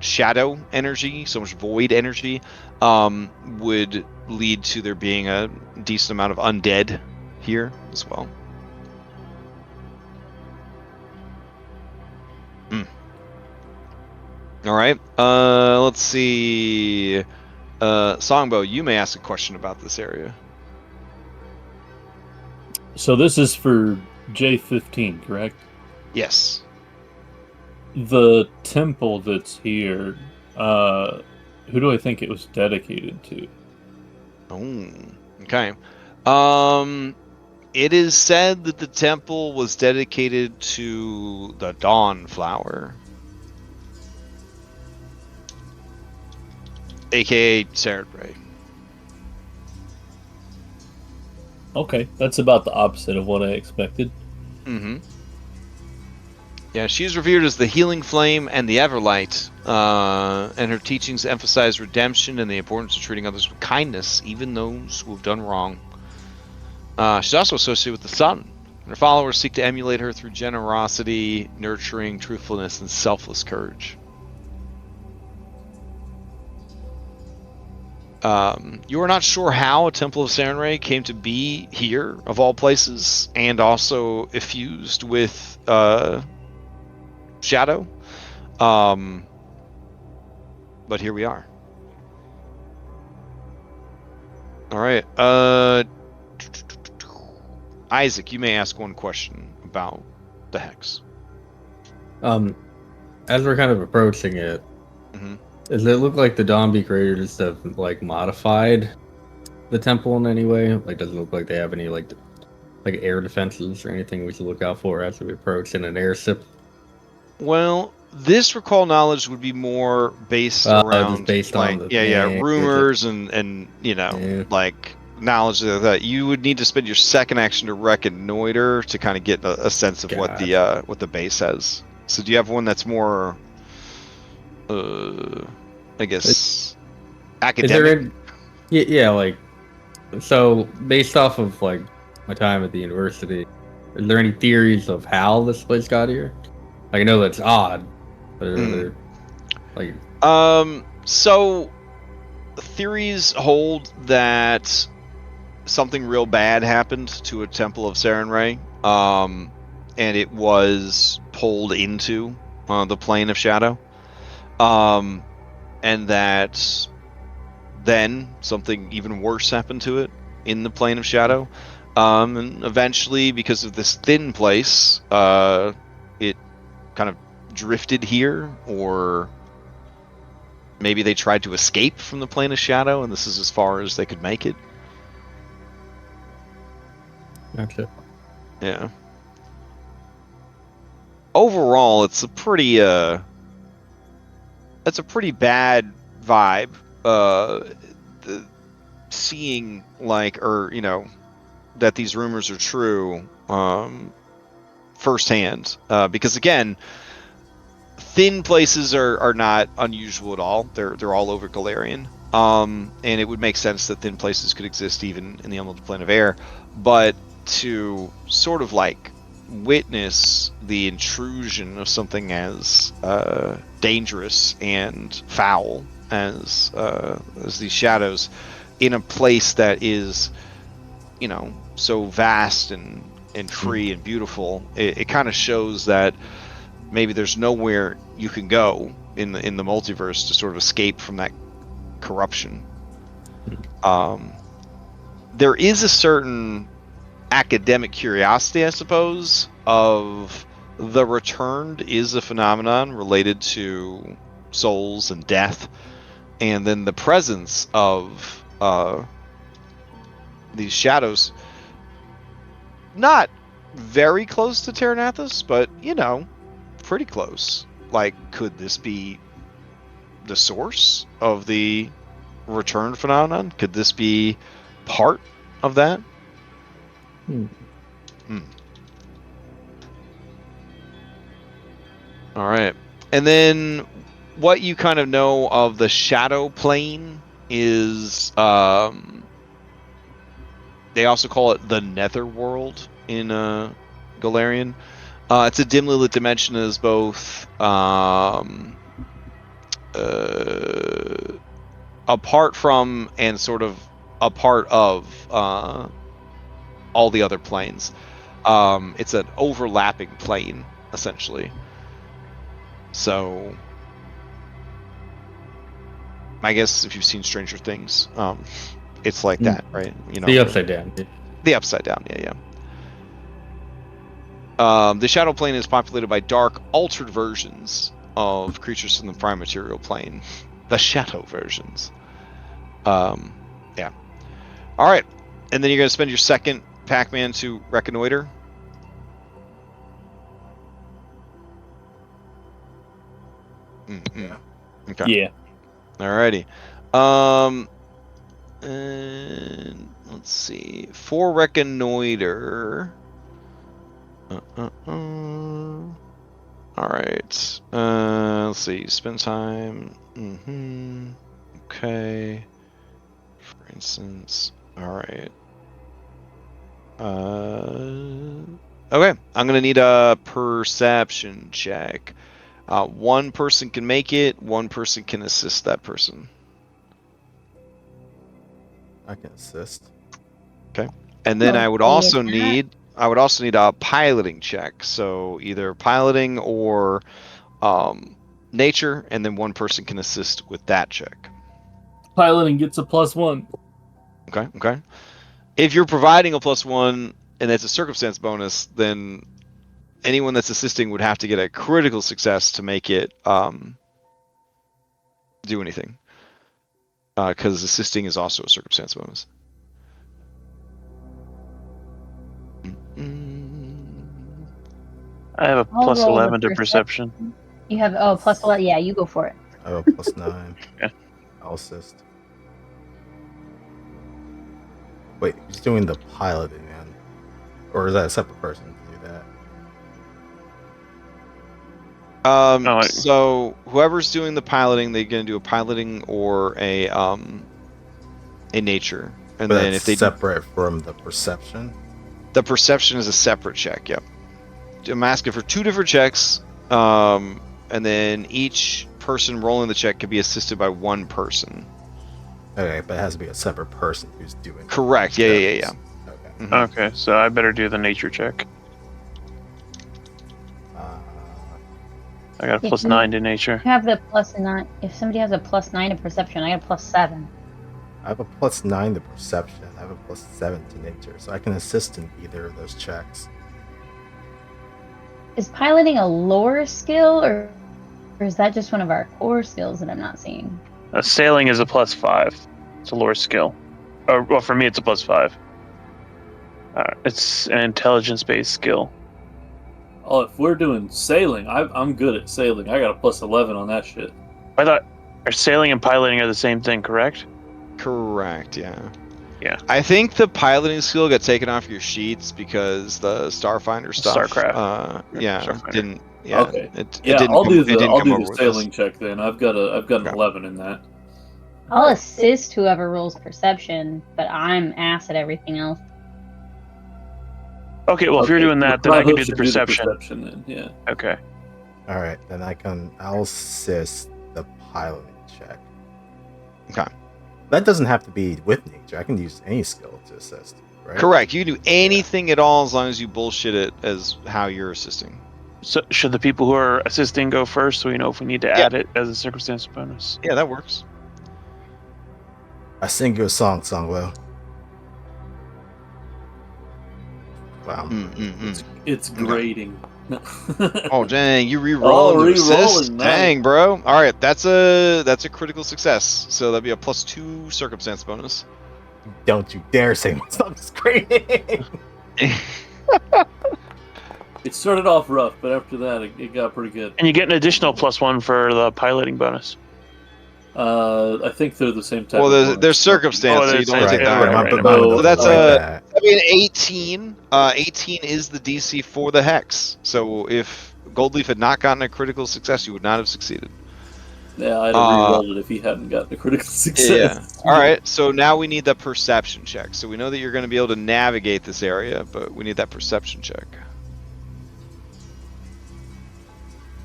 shadow energy, so much void energy, would lead to there being a decent amount of undead here as well. All right. Let's see. Songbow, you may ask a question about this area.
So this is for J15, correct?
Yes.
The temple that's here, who do I think it was dedicated to?
Oh, okay. It is said that the temple was dedicated to the Dawn Flower, aka Cerebrae.
Okay, that's about the opposite of what I expected.
Mm-hmm. Yeah, she's revered as the healing flame and the everlight, and her teachings emphasize redemption and the importance of treating others with kindness, even those who have done wrong. She's also associated with the sun, and her followers seek to emulate her through generosity, nurturing, truthfulness, and selfless courage. You are not sure how a Temple of Sarenrae came to be here, of all places, and also effused with shadow. But here we are. All right. Isaac, you may ask one question about the hex.
As we're kind of approaching it,
Mhm.
does it look like the Dombey creators have like modified the temple in any way? Like, does it look like they have any like air defenses or anything we should look out for as we approach in an airship?
Well, this recall knowledge would be more based
Just
around
based on the
rumors and like knowledge that you would need to spend your second action to reconnoiter to kind of get a sense of what the base says. So do you have one that's more I guess academic?
Yeah, like, so based off of like my time at the university, is there any theories of how this place got here? Like, I know that's odd, but are there like
so theories hold that something real bad happened to a temple of Sarenrae, and it was pulled into the plane of shadow, and that then something even worse happened to it in the plane of shadow, and eventually, because of this thin place, it kind of drifted here, or maybe they tried to escape from the plane of shadow, and this is as far as they could make it.
Gotcha.
Yeah. Overall, it's a pretty bad vibe. Seeing like, or that these rumors are true firsthand, because again, thin places are not unusual at all. They're all over Galarian, and it would make sense that thin places could exist even in the unlimited plane of air, but to sort of like witness the intrusion of something as dangerous and foul as these shadows in a place that is so vast and free and beautiful, it kind of shows that maybe there's nowhere you can go in the multiverse to sort of escape from that corruption. There is a certain academic curiosity, I suppose, of the returned is a phenomenon related to souls and death, and then the presence of these shadows, not very close to Terranathus, but pretty close. Like, could this be the source of the return phenomenon? Could this be part of that? All right. And then what you kind of know of the shadow plane is they also call it the Netherworld in Galarian. It's a dimly lit dimension that is both apart from and sort of a part of all the other planes. It's an overlapping plane, essentially. So, I guess if you've seen Stranger Things, it's like that, right?
The upside down.
The upside down, yeah. The shadow plane is populated by dark, altered versions of creatures from the prime material plane. The shadow versions. Yeah. All right. And then you're going to spend your second Pac-Man to reconnoiter.
Yeah.
Okay.
Yeah.
Alrighty. And let's see. For reconnoiter. All right. Let's see. Spend time. Okay. For instance. All right. Okay. I'm gonna need a perception check. One person can make it. One person can assist that person.
I can assist.
Okay. And then I would also need a piloting check. So either piloting or nature, and then one person can assist with that check.
Piloting gets a +1.
Okay. If you're providing a +1 and it's a circumstance bonus, then anyone that's assisting would have to get a critical success to make it do anything. Because assisting is also a circumstance bonus.
I have a
I'll
plus
roll the
11 to perception.
You have +11. Yeah, you go for it.
I have a +9.
Okay.
I'll assist. Wait, who's doing the piloting, man? Or is that a separate person to do that?
So whoever's doing the piloting, they're going to do a piloting or a nature, and
But
then
that's
if they
separate from the perception.
the perception is a separate check. Yep. I'm asking for 2 different checks, and then each person rolling the check can be assisted by one person.
Okay, but it has to be a separate person who's doing it.
Correct. Yeah.
Okay.
Mhm.
Okay, so I better do the nature check. I got a
Yeah,
plus 9 to nature.
You have the +9. If somebody has a +9 to perception, I got a +7.
I have a +9 to perception. I have a +7 to nature, so I can assist in either of those checks.
Is piloting a lore skill, or is that just one of our core skills that I'm not seeing?
Sailing is a plus 5. It's a lore skill. Well, for me, it's a plus 5. It's an intelligence-based skill.
Oh, if we're doing sailing, I'm good at sailing. I got a +11 on that shit.
I thought sailing and piloting are the same thing, correct?
Correct. Yeah.
Yeah.
I think the piloting skill got taken off your sheets because the Starfinder stuff.
Starcraft.
Yeah.
Starfinder.
Didn't. Yeah.
Okay.
It
Yeah,
didn't
I'll
come,
do
it didn't
the
come over with us.
sailing check then. I've got an
Okay.
11 in that.
I'll assist whoever rolls perception, but I'm ass at everything else.
Okay, well, if you're
Okay,
doing that, then
Cloud
I can do
Host
the
should
perception.
perception then, yeah.
Okay.
All right, then I'll assist the piloting check.
Okay.
That doesn't have to be with nature. I can use any skill to assist, right?
Correct. You can do anything at all as long as you bullshit it as how you're assisting.
So should the people who are assisting go first, so we know if we need to add it as a circumstance bonus?
Yeah, that works.
I sing you a song, Songlo. Wow.
It's grating.
Oh dang, you re-rolling to assist?
re-rolling, nice.
Dang, bro. All right, that's a critical success. So that'd be a +2 circumstance bonus.
Don't you dare say my song's great.
It started off rough, but after that, it got pretty good.
And you get an additional +1 for the piloting bonus.
I think they're the same type.
Well,
of
there's circumstance, so you don't
Right,
take that.
right,
Right,
right.
So that's
like
a.
that.
I mean, 18. 18 is the DC for the hex. So if Goldleaf had not gotten a critical success, you would not have succeeded.
Yeah, I'd have re-rolled it if he hadn't gotten a critical success.
Yeah. All right. So now we need the perception check. So we know that you're going to be able to navigate this area, but we need that perception check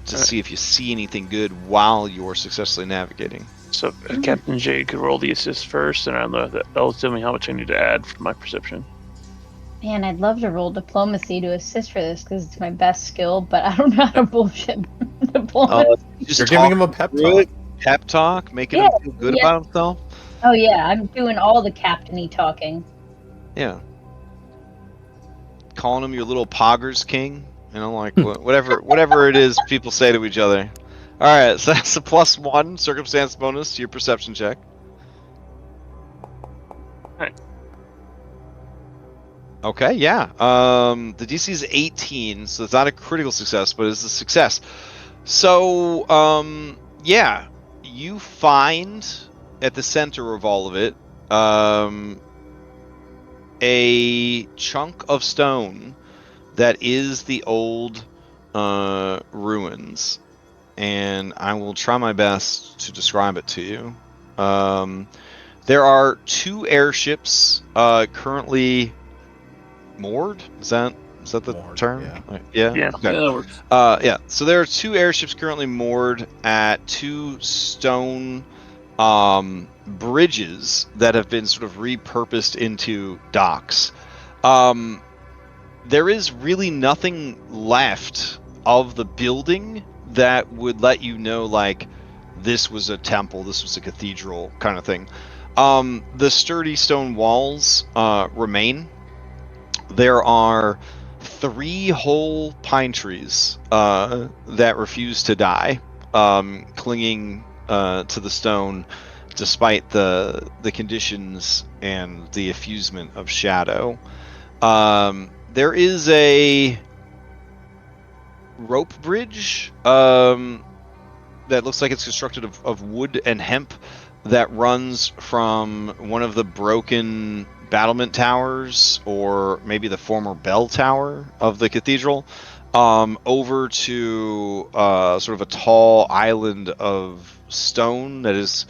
to see if you see anything good while you're successfully navigating.
So Captain J could roll the assist first, and that'll tell me how much I need to add for my perception.
Man, I'd love to roll diplomacy to assist for this because it's my best skill, but I don't know how to bullshit diplomacy.
You're giving him a pep talk.
Pep talk, making him feel good about himself.
Oh yeah, I'm doing all the captainy talking.
Yeah. Calling him your little poggers king. You know, like whatever it is people say to each other. All right, so that's a +1 circumstance bonus to your perception check.
Alright.
Okay, yeah. The DC is 18, so it's not a critical success, but it's a success. So, yeah, you find at the center of all of it a chunk of stone that is the old ruins, and I will try my best to describe it to you. There are 2 airships currently moored. Is that the
Moored,
term?
yeah.
Yeah.
Okay.
Yeah, that works.
Yeah. So there are 2 airships currently moored at 2 stone bridges that have been sort of repurposed into docks. There is really nothing left of the building that would let you know, like, this was a temple, this was a cathedral kind of thing. The sturdy stone walls remain. There are 3 whole pine trees that refuse to die, clinging to the stone despite the conditions and the effusement of shadow. There is a rope bridge that looks like it's constructed of wood and hemp that runs from one of the broken battlement towers, or maybe the former bell tower of the cathedral, over to sort of a tall island of stone that is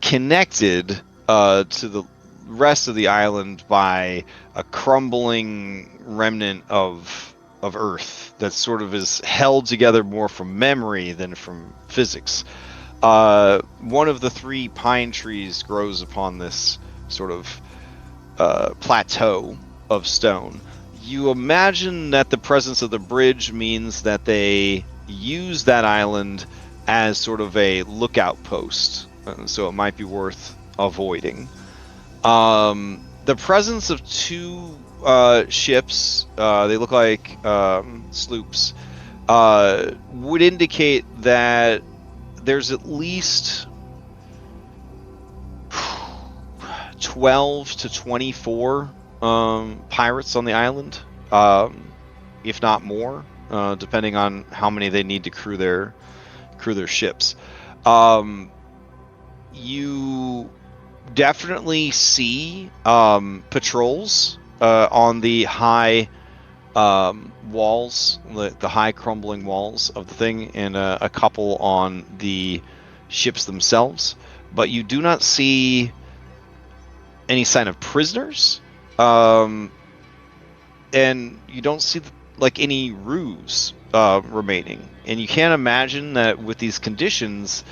connected to the rest of the island by a crumbling remnant of earth that sort of is held together more from memory than from physics. One of the 3 pine trees grows upon this sort of plateau of stone. You imagine that the presence of the bridge means that they use that island as sort of a lookout post, so it might be worth avoiding. The presence of 2 ships, they look like sloops, would indicate that there's at least 12 to 24 pirates on the island, if not more, depending on how many they need to crew their ships. You definitely see patrols on the high walls, the high crumbling walls of the thing, and a couple on the ships themselves, but you do not see any sign of prisoners, and you don't see like any ruse remaining, and you can't imagine that with these conditions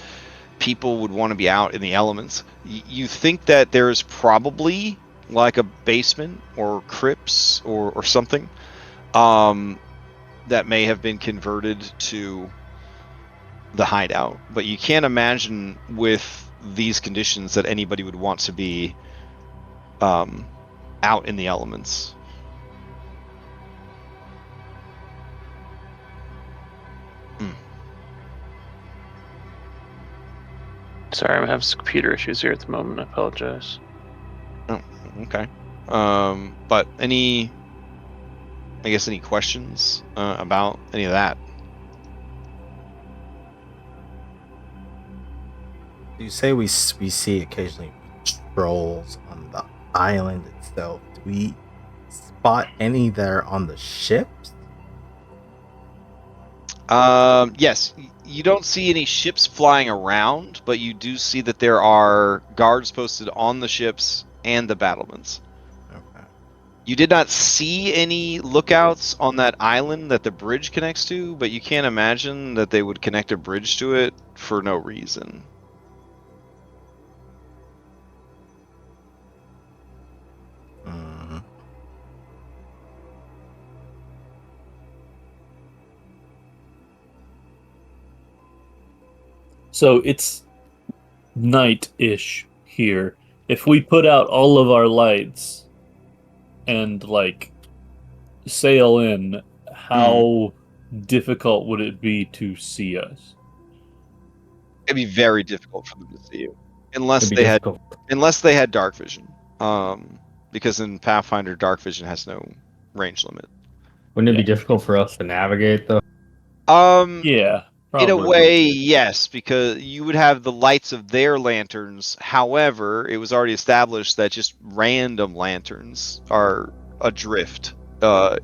people would want to be out in the elements. You think that there's probably like a basement or crypts or something that may have been converted to the hideout, but you can't imagine with these conditions that anybody would want to be out in the elements.
Sorry, I'm having some computer issues here at the moment. I apologize.
Oh, okay. But any questions about any of that?
You say we see occasionally patrols on the island itself. Do we spot any there on the ships?
Yes. You don't see any ships flying around, but you do see that there are guards posted on the ships and the battlements.
Okay.
You did not see any lookouts on that island that the bridge connects to, but you can't imagine that they would connect a bridge to it for no reason.
So it's night-ish here. If we put out all of our lights and like sail in, how difficult would it be to see us?
It'd be very difficult for them to see you, unless they had dark vision. Because in Pathfinder, dark vision has no range limit.
Wouldn't it be difficult for us to navigate though?
Yeah.
In a
Probably.
way, yes, because you would have the lights of their lanterns. However, it was already established that just random lanterns are adrift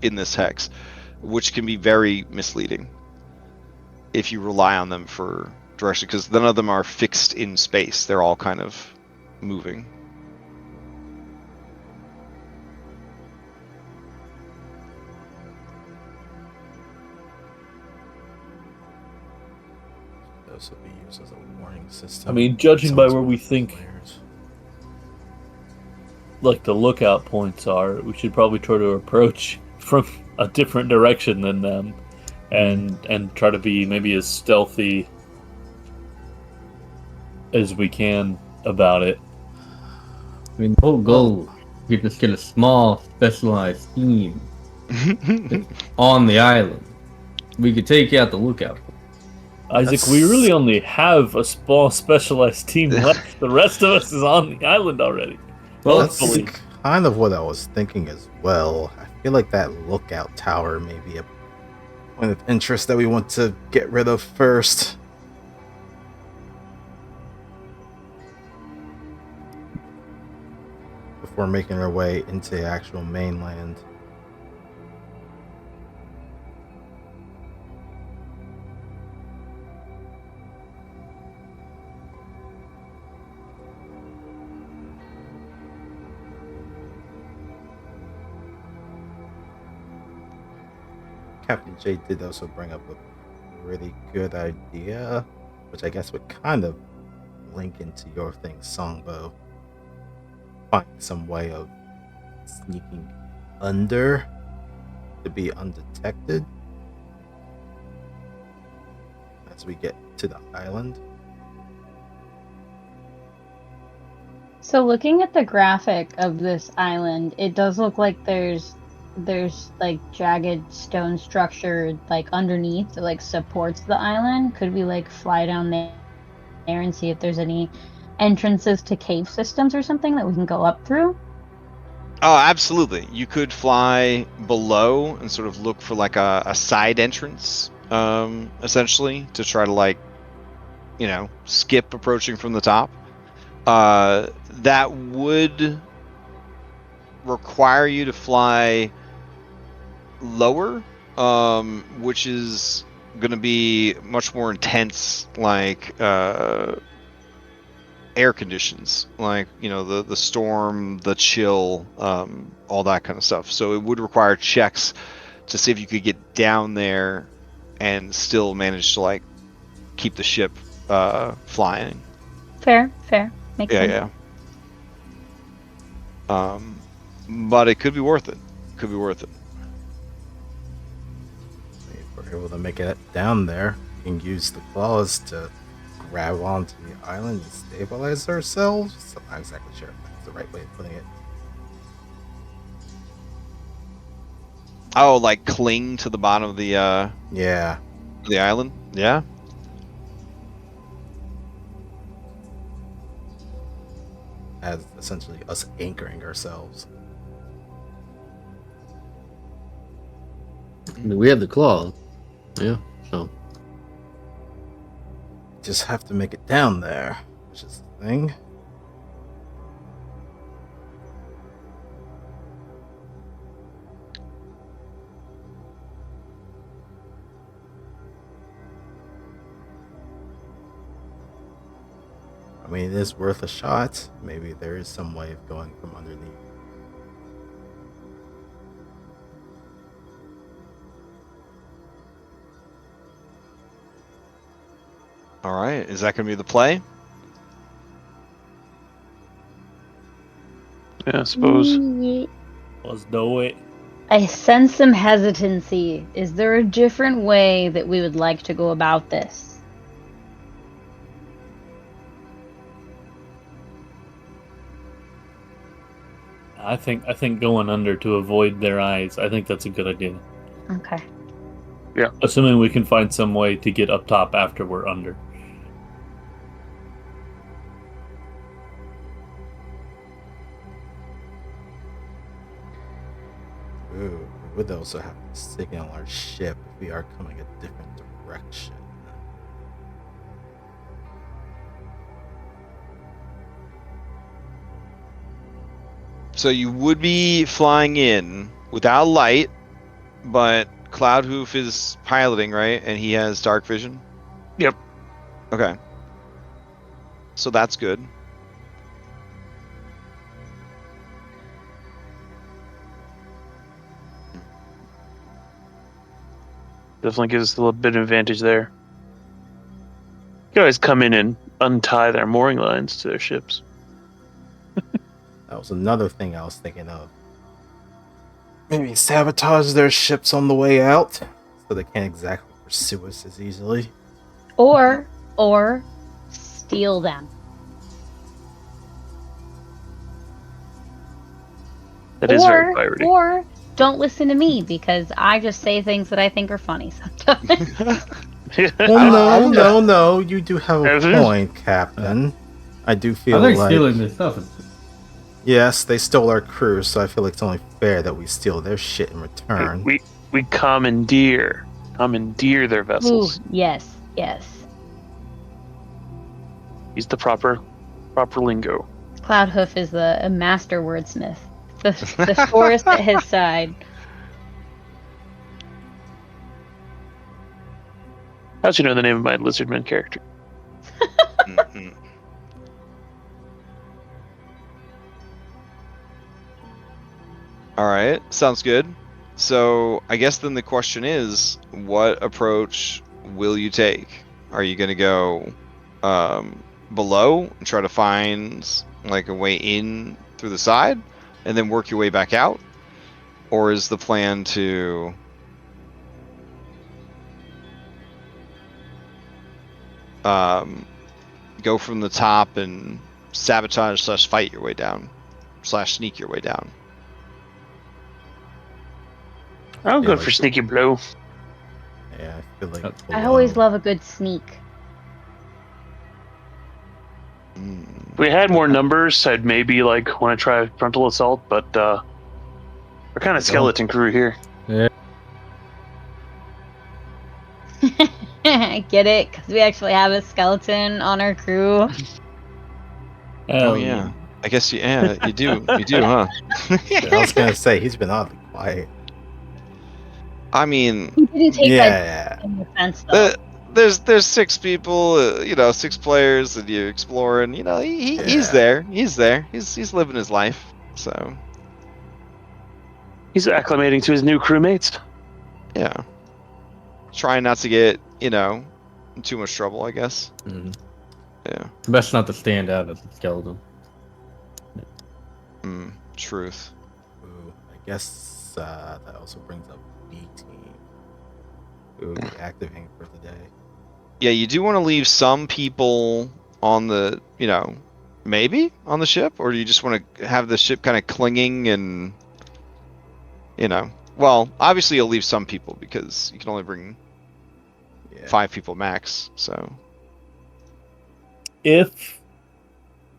in this hex, which can be very misleading if you rely on them for direction, because none of them are fixed in space. They're all kind of moving.
Those will be used as a warning system.
I mean, judging by where we think like the lookout points are, we should probably try to approach from a different direction than them. and try to be maybe as stealthy as we can about it.
I mean, the whole goal, you just get a small, specialized team on the island. We could take out the lookout.
Isaac, we really only have a small specialized team left. The rest of us is on the island already.
Well,
That's
Hopefully.
kind of what I was thinking as well. I feel like that lookout tower may be a point of interest that we want to get rid of first. Before making our way into the actual mainland. Captain J did also bring up a really good idea, which I guess would kind of link into your thing, Songbo. Find some way of sneaking under to be undetected as we get to the island.
So looking at the graphic of this island, it does look like there's like jagged stone structure like underneath that like supports the island. Could we like fly down there and see if there's any entrances to cave systems or something that we can go up through?
Oh, absolutely. You could fly below and sort of look for like a side entrance, essentially, to try to like, skip approaching from the top. That would require you to fly lower, which is going to be much more intense, like air conditions, like the storm, the chill, all that kind of stuff. So it would require checks to see if you could get down there and still manage to like keep the ship flying.
Fair. Makes sense.
Yeah. But it could be worth it. If
If we're able to make it down there, we can use the claws to grab onto the island and stabilize ourselves. I'm not exactly sure if that's the right way of putting it.
Oh, like cling to the bottom of the
Yeah.
the island? Yeah.
As essentially us anchoring ourselves.
I mean, we have the claw. Yeah, so.
Just have to make it down there, which is the thing. I mean, it is worth a shot. Maybe there is some way of going from underneath.
All right. Is that going to be the play?
Yeah, I suppose.
Let's do it.
I sense some hesitancy. Is there a different way that we would like to go about this?
I think going under to avoid their eyes. I think that's a good idea.
Okay.
Assuming we can find some way to get up top after we're under.
Ooh, we would also have to signal our ship if we are coming a different direction.
So you would be flying in without light, but Cloudhoof is piloting, right? And he has dark vision?
Yep.
Okay. So that's good.
Definitely gives us a little bit of advantage there. You can always come in and untie their mooring lines to their ships.
That was another thing I was thinking of. Maybe sabotage their ships on the way out. so they can't exactly pursue us as easily.
Or steal them.
That is very piratey.
Or don't listen to me because I just say things that I think are funny sometimes.
Well, no. You do have a
Mhm.
point, Captain. I do feel
I think
like
stealing this stuff is
yes, they stole our crew, so I feel like it's only fair that we steal their shit in return.
We commandeer their
Ooh,
vessels.
yes.
Use the proper lingo.
Cloudhoof is a master wordsmith. The forest at his side.
How'd you know the name of my lizardman character?
Mhm. All right, sounds good. So I guess then the question is, what approach will you take? Are you going to go below and try to find like a way in through the side and then work your way back out? Or is the plan to go from the top and sabotage / fight your way down / sneak your way down?
I'll
Yeah,
go
like-
for sneaky blow.
Yeah, I feel like
I always
below.
love a good sneak.
If we had more numbers, I'd maybe like want to try frontal assault, but we're kind of skeleton crew here.
Get it? Because we actually have a skeleton on our crew.
Oh yeah, I guess you do, huh?
I was gonna say he's been oddly quiet.
I mean,
He didn't take
Yeah,
that in the sense though.
there's 6 people, 6 players, and you're exploring. He's
Yeah.
there. He's living his life. So
He's acclimating to his new crewmates.
yeah, trying not to get in too much trouble, I guess.
Mhm.
Yeah.
Best not to stand out as a skeleton.
Truth.
Ooh, I guess that also brings up B team. Ooh, activating for the day.
Yeah, you do want to leave some people on the, maybe on the ship, or do you just want to have the ship kind of clinging and, well, obviously you'll leave some people because you can only bring 5 people max. So
If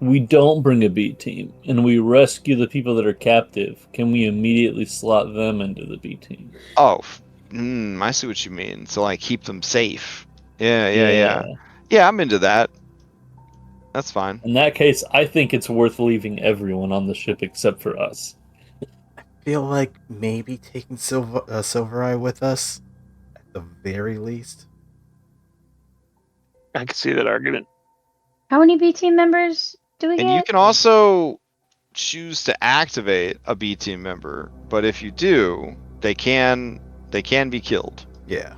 we don't bring a B team and we rescue the people that are captive, can we immediately slot them into the B team?
oh, I see what you mean. So like keep them safe. Yeah. I'm into that. That's fine.
In that case, I think it's worth leaving everyone on the ship except for us.
Feel like maybe taking Silver Eye with us at the very least.
I can see that argument.
How many B team members do we
And
get?
you can also choose to activate a B team member, but if you do, they can be killed.
Yeah.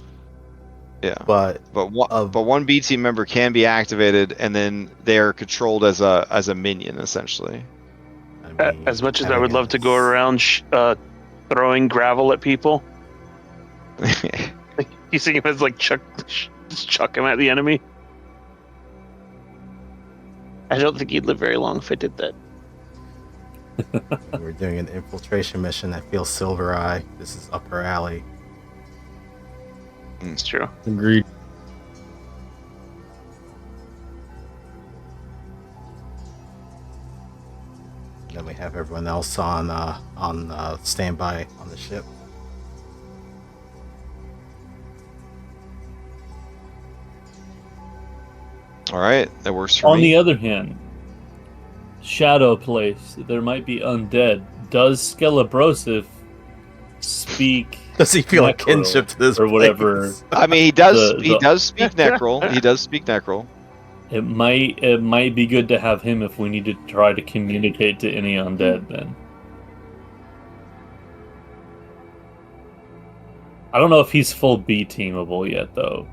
Yeah.
But
one B team member can be activated, and then they are controlled as a minion essentially.
I mean,
As much as I would love to go around throwing gravel at people, using him as like just chuck him at the enemy. I don't think he'd live very long if I did that.
We're doing an infiltration mission. I feel Silver Eye. This is up her alley.
It's true.
Agreed.
Then we have everyone else on standby on the ship.
All right, that works for
On
me.
the other hand, Shadow Place, there might be undead. Does Skelebrosif speak?
Does he feel a
Necro,
kinship to this
or whatever?
place?
I mean, he does.
The-
He does speak Necrol. He does speak Necrol.
It might be good to have him if we need to try to communicate to any undead. Then I don't know if he's full B teamable yet, though.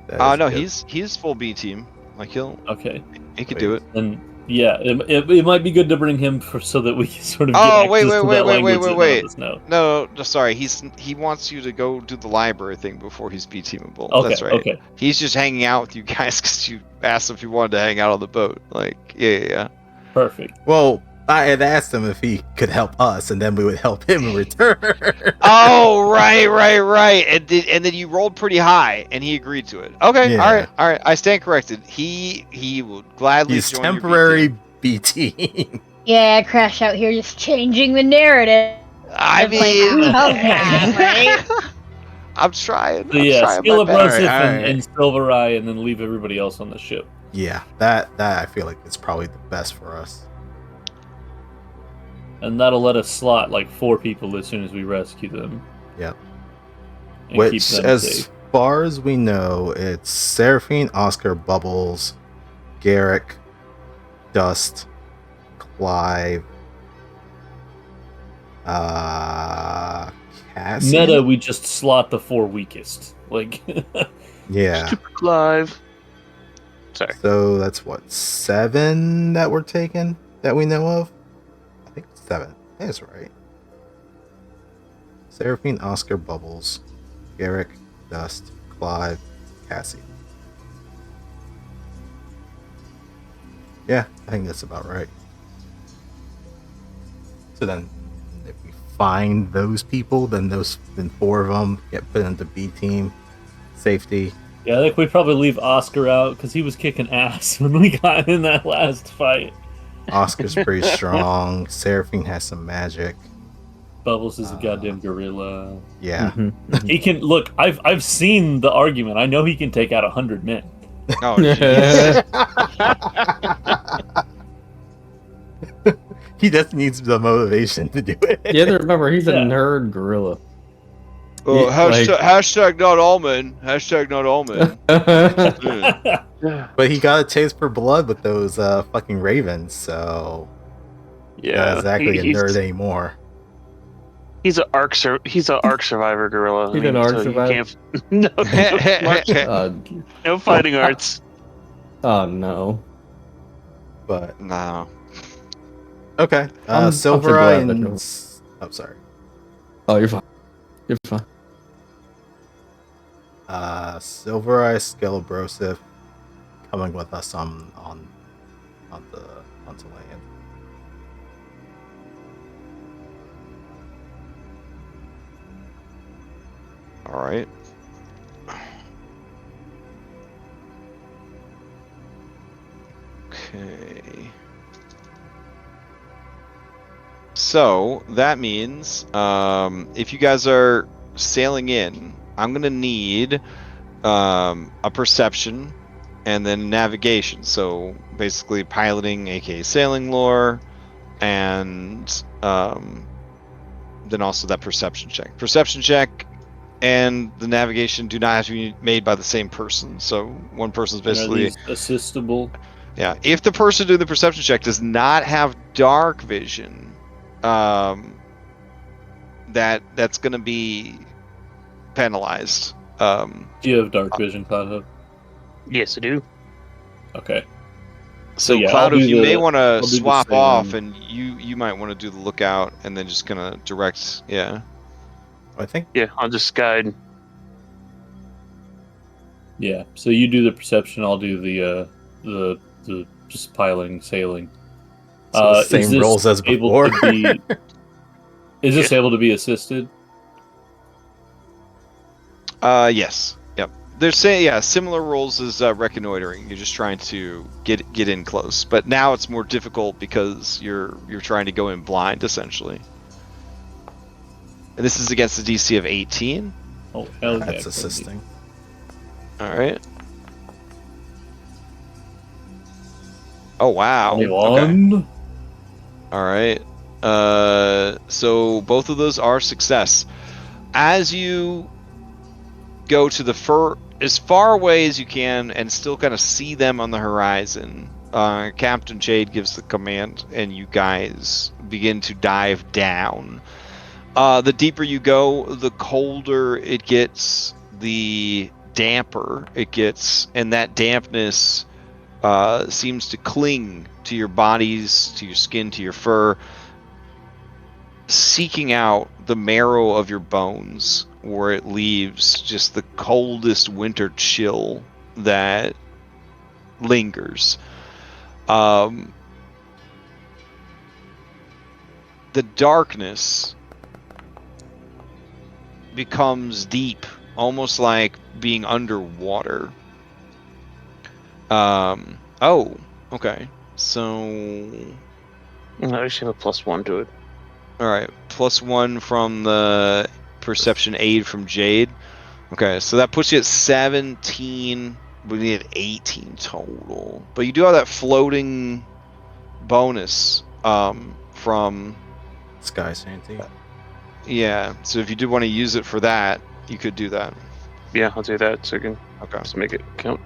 That is
No,
good.
he's full B team. Like he
Okay,
could do it.
then Yeah, it might be good to bring him so that we can sort of get
Oh,
access
wait,
to that language that none of us know.
No, sorry. He wants you to go do the library thing before he's B teamable.
Okay,
That's right.
okay.
He's just hanging out with you guys because you asked if he wanted to hang out on the boat. Like, yeah.
Perfect.
Well, I had asked him if he could help us, and then we would help him in return.
Oh, right. And then you rolled pretty high, and he agreed to it. Okay,
Yeah.
all right. I stand corrected. He would gladly
He's
join
temporary
your B
BT.
Yeah, Crash out here just changing the narrative.
I
Like,
mean,
who knows that, right?
I'm trying.
So yeah,
trying
skill
my best.
abrasive
Alright.
and Silverai, and then leave everybody else on the ship.
Yeah, that I feel like is probably the best for us.
And that'll let us slot like 4 people as soon as we rescue them.
Yep.
And
Which,
keep them
as
safe.
far as we know, it's Seraphine, Oscar, Bubbles, Garrick, Dust, Clive, Cassie.
Meta, we just slot the 4 weakest. Like,
Yeah.
Super Clive. Sorry.
So that's what, 7 that we're taking that we know of? I think 7. That's right. Seraphine, Oscar, Bubbles, Garrick, Dust, Clive, Cassie. Yeah, I think that's about right. So then, if we find those people, then 4 of them get put into B team, safety.
yeah, I think we'd probably leave Oscar out because he was kicking ass when we got in that last fight.
Oscar's pretty strong. Seraphine has some magic.
Bubbles is a goddamn gorilla.
Yeah.
He can look. I've seen the argument. I know he can take out 100 men.
Oh, jeez.
He just needs the motivation to do it.
You have to remember, he's a
Yeah.
nerd gorilla.
Oh,
Like-
hashtag not all men. Hashtag not all men.
But he got a taste for blood with those fucking ravens, so
Yeah.
not exactly a
he's,
nerd anymore.
He's an arc survivor gorilla.
He's an arc
so
survivor?
You can't, no fighting arts.
Oh no.
But
No.
okay,
I'm so
Silver
glad
Eye
that
and
you're-
oh, sorry,
Oh, you're fine. You're fine.
Silver Eye, Skelebrosif coming with us on the onto land.
All right. Okay. So that means if you guys are sailing in, I'm gonna need a perception and then navigation. So basically piloting, aka sailing lore, and then also that perception check. Perception check and the navigation do not have to be made by the same person. So one person's
And are
basically
these assistable?
yeah. If the person doing the perception check does not have dark vision, that's going to be penalized.
Do you have dark vision, Cloud Hub?
Yes, I do.
Okay.
So
yeah,
Cloud,
I'll do
you
the-
may want
I'll
to
do the
swap
same.
off, and you might want to do the lookout, and then just gonna direct. Yeah.
I think
Yeah, I'll just guide.
Yeah. So you do the perception. I'll do the just piloting, sailing.
so the
Is
same
this
roles as
able
before.
to be? Is this able to be assisted?
Yes. Yep. They're saying similar roles as reconnoitering. You're just trying to get in close, but now it's more difficult because you're trying to go in blind essentially. And this is against the DC of 18.
Oh, hell yeah,
That's
Cody.
assisting.
All right. Oh wow. Okay.
1.
All right. So both of those are success. As you go to the as far away as you can and still kind of see them on the horizon, Captain Jade gives the command, and you guys begin to dive down. The deeper you go, the colder it gets, the damper it gets, and that dampness seems to cling to your bodies, to your skin, to your fur, seeking out the marrow of your bones, where it leaves just the coldest winter chill that lingers. The darkness becomes deep, almost like being underwater. Oh, okay. So,
I just have a +1 to it.
all right, +1 from the perception aid from Jade. Okay, so that puts you at 17. We need 18 total, but you do have that floating bonus from
Sky Shanty.
yeah. So if you did want to use it for that, you could do that.
Yeah, I'll do that so I can
Okay.
just make it count.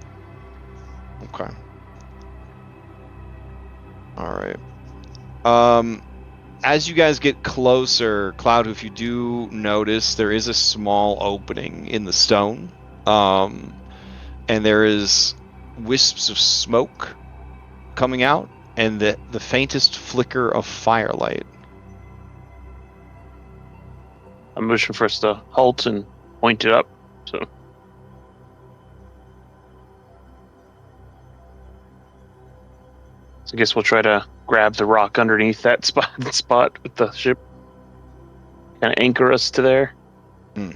Okay. All right. As you guys get closer, Cloud, if you do notice, there is a small opening in the stone, and there is wisps of smoke coming out, and the faintest flicker of firelight.
I'm motioning for us to halt and point it up. So I guess we'll try to grab the rock underneath that spot with the ship. Kind of anchor us to there.
Hmm.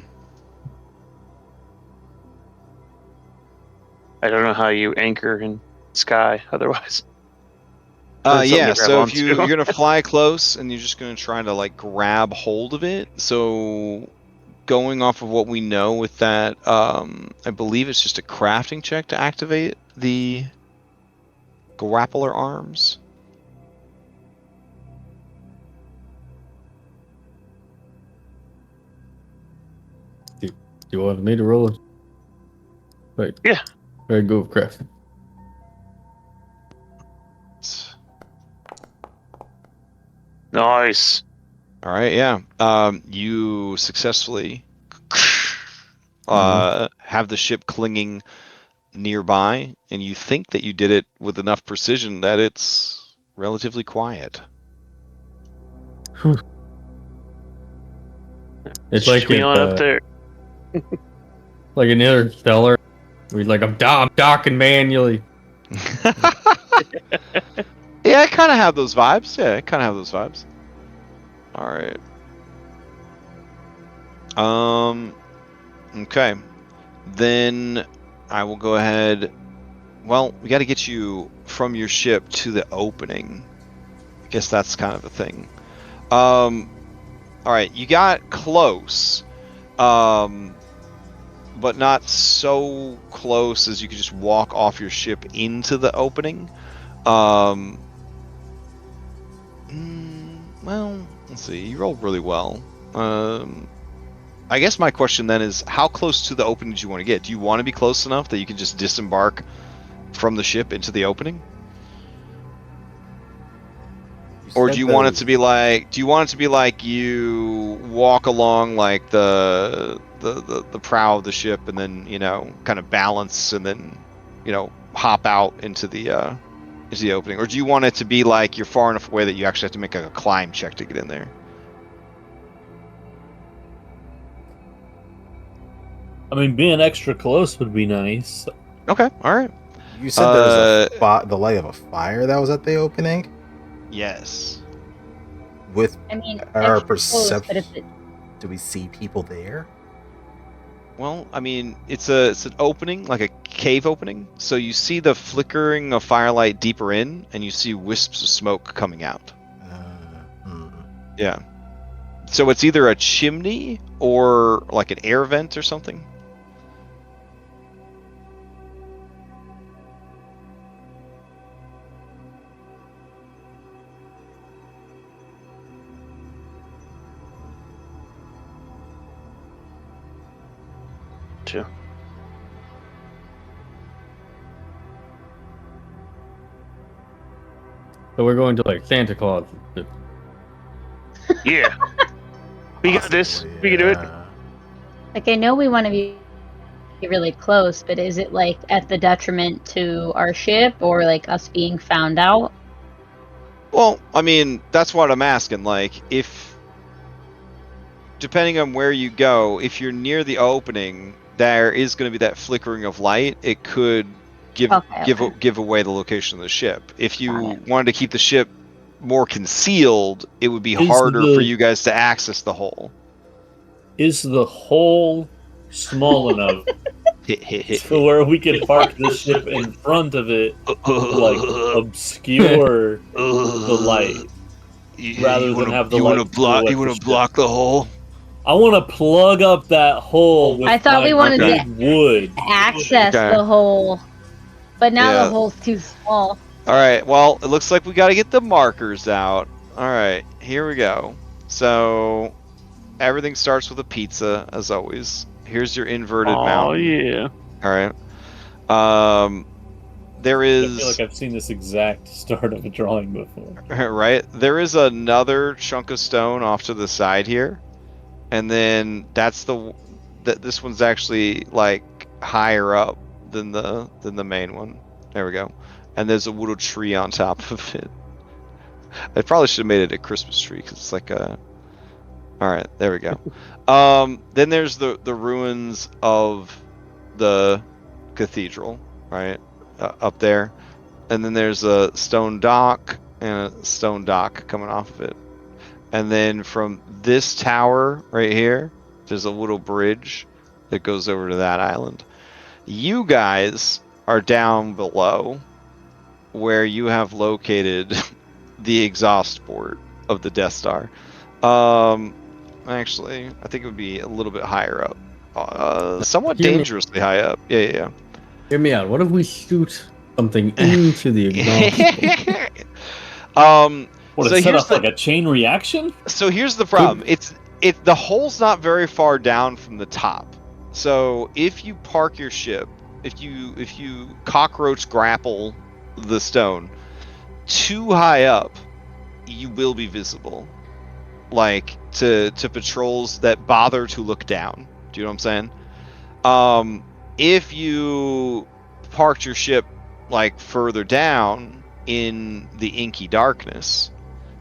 I don't know how you anchor in sky otherwise.
Yeah,
to
so
grab
if you're
onto.
gonna fly close and you're just gonna try to like grab hold of it. So going off of what we know with that, I believe it's just a crafting check to activate the grappler arms.
Do you want me to roll it? Wait.
Yeah.
Very good, craft.
Nice.
All right, yeah. You successfully have the ship clinging nearby, and you think that you did it with enough precision that it's relatively quiet.
It's
Just
like
me on up there.
like an interstellar. Where he's like, I'm docking manually.
Yeah, I kind of have those vibes. All right. Okay. Then I will go ahead. Well, we got to get you from your ship to the opening. I guess that's kind of a thing. All right, you got close. But not so close as you could just walk off your ship into the opening. Well, let's see. You rolled really well. I guess my question then is, how close to the opening do you want to get? Do you want to be close enough that you can just disembark from the ship into the opening? Or do you want it to be like? Do you want it to be like you walk along like the prow of the ship, and then kind of balance, and then hop out into the opening? Or do you want it to be like you're far enough away that you actually have to make a climb check to get in there?
I mean, being extra close would be nice.
Okay, all right.
You said there was the light of a fire that was at the opening?
Yes.
With
I mean,
our
extra close, but
perception, do we see people there?
Well, I mean, it's an opening, like a cave opening. So you see the flickering of firelight deeper in, and you see wisps of smoke coming out. Yeah. So it's either a chimney or like an air vent or something.
Too.
So we're going to like Santa Claus.
Yeah. We got this. We can do it.
like I know we want to be be really close, but is it like at the detriment to our ship or like us being found out?
Well, I mean, that's what I'm asking. Like, if depending on where you go, if you're near the opening, there is going to be that flickering of light. It could give away the location of the ship. If you wanted to keep the ship more concealed, it would be harder for you guys to access the hole.
Is the hole small enough to where we can park the ship in front of it to like obscure the light rather than have the light block
the hole?
I want to plug up that hole with
I thought we wanted
big wood.
Access the hole, but now the hole's too small.
All right, well, it looks like we got to get the markers out. All right, here we go. So everything starts with a pizza, as always. Here's your inverted mountain.
Oh, yeah.
All right. There is...
I feel like I've seen this exact start of a drawing before.
Right? There is another chunk of stone off to the side here. And then that's this one's actually like higher up than the main one. There we go. And there's a little tree on top of it. I probably should have made it a Christmas tree because it's like a... All right, there we go. Then there's the ruins of the cathedral, right, up there. And then there's a stone dock and a stone dock coming off of it. And then from this tower right here, there's a little bridge that goes over to that island. You guys are down below where you have located the exhaust port of the Death Star. Actually, I think it would be a little bit higher up. Somewhat dangerously high up. Yeah.
Hear me out. What if we shoot something into the exhaust port?
What,
so
it set off like a chain reaction?
So here's the problem. The hole's not very far down from the top. So if you park your ship, if you cockroach grapple the stone too high up, you will be visible. Like to patrols that bother to look down. Do you know what I'm saying? If you parked your ship like further down in the inky darkness,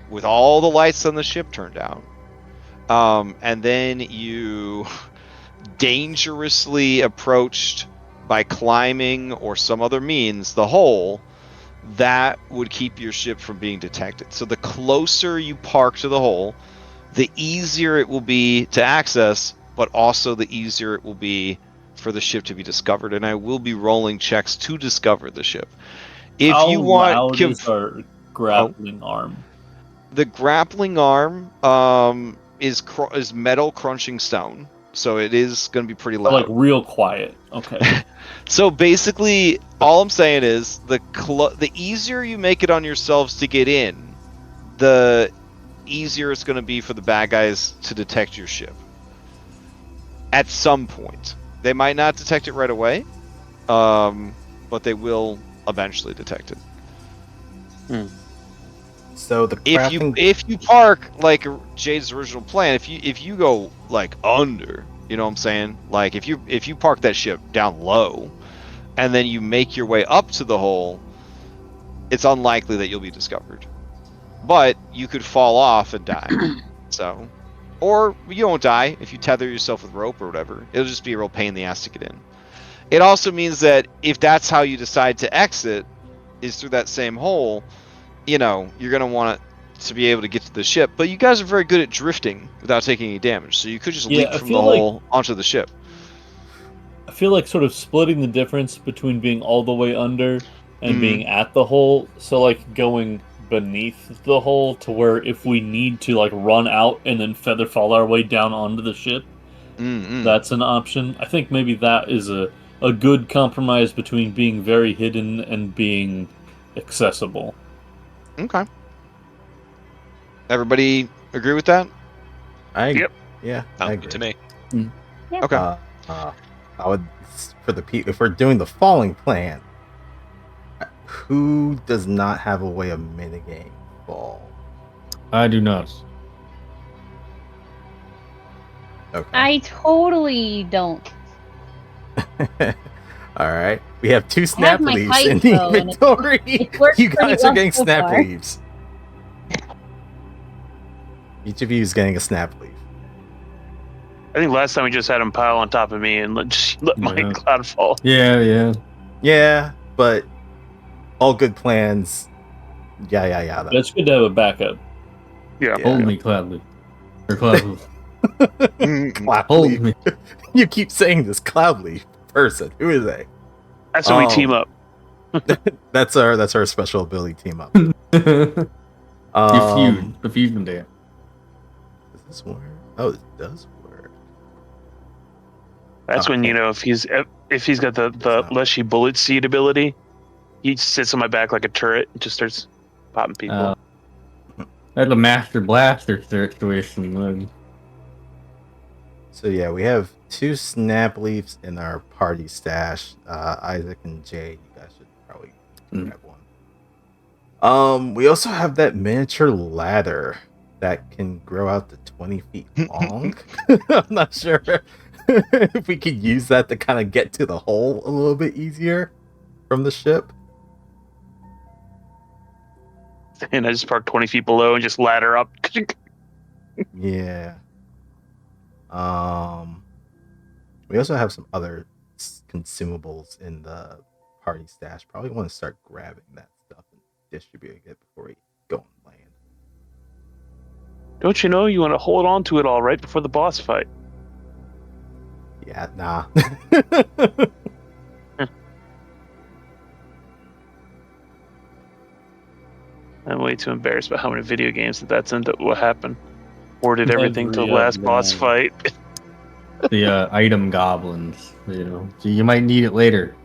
with all the lights on the ship turned out, and then you dangerously approached by climbing or some other means the hole, that would keep your ship from being detected. So the closer you park to the hole, the easier it will be to access, but also the easier it will be for the ship to be discovered. And I will be rolling checks to discover the ship. If
How
you want,
loud is our grappling arm?
The grappling arm is metal crunching stone, so it is going to be pretty loud.
Like real quiet. Okay.
So basically, all I'm saying is the easier you make it on yourselves to get in, the easier it's going to be for the bad guys to detect your ship. At some point, they might not detect it right away, but they will eventually detect it.
So the crafting...
if you park like Jade's original plan, if you go like under, you know what I'm saying? Like if you park that ship down low, and then you make your way up to the hole, it's unlikely that you'll be discovered. But you could fall off and die. So, or you won't die if you tether yourself with rope or whatever. It'll just be a real pain in the ass to get in. It also means that if that's how you decide to exit, is through that same hole, you know, you're going to want to be able to get to the ship. But you guys are very good at drifting without taking any damage. So you could just leap from the hole onto the ship.
I feel like sort of splitting the difference between being all the way under and being at the hole. So like going beneath the hole to where if we need to like run out and then feather fall our way down onto the ship, that's an option. I think maybe that is a good compromise between being very hidden and being accessible.
Okay. Everybody agree with that?
Yeah, I
Sounds
agree.
good to me.
Okay.
I would, if we're doing the falling plan, who does not have a way of mitigating fall?
I do not.
Okay.
I totally don't.
All right. We have 2
I
snap
have my
leaves
kite,
in the
though, and
inventory.
it's worked
You
pretty
guys are
well
getting
so
snap
far.
leaves. Each of you is getting a snap leaf.
I think last time we just had him pile on top of me and let my
Yeah.
cloud fall.
Yeah.
Yeah, but all good plans. Yeah.
But it's good to have a backup.
Yeah.
Hold me, Cloudly. Or Cloudly.
Cloud
Hold
leaf.
me.
You keep saying this cloud leaf person. Who is they?
That's when we team up.
That's our special ability team up.
The fusion dance.
Does this work? Oh, it does work.
That's when
Okay.
if he's got the
not.
Leshy bullet seed ability, he sits on my back like a turret and just starts popping people.
That's a Master Blaster situation.
So yeah, we have 2 snap leaves in our party stash. Isaac and Jay, you guys should probably grab one. We also have that miniature ladder that can grow out to 20 feet long. I'm not sure if we could use that to kind of get to the hole a little bit easier from the ship.
And I just park 20 feet below and just ladder up.
Yeah. We also have some other consumables in the party stash. Probably want to start grabbing that stuff and distributing it before we go on land.
Don't you know you want to hold on to it all right before the boss fight?
Yeah, nah.
I'm way too embarrassed about how many video games that's ended up what happened. Hoarded everything till the
Every
last boss
other
fight.
The item goblins, So you might need it later,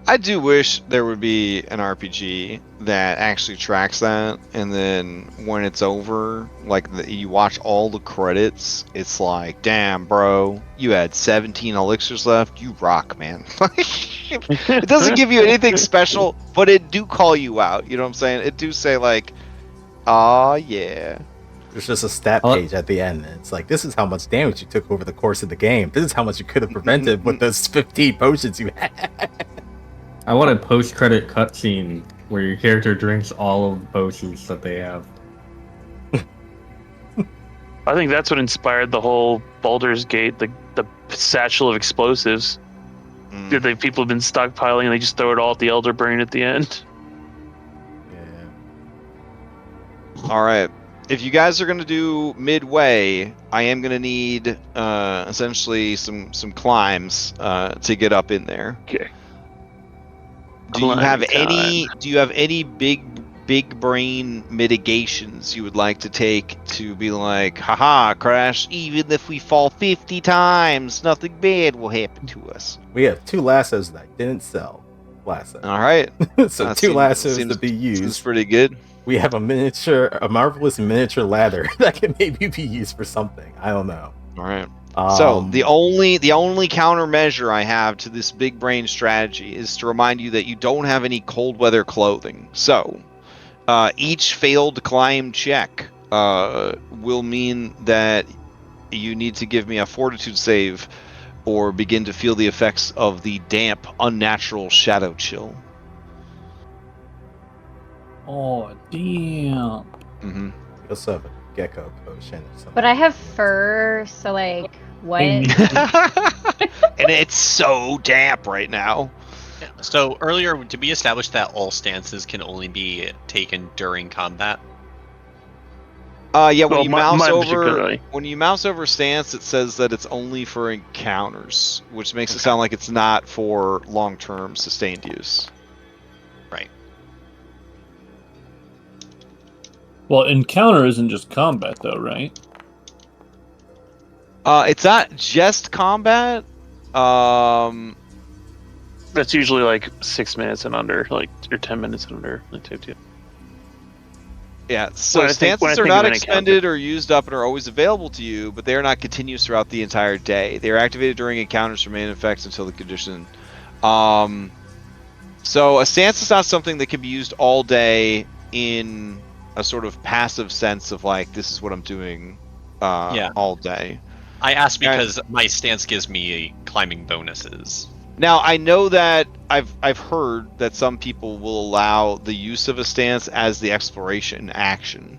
I do wish there would be an RPG that actually tracks that, and then when it's over, like you watch all the credits, it's like, damn, bro, you had 17 elixirs left. You rock, man. It doesn't give you anything special, but it do call you out. You know what I'm saying? It do say like, aw, yeah.
There's just a stat page at the end. And it's like, this is how much damage you took over the course of the game. This is how much you could have prevented with those 15 potions you had.
I want a post-credit cutscene where your character drinks all of the potions that they have.
I think that's what inspired the whole Baldur's Gate, the satchel of explosives. That people have been stockpiling and they just throw it all at the Elder Brain at the end.
Yeah.
All right. If you guys are going to do midway, I am going to need essentially some climbs to get up in there.
Okay.
Do you have
Climbing
any big brain mitigations you would like to take to be like, haha, Crash, even if we fall 50 times, nothing bad will happen to us.
We have 2 lassos that didn't sell last time.
All right.
So
That
2 lassos
seems
to be used.
Seems pretty good.
We have a marvelous miniature ladder that can maybe be used for something. I don't know.
All right. So the only countermeasure I have to this big brain strategy is to remind you that you don't have any cold weather clothing. So each failed climb check will mean that you need to give me a fortitude save or begin to feel the effects of the damp, unnatural shadow chill.
Oh, damn.
Mm-hmm.
We also have a gecko potion or something.
But I have fur, so like, what?
And it's so damp right now.
Yeah. So earlier, did we establish that all stances can only be taken during combat?
Yeah, when
Well,
you
mine
mouse over
particularly.
when you mouse over stance, it says that it's only for encounters, which makes it sound like it's not for long-term sustained use.
Right.
Well, encounter isn't just combat, though, right?
It's not just combat.
That's usually like 6 minutes and under, or 10 minutes and under.
Yeah, so
When I think
stances are
of
not
an
expended or used up and are always available to you, but they are not continuous throughout the entire day. They are activated during encounters remain in effect until the condition. So a stance is not something that can be used all day in a sort of passive sense of like, this is what I'm doing all day.
I asked because my stance gives me climbing bonuses.
Now I know that I've heard that some people will allow the use of a stance as the exploration action.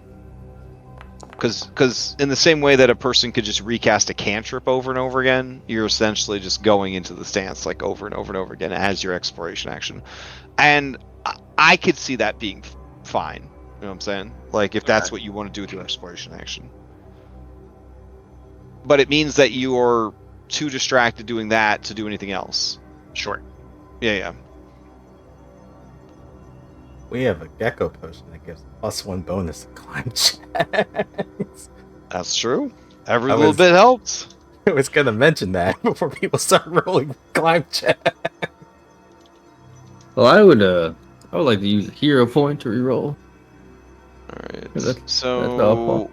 Because in the same way that a person could just recast a cantrip over and over again, you're essentially just going into the stance like over and over and over again as your exploration action. And I could see that being fine. You know what I'm saying? Like if that's what you want to do with your exploration action. But it means that you're too distracted doing that to do anything else.
Sure.
Yeah.
We have a gecko potion that gives +1 bonus to climb checks.
That's true. Every little bit helps.
I was gonna mention that before people start rolling climb checks.
Well, I would like to use a hero point to reroll.
Alright.
That's
So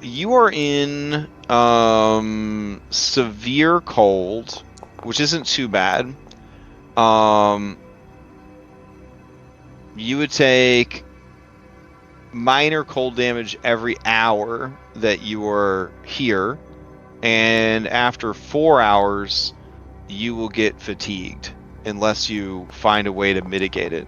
you are in severe cold, which isn't too bad. You would take minor cold damage every hour that you are here, and after 4 hours, you will get fatigued unless you find a way to mitigate it.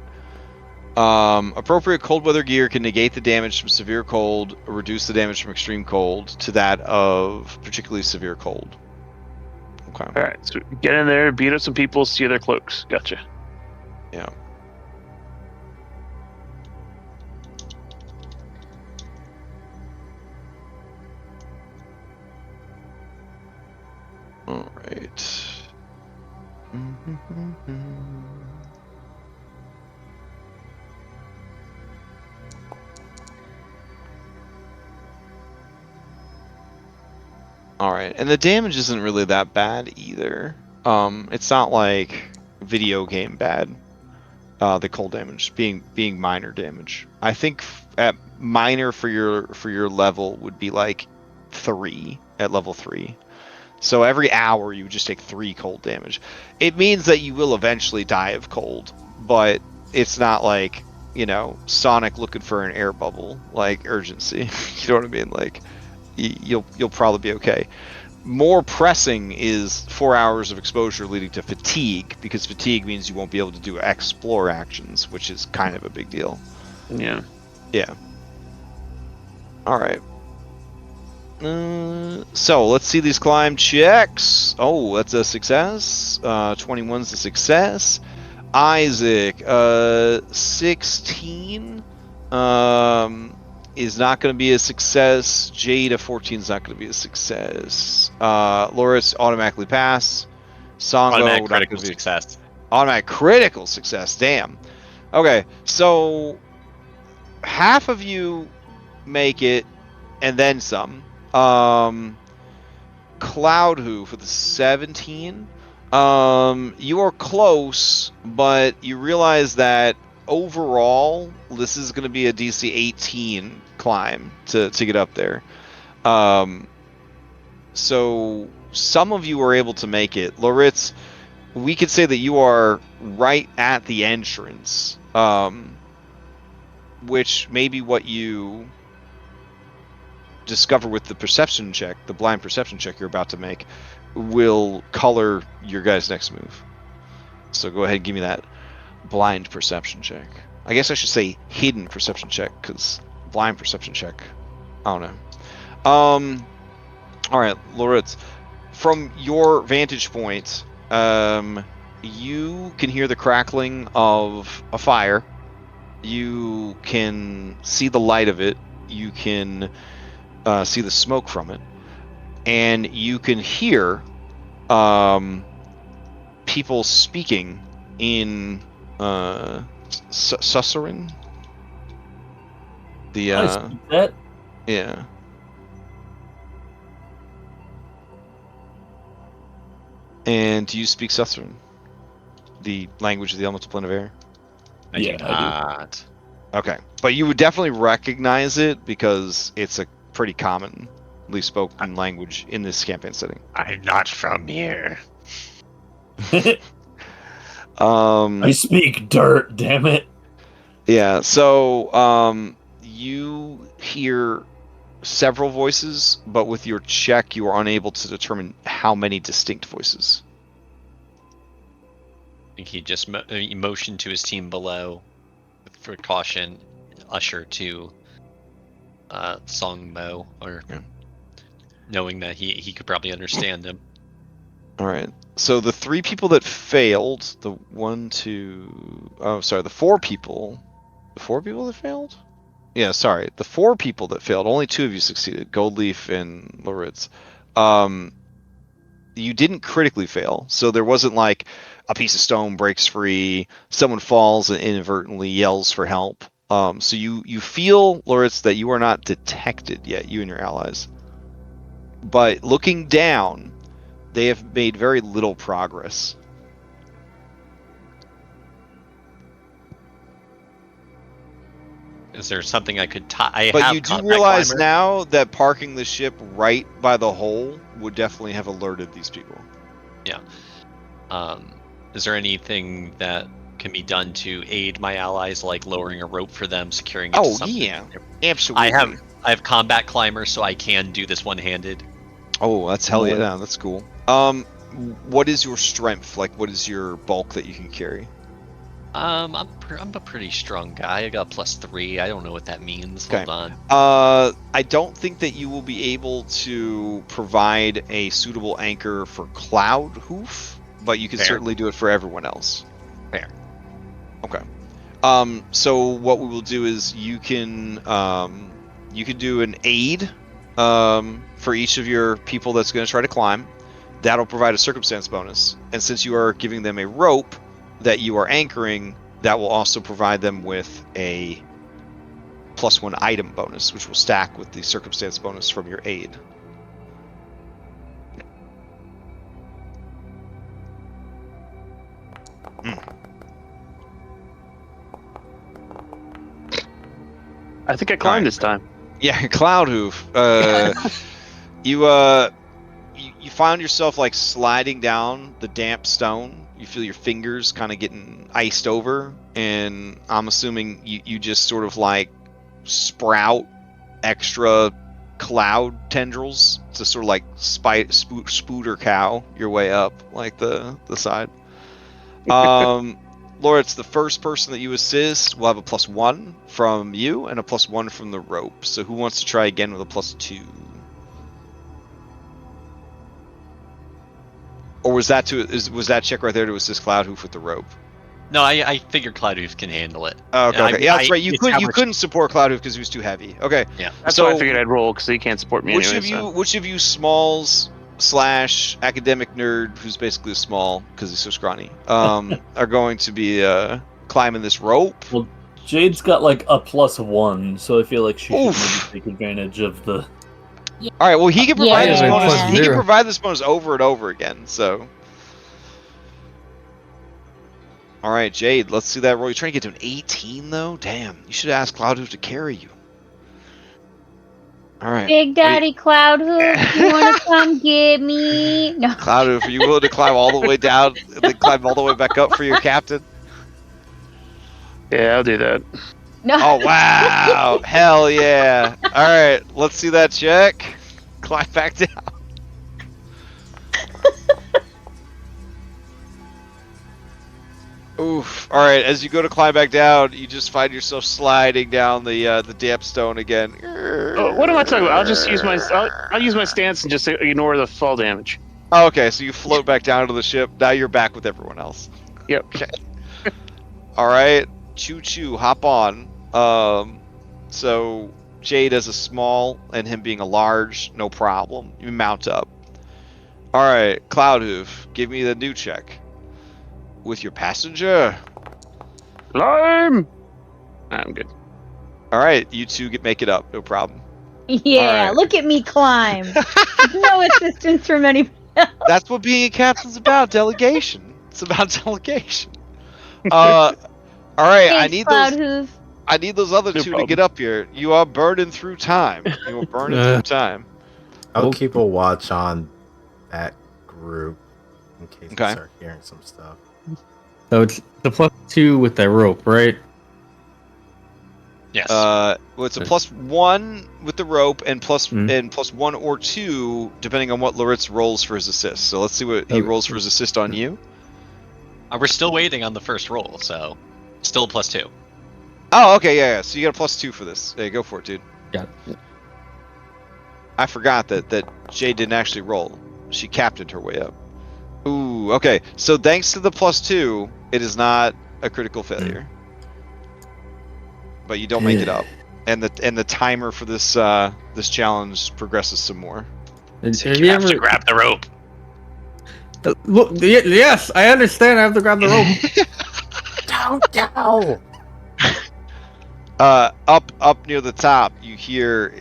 Appropriate cold weather gear can negate the damage from severe cold, or reduce the damage from extreme cold to that of particularly severe cold. Okay.
All right, so get in there, beat up some people, steal their cloaks. Gotcha.
Yeah. All right. All right, and the damage isn't really that bad either. It's not like video game bad. The cold damage being minor damage. I think at minor for your level would be like 3 at level 3. So every hour you would just take 3 cold damage. It means that you will eventually die of cold, but it's not like, you know, Sonic looking for an air bubble, like urgency. You know what I mean? Like you'll probably be okay. More pressing is 4 hours of exposure leading to fatigue, because fatigue means you won't be able to do explore actions, which is kind of a big deal.
Yeah.
Yeah. All right. So let's see these climb checks. Oh, that's a success. 21's a success. Isaac, 16 is not going to be a success. Jade, a 14 is not going to be a success. Loris, automatically pass. Songo,
Automatic critical success.
Automatic critical success. Damn. Okay, so half of you make it, and then some. Cloudhoof with a 17. You are close, but you realize that overall this is going to be a DC 18 climb to get up there. So some of you are able to make it. Loritz, we could say that you are right at the entrance, which may be what you discover with the perception check, the blind perception check you're about to make, will color your guys' next move. So go ahead and give me that blind perception check. I guess I should say hidden perception check, because blind perception check, I don't know. Alright, Loritz, from your vantage point, you can hear the crackling of a fire. You can see the light of it. You can see the smoke from it, and you can hear people speaking in Sussuran. The
I speak that.
yeah. And do you speak Sussuran, the language of the elemental plane of air?
I do not.
Okay, but you would definitely recognize it because it's a pretty commonly spoken language in this campaign setting.
I'm not from here.
I speak dirt, damn it.
Yeah, so you hear several voices, but with your check, you are unable to determine how many distinct voices.
I think he just motioned to his team below for caution, usher to Song Mo, or knowing that he could probably understand them.
All right. So the 3 people that failed, the 4 people. The 4 people that failed? Yeah, sorry. The 4 people that failed, only 2 of you succeeded, Goldleaf and Loritz. You didn't critically fail, so there wasn't like a piece of stone breaks free, someone falls and inadvertently yells for help. So you feel, Loritz, that you are not detected yet, you and your allies. But looking down, they have made very little progress.
Is there something I could tie?
But you do realize now that parking the ship right by the hole would definitely have alerted these people.
Yeah. Is there anything that can be done to aid my allies, like lowering a rope for them, securing it to something?
Yeah, absolutely.
I have combat climber, so I can do this one-handed.
Oh, that's hell yeah, that's cool. What is your strength? Like, what is your bulk that you can carry?
I'm a pretty strong guy. I got +3. I don't know what that means.
Okay.
Hold on.
I don't think that you will be able to provide a suitable anchor for Cloud Hoof, but you can certainly do it for everyone else.
Fair.
Okay. So what we will do is you can do an aid for each of your people that's going to try to climb. That'll provide a circumstance bonus, and since you are giving them a rope that you are anchoring, that will also provide them with a +1 item bonus, which will stack with the circumstance bonus from your aid.
I think I climbed this time.
Yeah, Cloud Hoof. You found yourself like sliding down the damp stone. You feel your fingers kind of getting iced over, and I'm assuming you just sort of like sprout extra cloud tendrils to sort of like spooter cow your way up like the side. Loritz, the first person that you assist will have a +1 from you and a +1 from the rope. So who wants to try again with a +2? Or was that check right there to assist Cloudhoof with the rope?
No, I figured Cloudhoof can handle it.
Oh, okay. Yeah, that's right. You couldn't support Cloudhoof because he was too heavy. Okay.
Yeah.
That's why I figured I'd roll, because he can't support me anyway.
Which of you smalls / academic nerd, who's basically small because he's so scrawny, are going to be climbing this rope?
Well, Jade's got like a +1, so I feel like she should maybe take advantage of the.
All right. Well, he can provide this bonus.
Yeah.
He can provide this bonus over and over again. So. All right, Jade. Let's see that roll. You're trying to get to an 18, though. Damn. You should ask Cloudhoof to carry you. All right.
Big Daddy Cloudhoof, you want to come get me? No.
Cloudhoof, are you willing to climb all the way down and then climb all the way back up for your captain?
Yeah, I'll do that.
No.
Oh, wow. Hell yeah. All right. Let's see that check. Climb back down. Oof. All right. As you go to climb back down, you just find yourself sliding down the damp stone again.
Oh, what am I talking about? I'll just use I'll use my stance and just ignore the fall damage.
Oh, okay. So you float back down to the ship. Now you're back with everyone else.
Yep.
Okay. All right. Choo-choo. Hop on. So Jade as a small and him being a large, no problem. You mount up. All right. Cloudhoof, give me the new check. With your passenger.
Climb! I'm good.
All right, you two make it up, no problem.
Yeah,
right.
look at me climb. No assistance from anybody else.
That's what being a captain's about, delegation. It's about delegation. All right,
Thanks,
I need those other two to get up here. You are burning through time. You are burning through time.
I'll keep a watch on that group in case I start hearing some stuff.
So it's the +2 with that rope, right?
Yes.
Well, it's a +1 with the rope, and
Mhm.
and +1 or 2 depending on what Loritz rolls for his assist. So let's see what he
Okay.
rolls for his assist on you.
We're still waiting on the first roll, so still +2.
Oh, okay, yeah. So you got a +2 for this. Hey, go for it, dude.
Yeah.
I forgot that Jay didn't actually roll. She captained her way up. Ooh, okay. So thanks to the +2, it is not a critical failure. But you don't make it up. And the timer for this this challenge progresses some more.
So you have to grab the rope.
Look, yes, I understand. I have to grab the rope.
Down.
Up near the top, you hear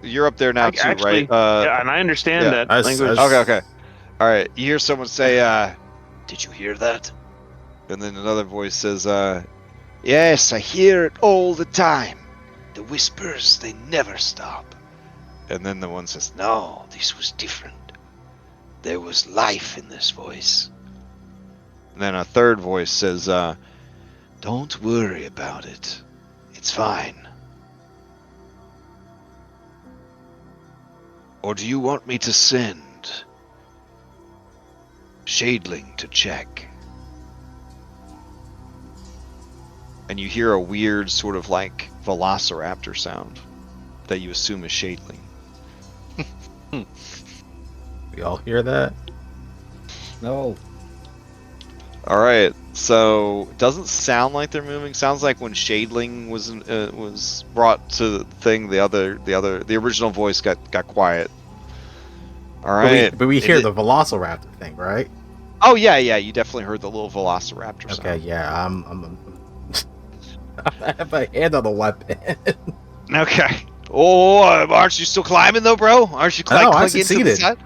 you're up there now
Like,
too,
actually,
right?
yeah, and I understand
yeah.
that
As-
language.
as-
Okay. All right. You hear someone say, "Did you hear that?" And then another voice says, "Yes, I hear it all the time. The whispers, they never stop." And then the one says, "No, this was different. There was life in this voice." And then a third voice says, "Don't worry about it. It's fine. Or do you want me to send Shadeling to check?" And you hear a weird sort of like velociraptor sound that you assume is Shadeling.
We all hear that?
No.
All right, so it doesn't sound like they're moving. Sounds like when Shadeling was brought to the thing, the original voice got quiet. All right,
But we hear the velociraptor thing, right?
Oh yeah, you definitely heard the little velociraptor sound.
Okay, yeah, I'm I have a hand on the weapon.
Okay. Oh, aren't you still climbing though, bro? Aren't you
No, I
climbing into the
succeeded.
side?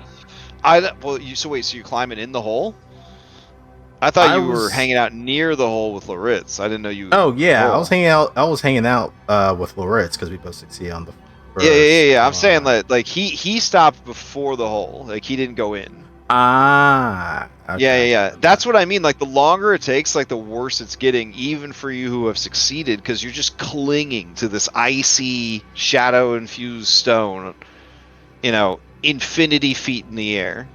So you're climbing in the hole? I thought you were hanging out near the hole with Loritz. I didn't know you.
Oh yeah,
hole.
I was hanging out with Loritz because we both succeeded on the first
Yeah. I'm
one.
saying like he stopped before the hole. Like he didn't go in.
Ah. Okay.
Yeah. That's what I mean. Like the longer it takes, like the worse it's getting, even for you who have succeeded, because you're just clinging to this icy, shadow-infused stone. Infinity feet in the air.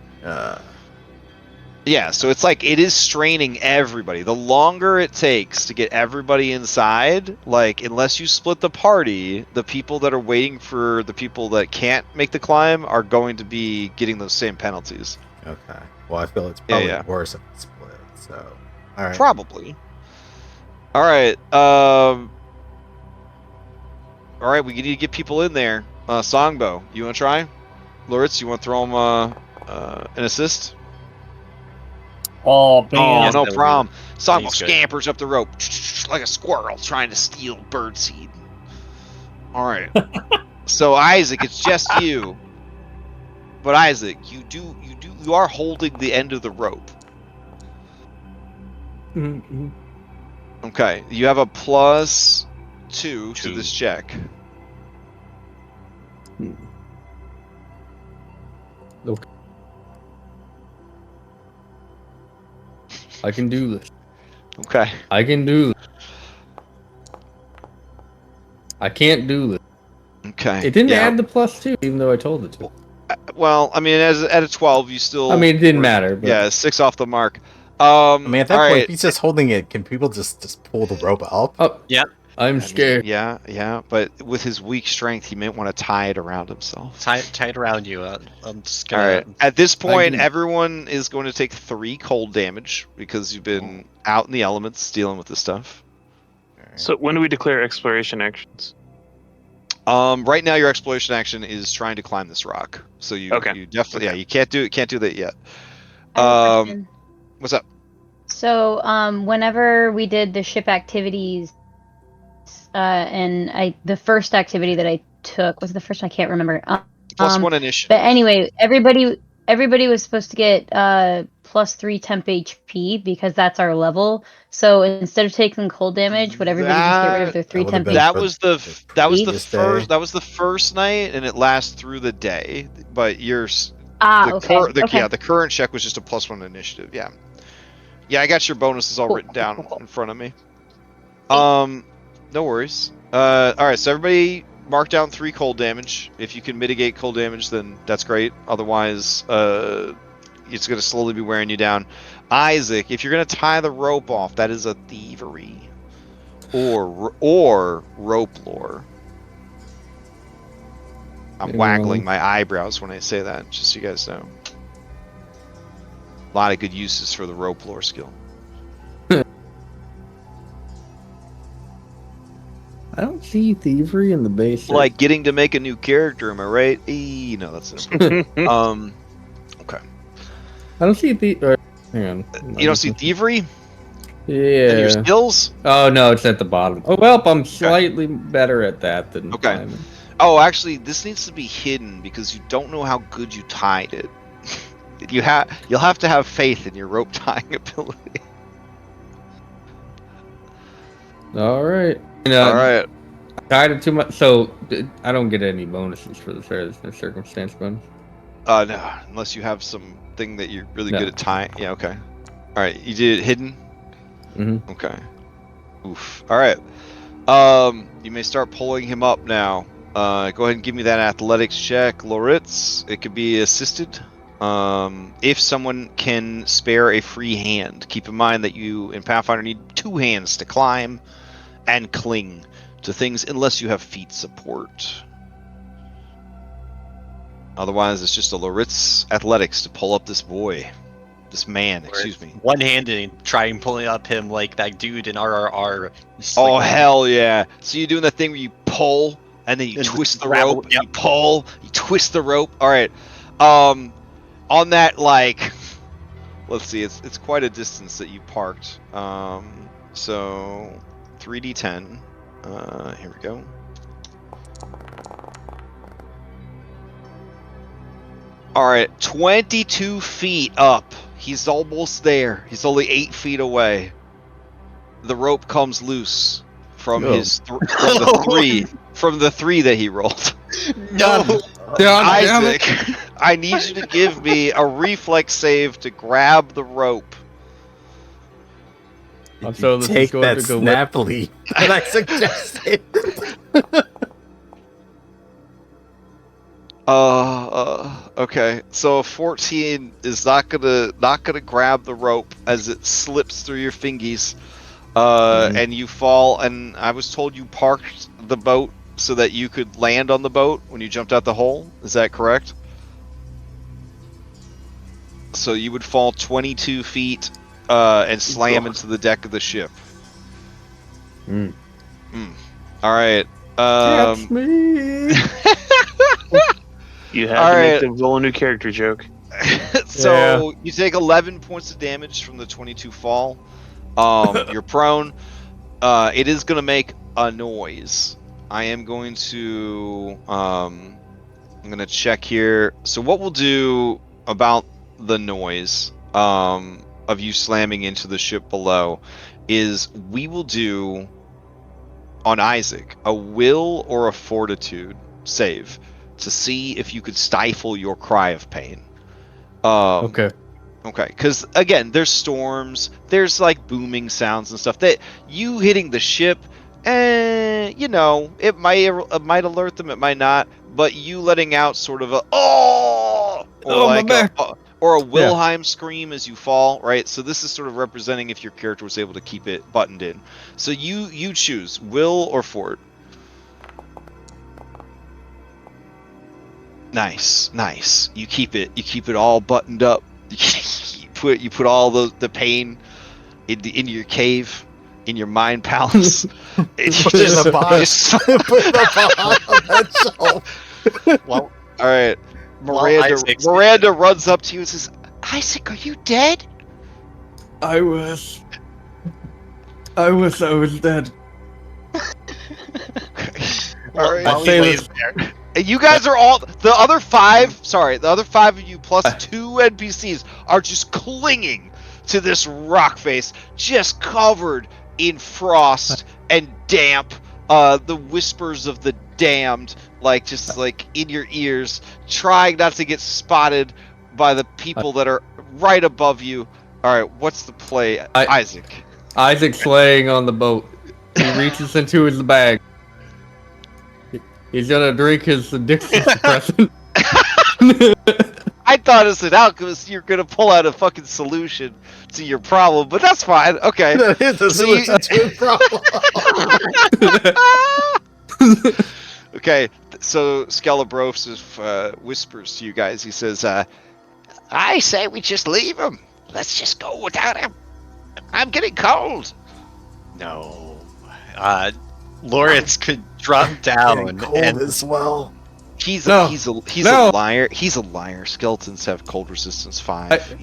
Yeah, so it's like it is straining everybody. The longer it takes to get everybody inside, like unless you split the party, the people that are waiting for the people that can't make the climb are going to be getting those same penalties.
Okay. Well, I feel it's probably
Yeah.
worse if it's split. So, all right.
Probably. All right. All right. We need to get people in there. Songbow, you want to try? Loritz, you want to throw him an assist?
Oh, man.
No problem. Songbow
He's good.
scampers up the rope like a squirrel trying to steal birdseed. All right. So Isaac, it's just you. But Isaac, you are holding the end of the rope.
Mm-hmm.
Okay. You have a +2 to this check.
Okay. I can do this.
Okay.
I can do this. I can't do this.
Okay.
It didn't
Yeah.
add the +2, even though I told it to.
Well, I mean, at a 12, you still.
I mean, it didn't matter. But...
Yeah, 6 off the mark.
I mean, at that
all
point,
right.
if he's just holding it, can people just pull the rope up?
Oh,
Yeah.
I'm scared.
Yeah, but with his weak strength, he might want to tie it around himself.
Tie it around you. I'm just
All
gonna.
right. At this point,
can-
everyone is going to take 3 cold damage because you've been out in the elements dealing with this stuff.
So when do we declare exploration actions?
Right now, your exploration action is trying to climb this rock. So you definitely you can't do that yet.
I have a question.
What's up?
So, whenever we did the ship activities, and the first activity that I took was the first one, I can't remember.
+1 initiative.
But anyway, everybody was supposed to get +3 temp HP because that's our level. So instead of taking cold damage, would everybody just get rid of their 3
would've
temp
been-
HP?
That was the first night, and it lasts through the day. But yours,
Okay.
the current check was just a +1 initiative. Yeah, I got your bonuses all
Cool,
written down
cool.
in front of me. no worries. All right, so everybody mark down 3 cold damage. If you can mitigate cold damage, then that's great. Otherwise, it's going to slowly be wearing you down. Isaac, if you're going to tie the rope off, that is a thievery or rope lore. I'm waggling my eyebrows when I say that, just so you guys know. A lot of good uses for the rope lore skill.
I don't see thievery in the base.
Like getting to make a new character, am I right? No, that's it. Okay.
I don't see hang on.
You don't see thievery?
Yeah.
In your skills?
Oh no, it's at the bottom. Oh well, I'm slightly better at that than climbing.
Oh, actually, this needs to be hidden because you don't know how good you tied it. You'll have to have faith in your rope tying ability.
All right.
All right.
Tied it too much, so I don't get any bonuses for the circumstance bonus.
No, unless you have something that you're really good at tying. Yeah, okay. All right, you did it hidden.
Mm-hmm.
Okay. Oof. All right. You may start pulling him up now. Go ahead and give me that athletics check, Loritz. It could be assisted. If someone can spare a free hand, keep in mind that you in Pathfinder need 2 hands to climb and cling to things unless you have feet support. Otherwise, it's just a Loritz athletics to pull up this boy. This man, excuse me.
One-handed, try and pulling up him like that dude in RRR.
Oh, like, hell yeah. So you're doing that thing where you pull, and then you twist the rope, yep. You pull, you twist the rope. All right. On that, like, let's see, it's quite a distance that you parked. So 3d10. Here we go. All right, 22 feet up. He's almost there. He's only 8 feet away. The rope comes loose from from the 3 that he rolled.
No.
Isaac, I need you to give me a reflex save to grab the rope.
So take that snappily. What I suggested.
Okay. So a 14 is not gonna grab the rope as it slips through your fingies, and you fall. And I was told you parked the boat so that you could land on the boat when you jumped out the hole. Is that correct? So you would fall 22 feet and slam into the deck of the ship. All right.
Catch me.
You have to make the roll a new character joke.
So you take 11 points of damage from the 22 fall. You're prone. It is going to make a noise. I am going to I'm going to check here. So what we'll do about the noise of you slamming into the ship below is we will do on Isaac a will or a fortitude save to see if you could stifle your cry of pain. Okay, because again, there's storms, there's like booming sounds and stuff that you hitting the ship, you know, it might alert them, it might not, but you letting out sort of a or a Wilhelm scream as you fall, right? So this is sort of representing if your character was able to keep it buttoned in. So you choose will or fort. Nice. You keep it all buttoned up. You put all the pain into your cave, in your mind palace.
Put it in a box. Put it on that shelf.
Well, all right. Miranda runs up to you and says, "Isaac, are you dead?"
I was dead.
All right. You guys are all the other 5 of you plus 2 NPCs are just clinging to this rock face, just covered in frost and damp. The whispers of the damned, just in your ears, trying not to get spotted by the people that are right above you. All right, what's the play, Isaac?
Isaac's laying on the boat. He reaches into his bag. He's gonna drink his addiction suppressant.
I thought as an alchemist you're gonna pull out a fucking solution to your problem, but that's fine. Okay.
That is a
So you-
solution to a problem.
Okay, so Skelebros whispers to you guys. He says, I say we just leave him. Let's just go without him. I'm getting cold.
No. Lawrence could drop down
Cold
and
as well.
He's
No.
a liar. He's a liar. Skeletons have cold resistance 5.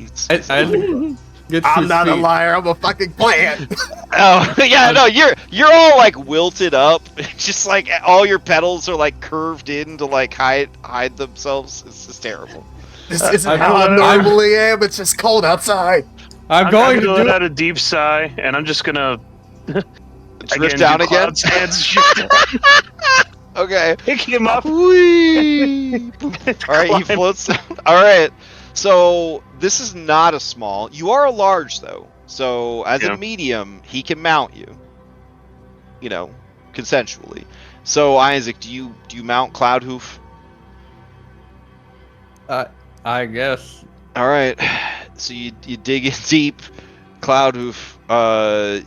I'm not a liar. I'm a fucking plant.
Oh yeah, no, you're all like wilted up. Just like all your petals are like curved in to like hide themselves. It's just terrible.
This isn't how I normally am. It's just cold outside.
I'm going to
let
do
out a deep sigh, and I'm just gonna
Drift down
do
again.
cloud stance, shift down,
Okay.
pick him up.
Whee! All right, he floats down. All right. So this is not a small. You are a large though. So as
Yeah.
a medium, he can mount you. You know, consensually. So Isaac, do you mount Cloudhoof?
I guess.
All right. So you dig in deep, Cloudhoof.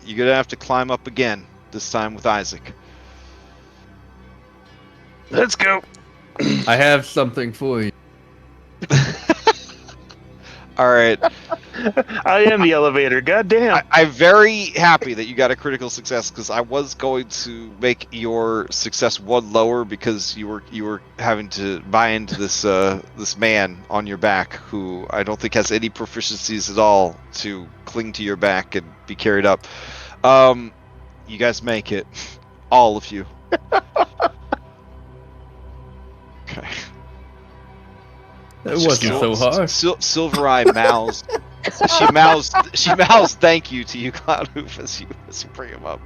You're gonna have to climb up again. This time with Isaac.
Let's go.
I have something for you.
All right.
I am the elevator. God damn.
I'm very happy that you got a critical success because I was going to make your success 1 lower because you were having to buy into this this man on your back who I don't think has any proficiencies at all to cling to your back and be carried up. You guys make it, all of you. Okay.
It wasn't so hard.
Silver Eye mows. She mows thank you to you, Cloudhoof, as you bring him up.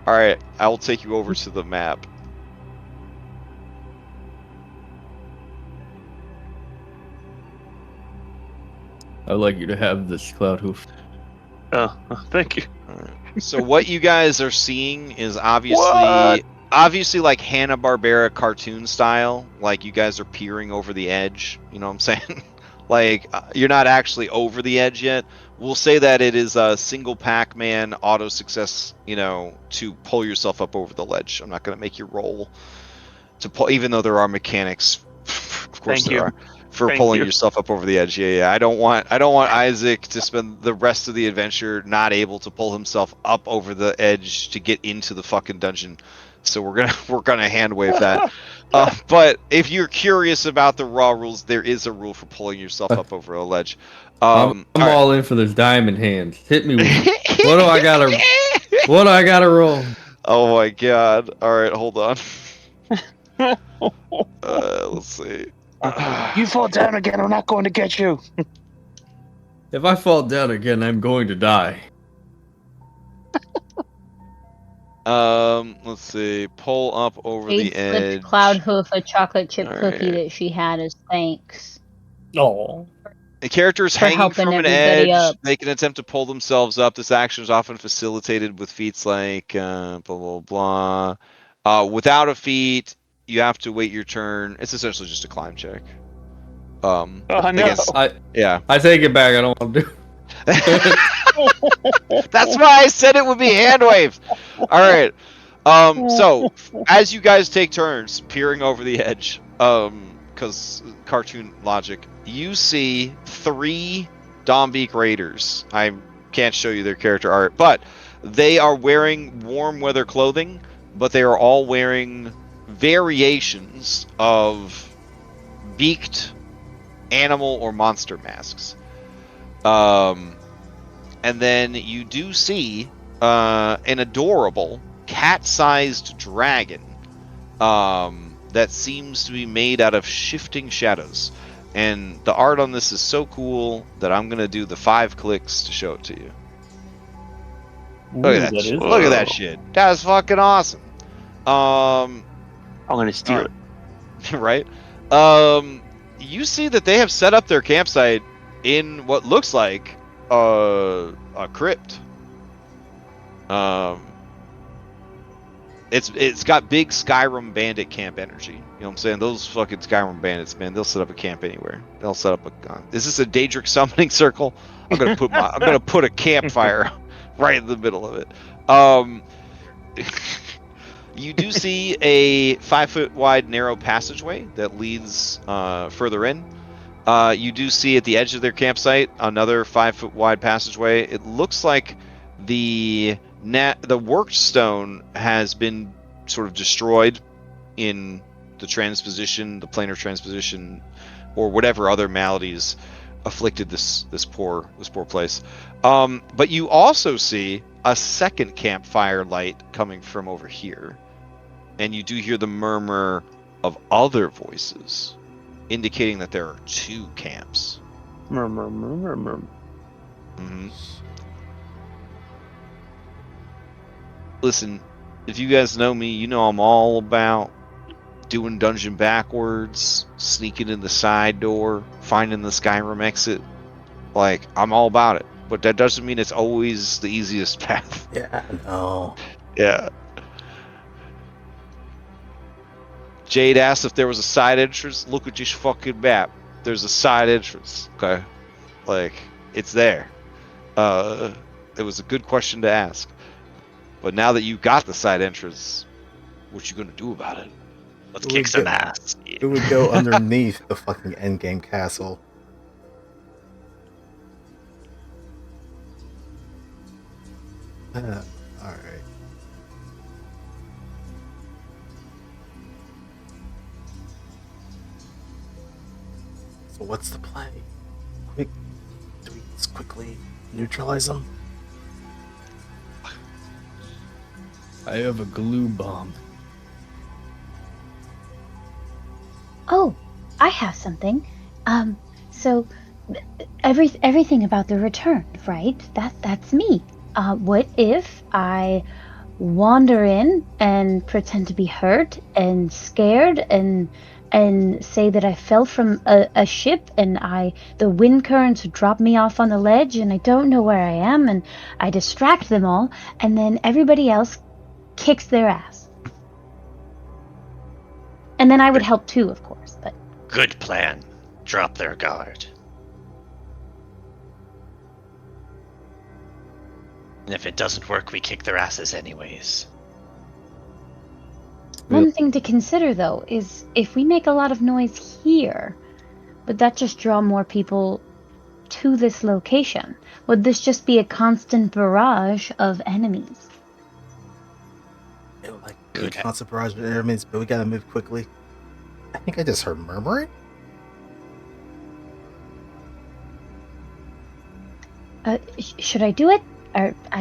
Alright, I will take you over to the map.
I'd like you to have this, Cloudhoof.
Oh, thank you.
So what you guys are seeing is obviously like Hanna-Barbera cartoon style. Like you guys are peering over the edge. You know what I'm saying? Like you're not actually over the edge yet. We'll say that it is a single Pac-Man auto success. You know, to pull yourself up over the ledge. I'm not going to make you roll to pull, even though there are mechanics. Of course there are. For pulling yourself up over the edge. Yeah. I don't want Isaac to spend the rest of the adventure not able to pull himself up over the edge to get into the fucking dungeon. So we're gonna hand wave that. But if you're curious about the raw rules, there is a rule for pulling yourself up over a ledge.
I'm all in for this diamond hands. Hit me with it. What do I gotta roll?
Oh my god. Alright, hold on. Let's see.
You fall down again, I'm not going to get you.
If I fall down again, I'm going to die.
Let's see. Pull up over the edge.
Cloudhoof a chocolate chip
All
cookie
right.
that she had as thanks.
Oh.
A character is
For
hanging
helping
from an
everybody
edge.
up.
They can attempt to pull themselves up. This action is often facilitated with feats like blah blah blah. Without a feat, you have to wait your turn. It's essentially just a climb check.
Oh no.
Yeah.
I take it back. I don't want to do.
That's why I said it would be hand waves. All right. So as you guys take turns peering over the edge, because cartoon logic, you see 3 Dombeek Raiders. I can't show you their character art, but they are wearing warm weather clothing, but they are all wearing variations of beaked animal or monster masks. And then you do see an adorable cat-sized dragon that seems to be made out of shifting shadows. And the art on this is so cool that I'm going to do the 5 clicks to show it to you. Look at that shit. Look at that shit. That's fucking awesome.
I'm gonna steal it.
Right? You see that they have set up their campsite in what looks like a crypt. It's got big Skyrim bandit camp energy. You know what I'm saying? Those fucking Skyrim bandits, man, they'll set up a camp anywhere. They'll set up a. Is this a Daedric summoning circle? I'm gonna put a campfire right in the middle of it. You do see a 5-foot wide narrow passageway that leads further in. You do see at the edge of their campsite another 5-foot wide passageway. It looks like the worked stone has been sort of destroyed in the planar transposition, or whatever other maladies afflicted this poor place. But you also see a second campfire light coming from over here, and you do hear the murmur of other voices, indicating that there are 2 camps.
Murmur.
Mm-hmm. Listen, if you guys know me, you know I'm all about doing dungeon backwards, sneaking in the side door, finding the Skyrim exit. Like, I'm all about it. But that doesn't mean it's always the easiest path.
Yeah, no.
Yeah. Jade asked if there was a side entrance. Look at your fucking map. There's a side entrance. Okay? Like, it's there. It was a good question to ask. But now that you got the side entrance, what you gonna do about it?
Let's kick some ass.
It would go underneath the fucking endgame castle. Alright. So what's the play? Do we just quickly neutralize them?
I have a glue bomb.
Oh, I have something. So everything about the return, right? That's me. What if I wander in and pretend to be hurt and scared and say that I fell from a ship and the wind currents drop me off on the ledge and I don't know where I am, and I distract them all, and then everybody else kicks their ass. And then I would help too, of course, but...
Good plan. Drop their guard. And if it doesn't work, we kick their asses anyways.
One thing to consider, though, is if we make a lot of noise here, would that just draw more people to this location? Would this just be a constant barrage of enemies?
Like good constant barrage of enemies, but we gotta move quickly. I think I just heard murmuring.
Should I do it? Or I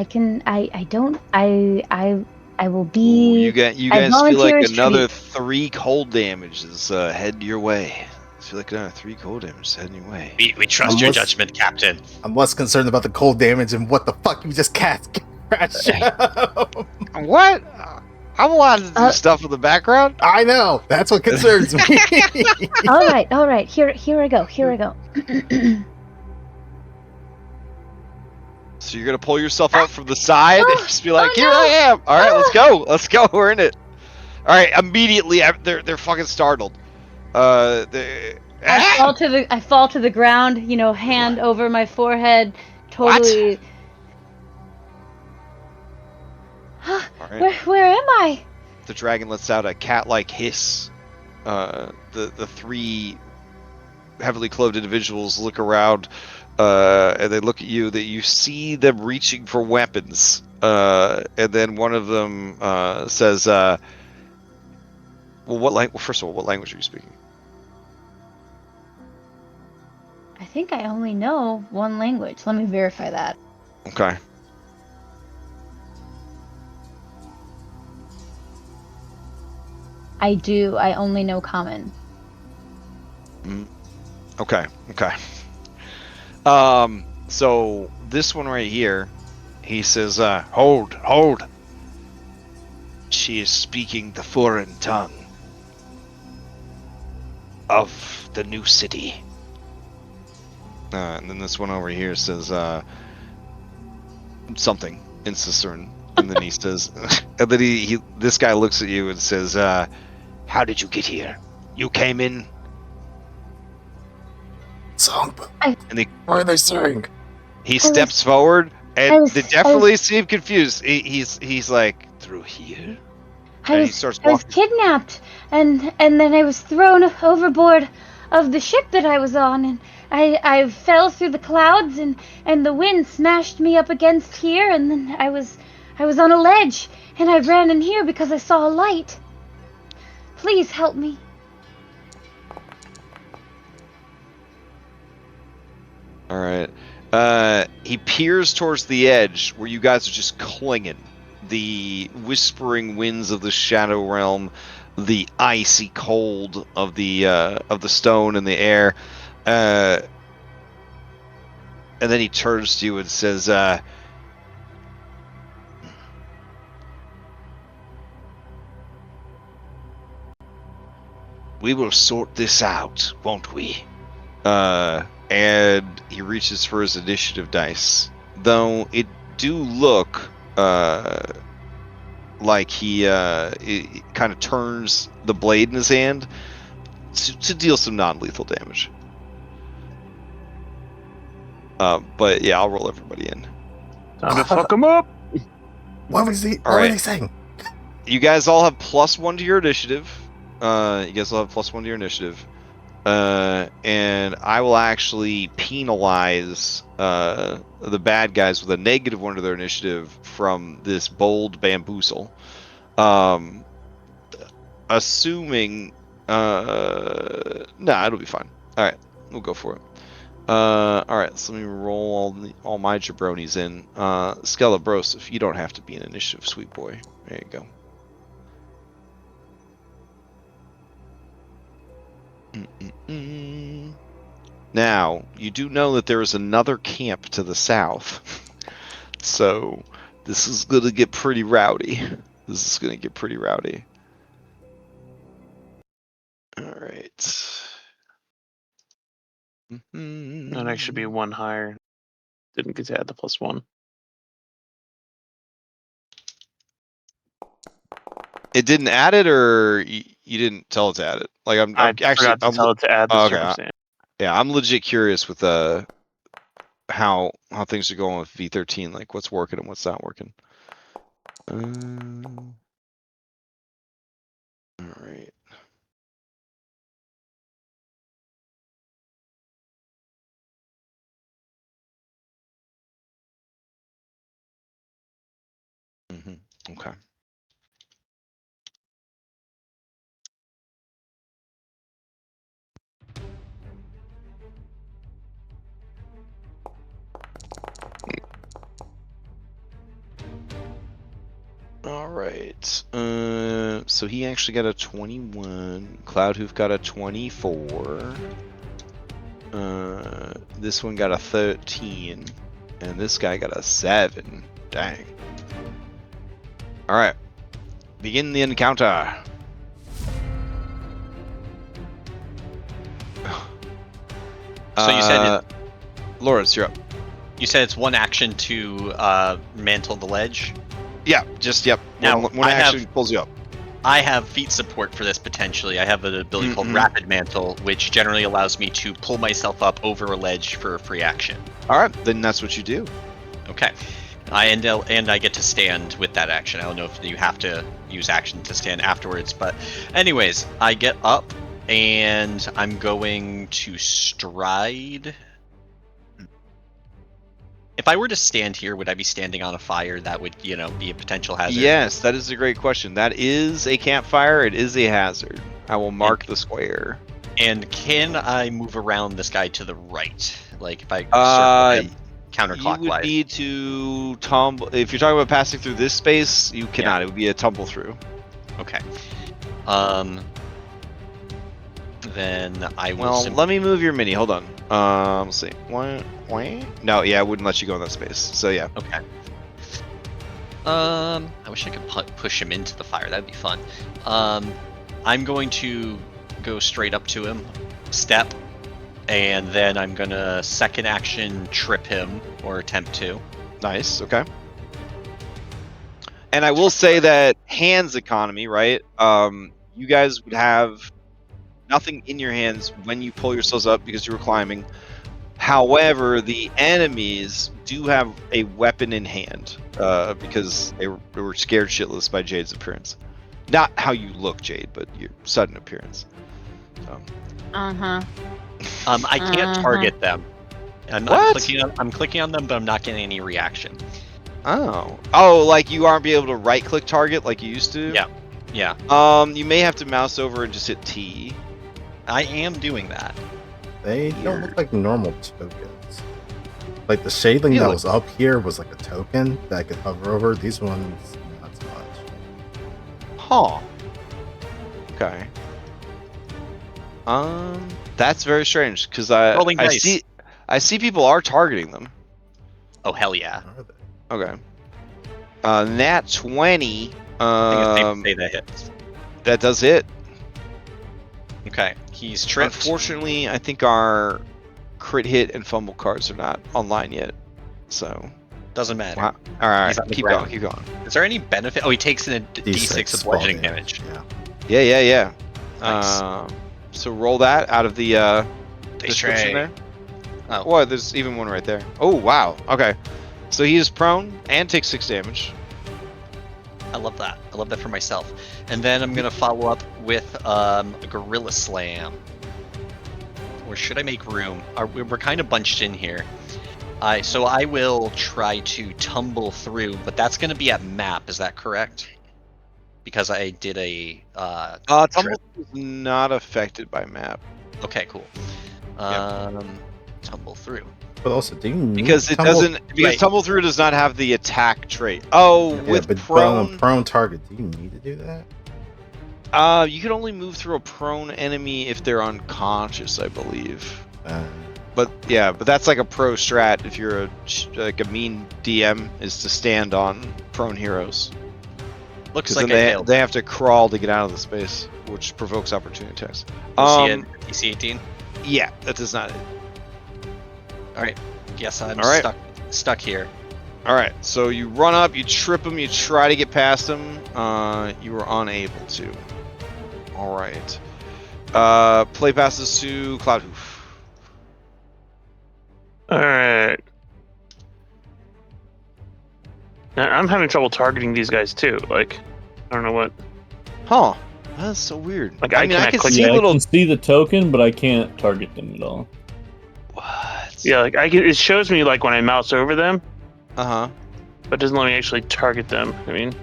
will be...
Ooh, you guys feel like another 3 cold damage is heading your way. I feel like another 3 cold damage is heading your way.
We trust your judgment, Captain.
I'm less concerned about the cold damage and what the fuck you just cast.
What? I'm allowed to do stuff in the background?
I know. That's what concerns me.
All right. Here I go.
So you're gonna pull yourself up from the side and just be like, "Here I am." All right, let's go. We're in it. All right, immediately they're fucking startled.
I fall to the ground. Hand over my forehead. Totally.
All right.
Where am I?
The dragon lets out a cat-like hiss. The 3 heavily clothed individuals look around. And they look at you. That you see them reaching for weapons, and then one of them says, "Well, first of all, what language are you speaking?"
I think I only know one language. Let me verify that.
Okay.
I do. I only know Common.
Okay. So this one right here, he says, hold. She is speaking the foreign tongue of the new city. And then this one over here says, something in Cicerone. And then he says, and then this guy looks at you and says, "How did you get here? You came in."
Songbook.
I-
And
What are they saying?
he steps forward,
I
and
was-
they definitely seem confused. He's like, "Through here?" And he starts
I was
walking.
kidnapped, and then I was thrown overboard of the ship that I was on, and I fell through the clouds, and the wind smashed me up against here, and then I was on a ledge, and I ran in here because I saw a light. Please help me.
All right. He peers towards the edge where you guys are just clinging. The whispering winds of the Shadow Realm, the icy cold of the stone in the air, and then he turns to you and says, "We will sort this out, won't we?" And he reaches for his initiative dice, though it do look like he kind of turns the blade in his hand to deal some non-lethal damage. But yeah, I'll roll everybody in.
Time to fuck him up.
What are they saying?
You guys all have +1 to your initiative. And I will actually penalize the bad guys with a -1 to their initiative from this bold bamboozle. Assuming, it'll be fine. All right, we'll go for it. All right, so let me roll all my jabronis in. Skelebros, if you don't have to be an initiative, sweet boy. There you go. Now, you do know that there is another camp to the south. So, this is going to get pretty rowdy. Alright.
That actually should be one higher. Didn't get to add the +1.
It didn't add it, or you didn't tell it to add it? Like
I forgot to tell it to add the circumstance.
Yeah, I'm legit curious with how things are going with V13. Like what's working and what's not working. All right. Okay. All right. So he actually got a 21. Cloudhoof got a 24. This one got a 13, and this guy got a 7. Dang. All right. Begin the encounter.
So you said
Lawrence, you're up.
You said it's one action to mantle the ledge.
Yeah, just yep.
Now,
one action pulls you up.
I have feat support for this potentially. I have an ability called Rapid Mantle, which generally allows me to pull myself up over a ledge for a free action.
All right, then that's what you do.
Okay. And I get to stand with that action. I don't know if you have to use action to stand afterwards, but anyways, I get up and I'm going to stride. If I were to stand here, would I be standing on a fire that would, be a potential hazard?
Yes, that is a great question. That is a campfire. It is a hazard. I will mark the square.
And can I move around this guy to the right? Like if I circle him counterclockwise?
You would need to tumble. If you're talking about passing through this space, you cannot. Yeah. It would be a tumble through.
Okay. Then I will.
Well, let me move your mini. Hold on. Let's see. No, yeah, I wouldn't let you go in that space. So yeah.
Okay. I wish I could push him into the fire. That'd be fun. I'm going to go straight up to him, step, and then I'm gonna second action trip him or attempt to.
Nice. Okay. And I will say that hands economy, right? You guys would have nothing in your hands when you pull yourselves up because you were climbing. However, the enemies do have a weapon in hand because they were scared shitless by Jade's appearance. Not how you look, Jade, but your sudden appearance. So.
Uh-huh.
I can't
Uh-huh.
target them. I'm
What?
clicking on them, but I'm not getting any reaction.
Oh, like you aren't be able to right-click target like you used to?
Yeah.
You may have to mouse over and just hit T.
I am doing that.
They don't look like normal tokens. Like the shading that was up here was like a token that I could hover over. These ones, not so much.
Huh. Okay. That's very strange because
Rolling
I
dice.
see people are targeting them.
Oh hell yeah!
Are they?
Okay. Nat 20.
I think it's safe to say that hits.
That does hit.
Okay, he's tripped.
Unfortunately, I think our crit hit and fumble cards are not online yet. So
Doesn't matter.
wow. All right,
He's on the
keep
ground.
going, keep going.
Is there any benefit? Oh, he takes in a D6 of bludgeoning damage.
Yeah.
Yeah.
Nice.
So roll that out of the description
tray.
there.
Oh.
Well, there's even one right there. Oh wow. Okay. So he is prone and takes 6 damage.
I love that. I love that for myself. And then I'm gonna follow up with a Gorilla Slam. Or should I make room? We're kind of bunched in here. So I will try to tumble through, but that's gonna be at map. Is that correct? Because I did a
Tumble is not affected by map
Okay, cool. Tumble through.
But also, do you need
because it
tumble?
doesn't. Because
Right.
tumble through does not have the attack trait. Oh,
Yeah,
with
but
prone.
on a prone target, do you need to do that?
You can only move through a prone enemy if they're unconscious, I believe.
Uh,
But yeah, but that's like a pro strat. If you're like a mean DM, is to stand on prone heroes.
Looks
Because
like
then they have to crawl to get out of the space, which provokes opportunity attacks.
DC 18.
Yeah, that does not.
All right. Guess I'm
All right.
stuck here.
All right, so you run up, you trip him, you try to get past him. You were unable to. All right. Play passes to Cloudhoof.
All right. Now, I'm having trouble targeting these guys too. Like, I don't know what.
Huh? That's so weird.
Like,
I
I
mean, I
cannot
can
click-
see
Yeah, I
little.
can see the token, but I can't target them at all.
What?
Yeah, like it shows me like when I mouse over them,
Uh huh.
but it doesn't let me actually target them. I mean,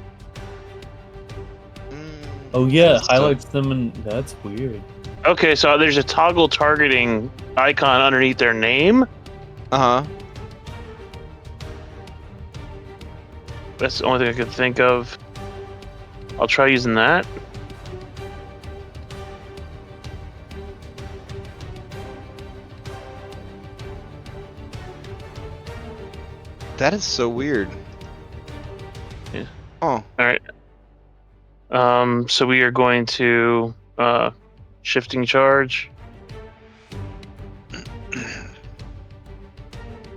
Oh yeah, it
That's
highlights them, and that's weird.
okay, so there's a toggle targeting icon underneath their name.
Uh huh.
That's the only thing I could think of. I'll try using that.
That is so weird.
Yeah.
Oh.
All right. So we are going to shifting charge.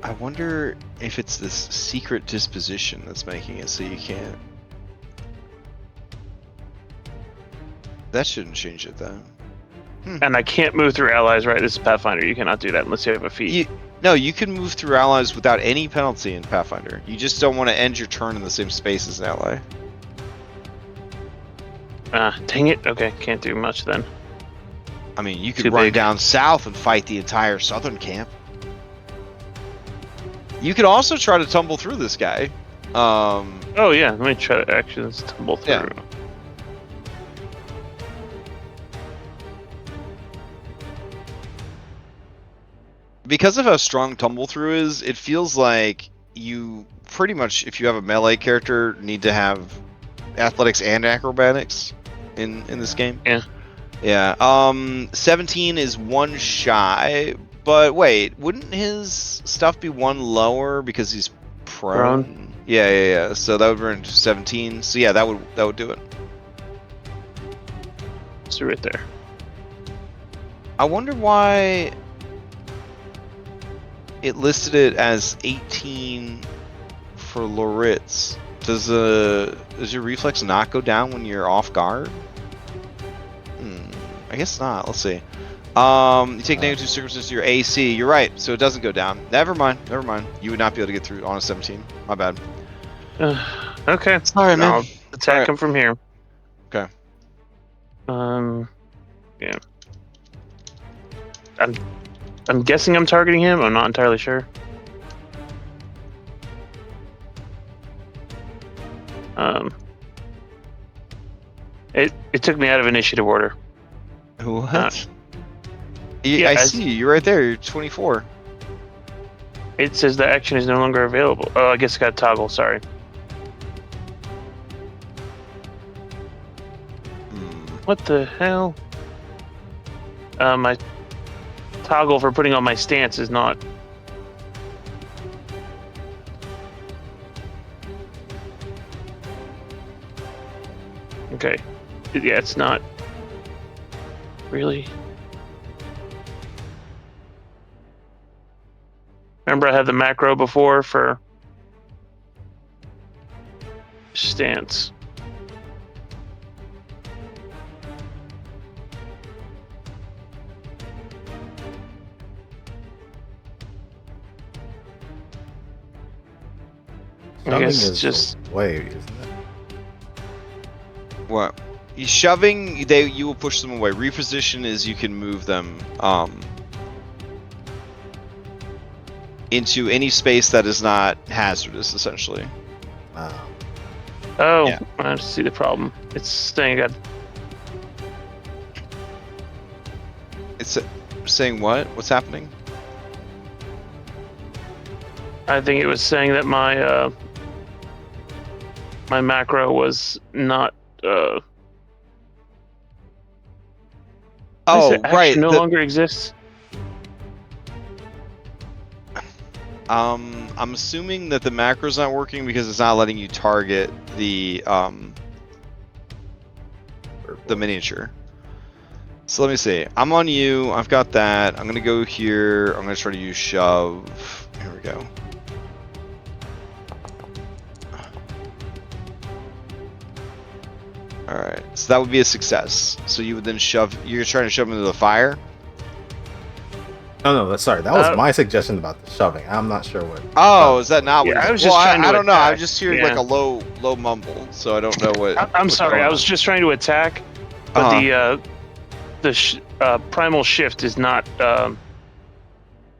I wonder if it's this secret disposition that's making it so you can't. That shouldn't change it though.
And I can't move through allies, right? This is Pathfinder. You cannot do that unless you have a feat.
No, you can move through allies without any penalty in Pathfinder. You just don't want to end your turn in the same space as an ally.
Dang it. Okay, can't do much then.
I mean, you could
Too
run
big.
down south and fight the entire southern camp. You could also try to tumble through this guy.
Oh yeah, let me try to actually tumble through.
Yeah. Because of how strong tumble through is, it feels like you pretty much, if you have a melee character, need to have athletics and acrobatics in this game.
Yeah.
Yeah. 17 is one shy, but wait, wouldn't his stuff be one lower because he's prone? Yeah. So that would bring to 17. So yeah, that would do it.
So right there.
I wonder why it listed it as 18 for Loritz Does your reflex not go down when you're off guard? I guess not. Let's see. You take negative 2 circumstances to your AC. You're right, so it doesn't go down. Never mind. You would not be able to get through on a 17. My bad.
Okay.
Sorry, man.
I'll attack him from here.
Okay.
Yeah. I'm guessing I'm targeting him. I'm not entirely sure. It took me out of initiative order.
What?
Yeah,
I see you. You're right there. You're 24.
It says the action is no longer available. Oh, I guess I got to toggle. Sorry. What the hell? My toggle for putting on my stance is not. Okay. Yeah, it's not. Really? Remember I had the macro before for stance. I
Shoving
guess
is
just
a way, isn't it?
What? He's shoving. You will push them away. Reposition is you can move them into any space that is not hazardous, essentially.
Oh,
Yeah.
I see the problem. It's saying
It's saying what? What's happening?
I think it was saying that my my macro was not
Oh,
action
right.
no longer exists.
I'm assuming that the macro's not working because it's not letting you target the miniature. So let me see. I'm on you. I've got that. I'm gonna go here. I'm gonna try to use shove. Here we go. All right. So that would be a success. So you would then shove. You're trying to shove him into the fire.
No, sorry. That was my suggestion about the shoving. I'm not sure what.
Oh, is that not what?
Yeah,
He's,
I was just trying to
I don't know. I'm
attack.
just hearing
Yeah.
like a low mumble, so I don't know what.
I'm
what's
sorry.
going
I
on.
was just trying to attack, but the primal shift is not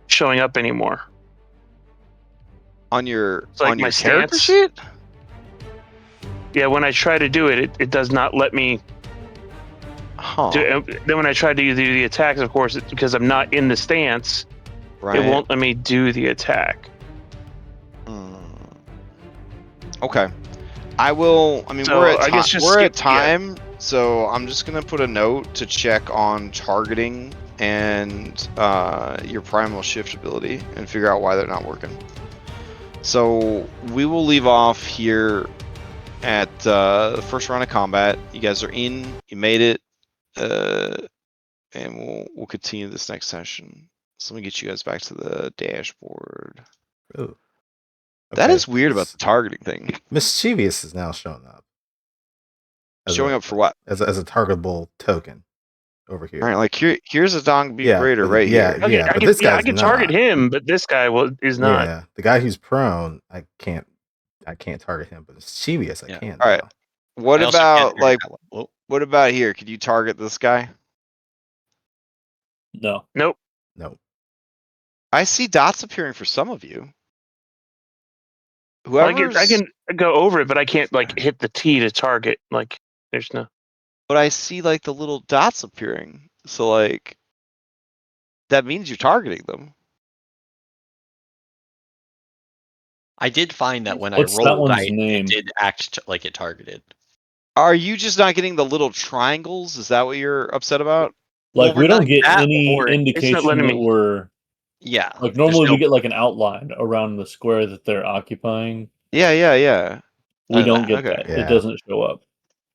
showing up anymore.
on your
It's like
on your
my
character
stance.
sheet.
Yeah, when I try to do it, it does not let me.
Huh.
Then when I try to do the attacks, of course, because I'm not in the stance,
Right.
it won't let me do the attack.
Okay. I will. I mean,
So,
we're at
I guess just
we're at
skip- yeah.
time, so I'm just gonna put a note to check on targeting and your primal shift ability and figure out why they're not working. So we will leave off here at the first round of combat. You guys are in. You made it, and we'll continue this next session. So let me get you guys back to the dashboard.
Ooh.
That
Okay.
is weird about the targeting thing.
Mischievous is now showing up.
Showing up for what?
As a targetable token over here.
All right, like here's a Dong Beat
Yeah,
Raider
but-
right
yeah,
here.
Okay,
Yeah, but this
I
guy's
can target
not.
him, but this guy is not.
Yeah, the guy who's prone, I can't target him, but mischievous, I
Yeah.
can.
All right.
now.
What
I also
about
can't figure
like
out what-
what about here? Could you target this guy?
No.
Nope.
No.
I see dots appearing for some of you.
I
Whoever's
can go over it, but I can't like hit the T to target. Like, there's no.
but I see like the little dots appearing. So like that means you're targeting them.
I did find that when
What's
I
that
rolled,
one's
it
name?
did act like it targeted.
Are you just not getting the little triangles? Is that what you're upset about?
Like
Well,
we don't
not
get
that,
any
or-
indication
letting
that
me-
we're
Yeah.
like
there's
normally
no-
we get like an outline around the square that they're occupying.
Yeah.
We don't get
Okay.
that.
Yeah.
It doesn't show up.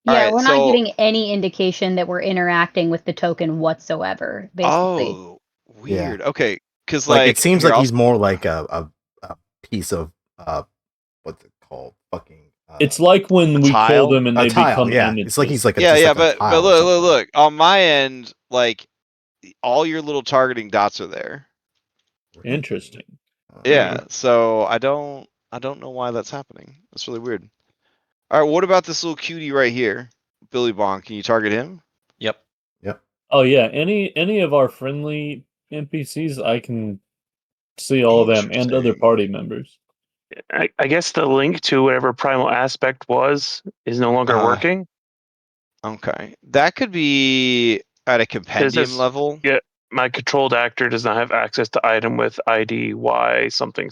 Yeah,
Alright,
we're
so-
not getting any indication that we're interacting with the token whatsoever, basically.
Oh, weird. Okay, because
Like, it seems
here,
like
I'll-
he's more like a piece of what's it called? Fucking
It's like when we
tile?
kill them and
a
they
tile.
become
Yeah,
images.
it's like he's like a,
Yeah,
just
yeah,
like a
but
tile or
look,
something.
look. On my end, like all your little targeting dots are there.
Interesting.
Yeah, so I don't know why that's happening. That's really weird. All right, what about this little cutie right here, Billy Bonk? Can you target him?
Yep.
Oh yeah, any of our friendly NPCs, I can see all of them and other
Interesting.
party members.
I guess the link to whatever primal aspect was is no longer working.
Okay, that could be at a compendium
says-
level.
Yeah, my controlled actor does not have access to item with ID Y something.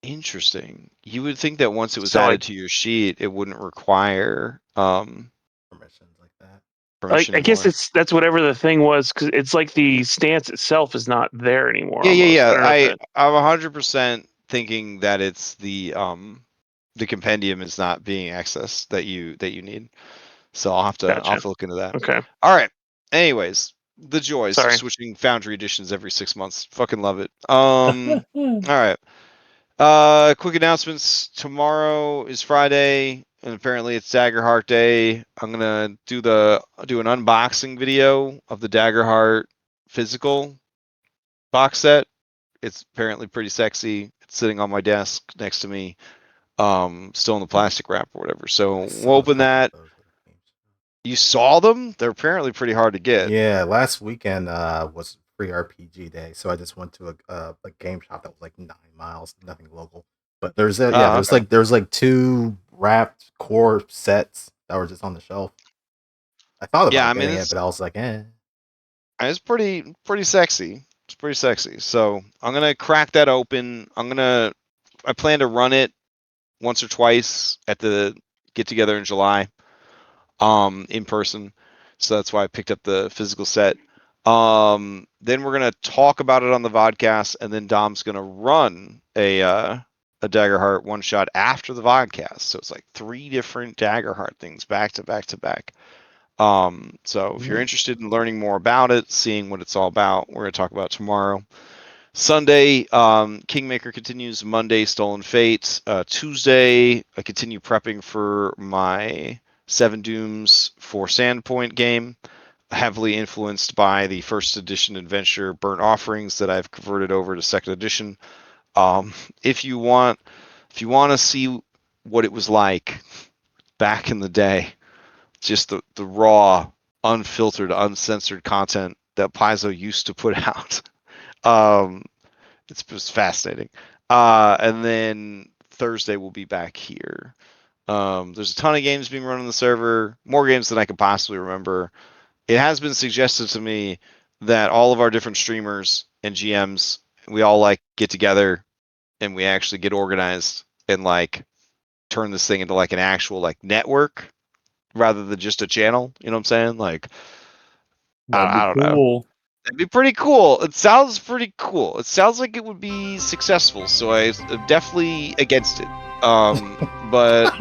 Interesting. You would think that once it was
So,
added
like-
to your sheet, it wouldn't require
Permissions like that.
permission
I guess
anymore.
that's whatever the thing was, because it's like the stance itself is not there anymore.
Yeah,
almost.
yeah,
I don't know if
yeah.
that-
I'm 100% thinking that it's the compendium is not being accessed that you need. So I'll have to look into that.
Okay.
All right. Anyways, the joys of
Sorry.
switching Foundry editions every 6 months. Fucking love it. All right. Quick announcements. Tomorrow is Friday, and apparently it's Daggerheart Day. I'm gonna do an unboxing video of the Daggerheart physical box set. It's apparently pretty sexy. It's sitting on my desk next to me, still in the plastic wrap or whatever. So we'll open that. You saw them? They're apparently pretty hard to get.
Yeah, last weekend was free RPG day, so I just went to a game shop that was like 9 miles, nothing local. But there's there's like 2 wrapped core sets that were just on the shelf. I thought about getting it, but I was like, eh.
It's pretty sexy. It's pretty sexy. So I'm gonna crack that open. I plan to run it once or twice at the get together in July, in person. So that's why I picked up the physical set. Then we're gonna talk about it on the vodcast, and then Dom's gonna run a Daggerheart one shot after the vodcast. So it's like 3 different Daggerheart things back to back to back. So if you're interested in learning more about it, seeing what it's all about, we're gonna talk about it tomorrow. Sunday, Kingmaker continues. Monday, Stolen Fate. Tuesday, I continue prepping for my 7 Dooms for Sandpoint game, heavily influenced by the first edition adventure Burnt Offerings that I've converted over to second edition. If you want to see what it was like back in the day, just the raw, unfiltered, uncensored content that Paizo used to put out. It's just fascinating. And then Thursday we'll be back here. There's a ton of games being run on the server, more games than I could possibly remember. It has been suggested to me that all of our different streamers and GMs, we all like get together and we actually get organized and like turn this thing into like an actual like network rather than just a channel. You know what I'm saying? Like, I don't know. It'd be pretty cool. It sounds pretty cool. It sounds like it would be successful. So I'm definitely against it. But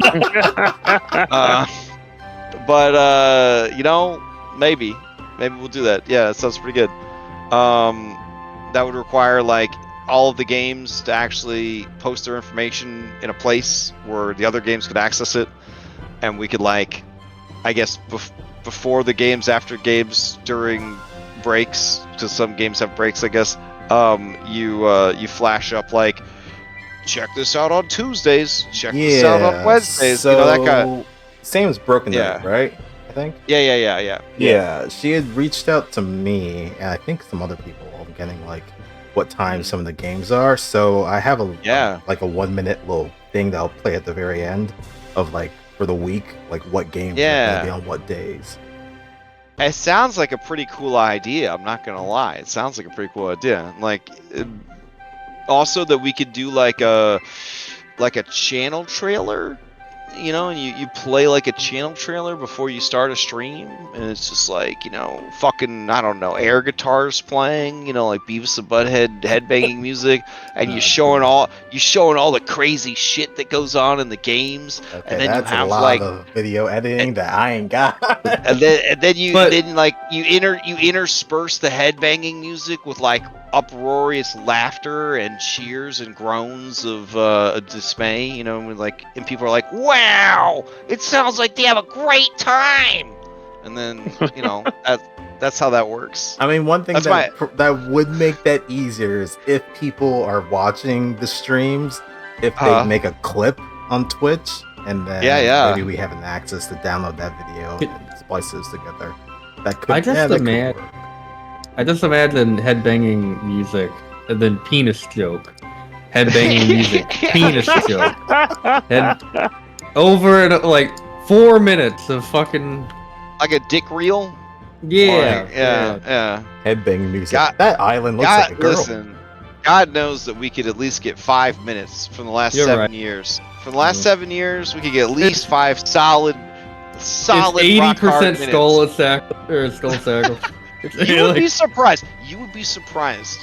you know, maybe we'll do that. Yeah, that sounds pretty good. That would require like all of the games to actually post their information in a place where the other games could access it, and we could like, I guess before the games, after games, during breaks, because some games have breaks, I guess. You flash up like, check this out on Tuesdays. Check this out on Wednesdays.
So,
you know that guy.
Same as Broken
Yeah.
Knight, right? I think.
Yeah.
She had reached out to me, and I think some other people of getting like what time some of the games are. So I have a 1 minute little thing that I'll play at the very end of like for the week, like what games are going to be on what days.
It sounds like a pretty cool idea. I'm not gonna lie. It sounds like a pretty cool idea. Like, also that we could do like a channel trailer, you know, and you play like a channel trailer before you start a stream, and it's just like, you know, fucking, I don't know, air guitars playing, you know, like Beavis and Butthead headbanging music, and you're showing all the crazy shit that goes on in the games,
Okay,
and then
that's
you have
a lot
like
of video editing that I ain't got.
and then you intersperse the headbanging music with like uproarious laughter and cheers and groans of dismay, you know, and people are like, "Wow, it sounds like they have a great time," and then you know that's how that works.
I mean, one thing
That's
that would make that easier is if people are watching the streams, if they make a clip on Twitch, and then maybe we have an access to download that video and splice those together. That could.
I just imagine headbanging music and then penis joke. Headbanging music, penis joke. And over and like 4 minutes of fucking
like a dick reel.
Yeah. Headbang music. That island looks like a girl.
Listen, God knows that we could at least get 5 minutes from the last 7 years. From the last 7 years, we could get at least 5 solid
it's
rock hard
80%
minutes.
skull sackle.
You would be surprised. You would be surprised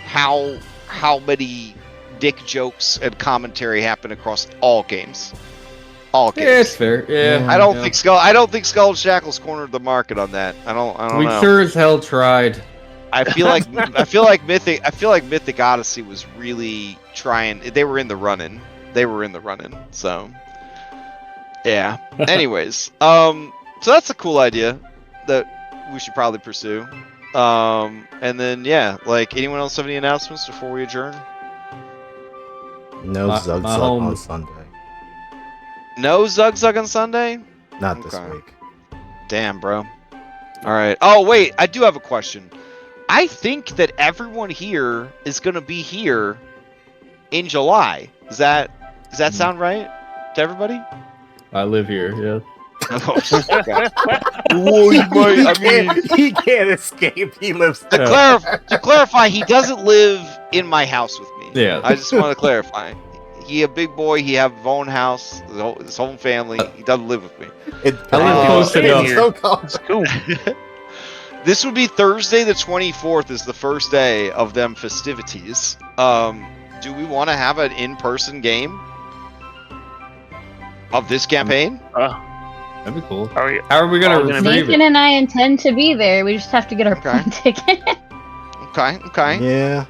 how many dick jokes and commentary happen across all games. All games.
Yeah, it's fair. Yeah.
I don't think Skull and Shackles cornered the market on that. I don't
we
know.
sure as hell tried.
I feel like Mythic Odyssey was really trying. They were in the running. So yeah. Anyways, so that's a cool idea that we should probably pursue. And then like anyone else have any announcements before we adjourn?
No Zug on Sunday.
No Zug on Sunday?
Not this week.
Damn, bro. All right. Oh wait, I do have a question. I think that everyone here is gonna be here in July. Does that sound right to everybody?
I live here, yeah.
He can't escape. He lives there.
To clarify, he doesn't live in my house with me.
Yeah.
I just want to clarify. He a big boy. He have his own house, his own family. He doesn't live with me.
I live close enough.
It's cool.
This would be Thursday the 24th is the first day of them festivities. Do we want to have an in-person game of this campaign?
That'd be cool.
How
are we gonna stream
Nathan
it?
and I intend to be there. We just have to get our plane ticket.
Okay.
Yeah.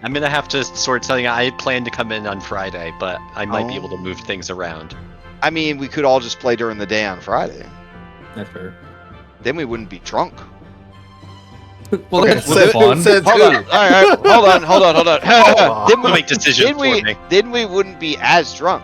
I'm gonna have to sort something out. I plan to come in on Friday, but I might be able to move things around.
I mean, we could all just play during the day on Friday.
That's fair.
Then we wouldn't be drunk.
Well,
Okay,
that's
well,
fun.
Hold on. All right. Hold on.
Then we'll make decisions for me.
Then we wouldn't be as drunk.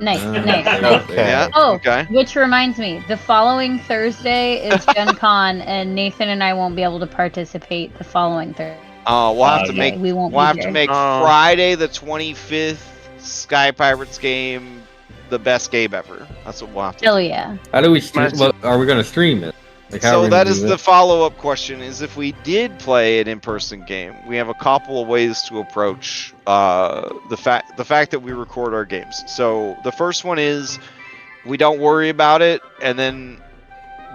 Nice.
Okay.
Yeah.
Oh,
Okay.
which reminds me, the following Thursday is Gen Con, and Nathan and I won't be able to participate the following Thursday.
Oh, we'll have to make.
We won't
We'll
be
have
there.
to make Friday the 25th Sky Pirates game the best game ever. That's what we'll have to.
Hell yeah.
How do we stream? Well, are we gonna stream it? Like, how are
So
we
that
gonna
is
do
the
it?
follow-up question: is if we did play an in-person game, we have a couple of ways to approach the fact that we record our games. So the first one is we don't worry about it, and then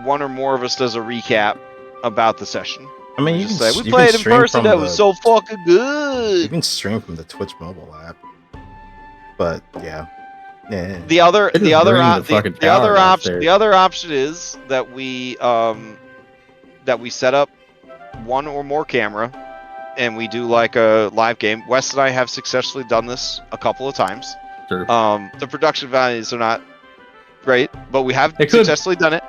one or more of us does a recap about the session.
I mean,
We
you
just
can,
say we
you
played
can
in
stream
person.
from
That was so fucking
You
good.
can stream from the Twitch mobile app. But yeah.
The other
They just bring the fucking tower downstairs.
the other option is that we set up one or more camera and we do like a live game. Wes and I have successfully done this a couple of times.
Sure.
The production values are not great, but we have
They could-
successfully done it.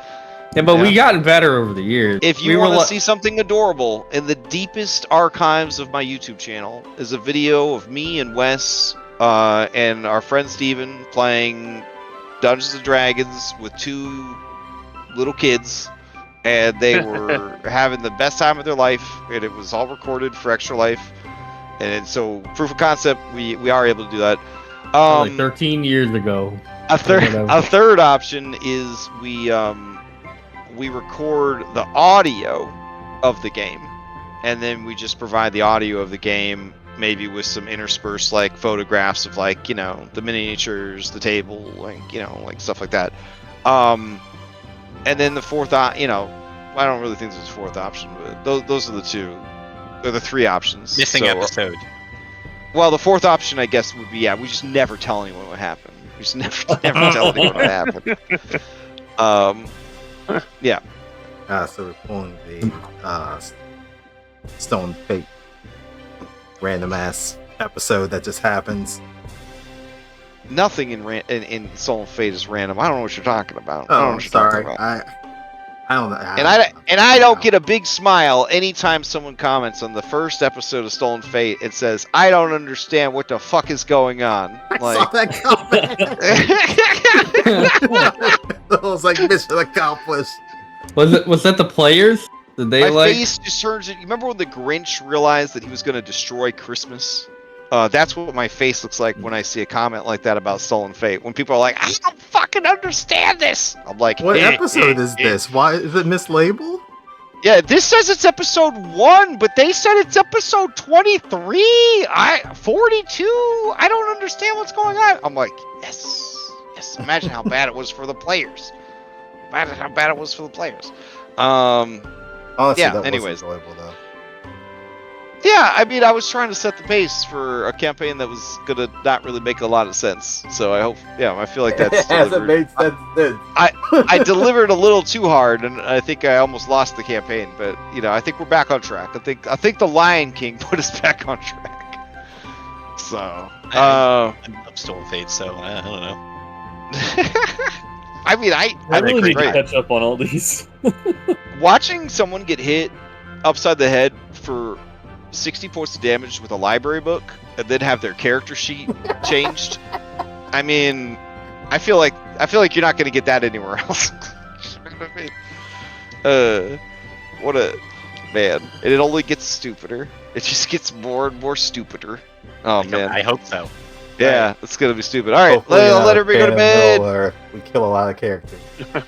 Yeah, but we
Yeah.
gotten better over the years.
If you
We
want
were
to
li-
see something adorable, in the deepest archives of my YouTube channel is a video of me and Wes and our friend Steven playing Dungeons and Dragons with 2 little kids, and they were having the best time of their life, and it was all recorded for Extra Life. And so, proof of concept, we are able to do that.
like 13 years ago.
A
whatever.
third option is we record the audio of the game, and then we just provide the audio of the game, maybe with some interspersed like photographs of like the miniatures, the table, like stuff like that. And then the fourth, I don't really think there's a fourth option, but those are the two. They're the 3 options.
Missing
So,
episode.
Well, the fourth option, I guess, would be we just never tell anyone what happened. We just never tell anyone what happened. Yeah.
So we're pulling the Stone Fate random ass episode that just happens.
Nothing in Stolen Fate is random. I don't know what you're talking about. I don't know
Oh,
what you're
sorry.
talking about.
I don't know.
And I don't get a big smile anytime someone comments on the first episode of Stolen Fate and says, "I don't understand what the fuck is going on."
I saw that comment. It was like mission accomplished.
Was that the players? Did they
My face just turns. You remember when the Grinch realized that he was going to destroy Christmas? That's what my face looks like when I see a comment like that about Stolen Fate. When people are like, "I don't fucking understand this," I'm like,
What episode is this? Why is it mislabeled?
Yeah, this says it's episode 1, but they said it's episode 23. 42. I don't understand what's going on. I'm like, yes. Imagine how bad it was for the players. Imagine how bad it was for the players.
Honestly,
yeah.
that
Anyways,
was enjoyable though.
yeah. I mean, I was trying to set the pace for a campaign that was gonna not really make a lot of sense. So I hope, I feel like that's
It hasn't
delivered.
made sense since.
I delivered a little too hard, and I think I almost lost the campaign. But I think we're back on track. I think the Lion King put us back on track. So
I love Stolen Fate, so I don't know.
I mean,
I really need to catch up on all these.
watching someone get hit upside the head for 60 points of damage with a library book and then have their character sheet changed. I mean, I feel like you're not going to get that anywhere else. What a man! And it only gets stupider. It just gets more and more stupider. Oh man!
I hope so.
Yeah, it's gonna be stupid. All right,
Hopefully,
let everybody go to bed.
We kill a lot of characters.
Oh,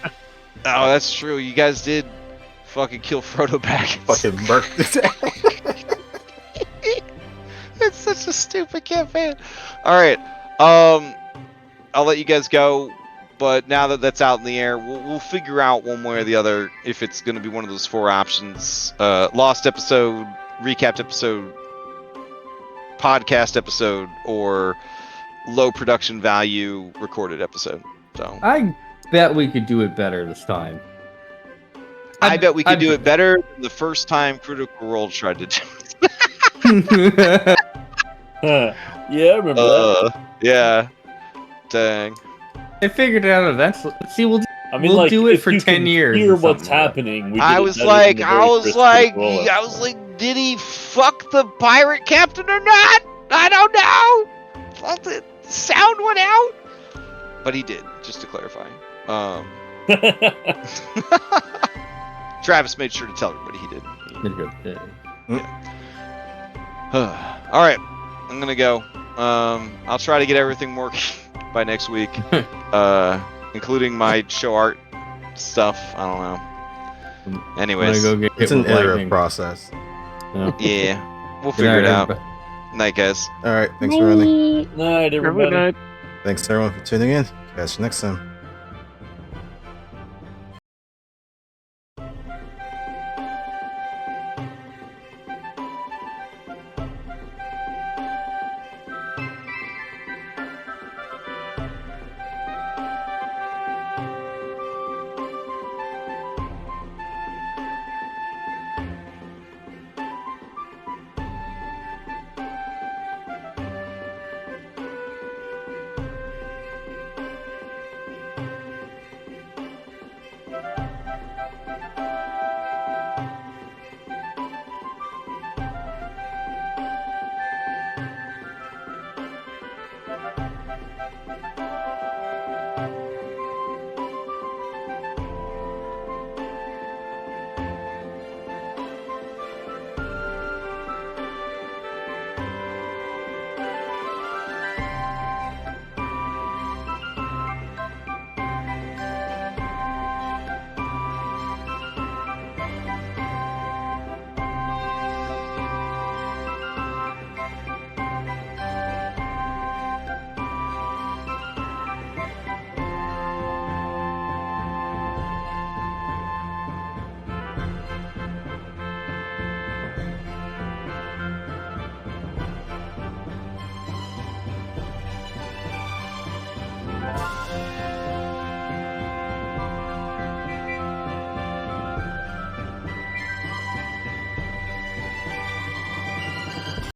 that's true. You guys did fucking kill Frodo Baggins.
Fucking murk.
It's such a stupid campaign. All right, I'll let you guys go. But now that that's out in the air, we'll figure out one way or the other if it's going to be one of those 4 options: lost episode, recapped episode, podcast episode, or low production value recorded episode. So
I bet we could do it better this time.
I bet we could do it better than the first time Critical Role tried to do it.
Yeah, I remember that.
Yeah. Dang.
I figured it out eventually. See, we'll
I mean,
we'll
like,
do it
if
for
you
10
can
years.
Hear
or
what's
something like that.
happening. We
I
did it
was
better than
like,
the very first Critical Role.
did he fuck the pirate captain or not? I don't know. Well, the sound went out, but he did. Just to clarify. Travis made sure to tell everybody he did.
You're good. Yeah.
All right, I'm gonna go. I'll try to get everything working by next week, including my show art stuff. I don't know. Anyways,
Go get
It's
hit
an
with
iterative
lightning.
process.
yeah, we'll
Good
figure
night,
it out.
everybody.
Night, guys.
All right, thanks for running.
Night, everybody.
Good night.
Thanks everyone for tuning in. Catch you next time.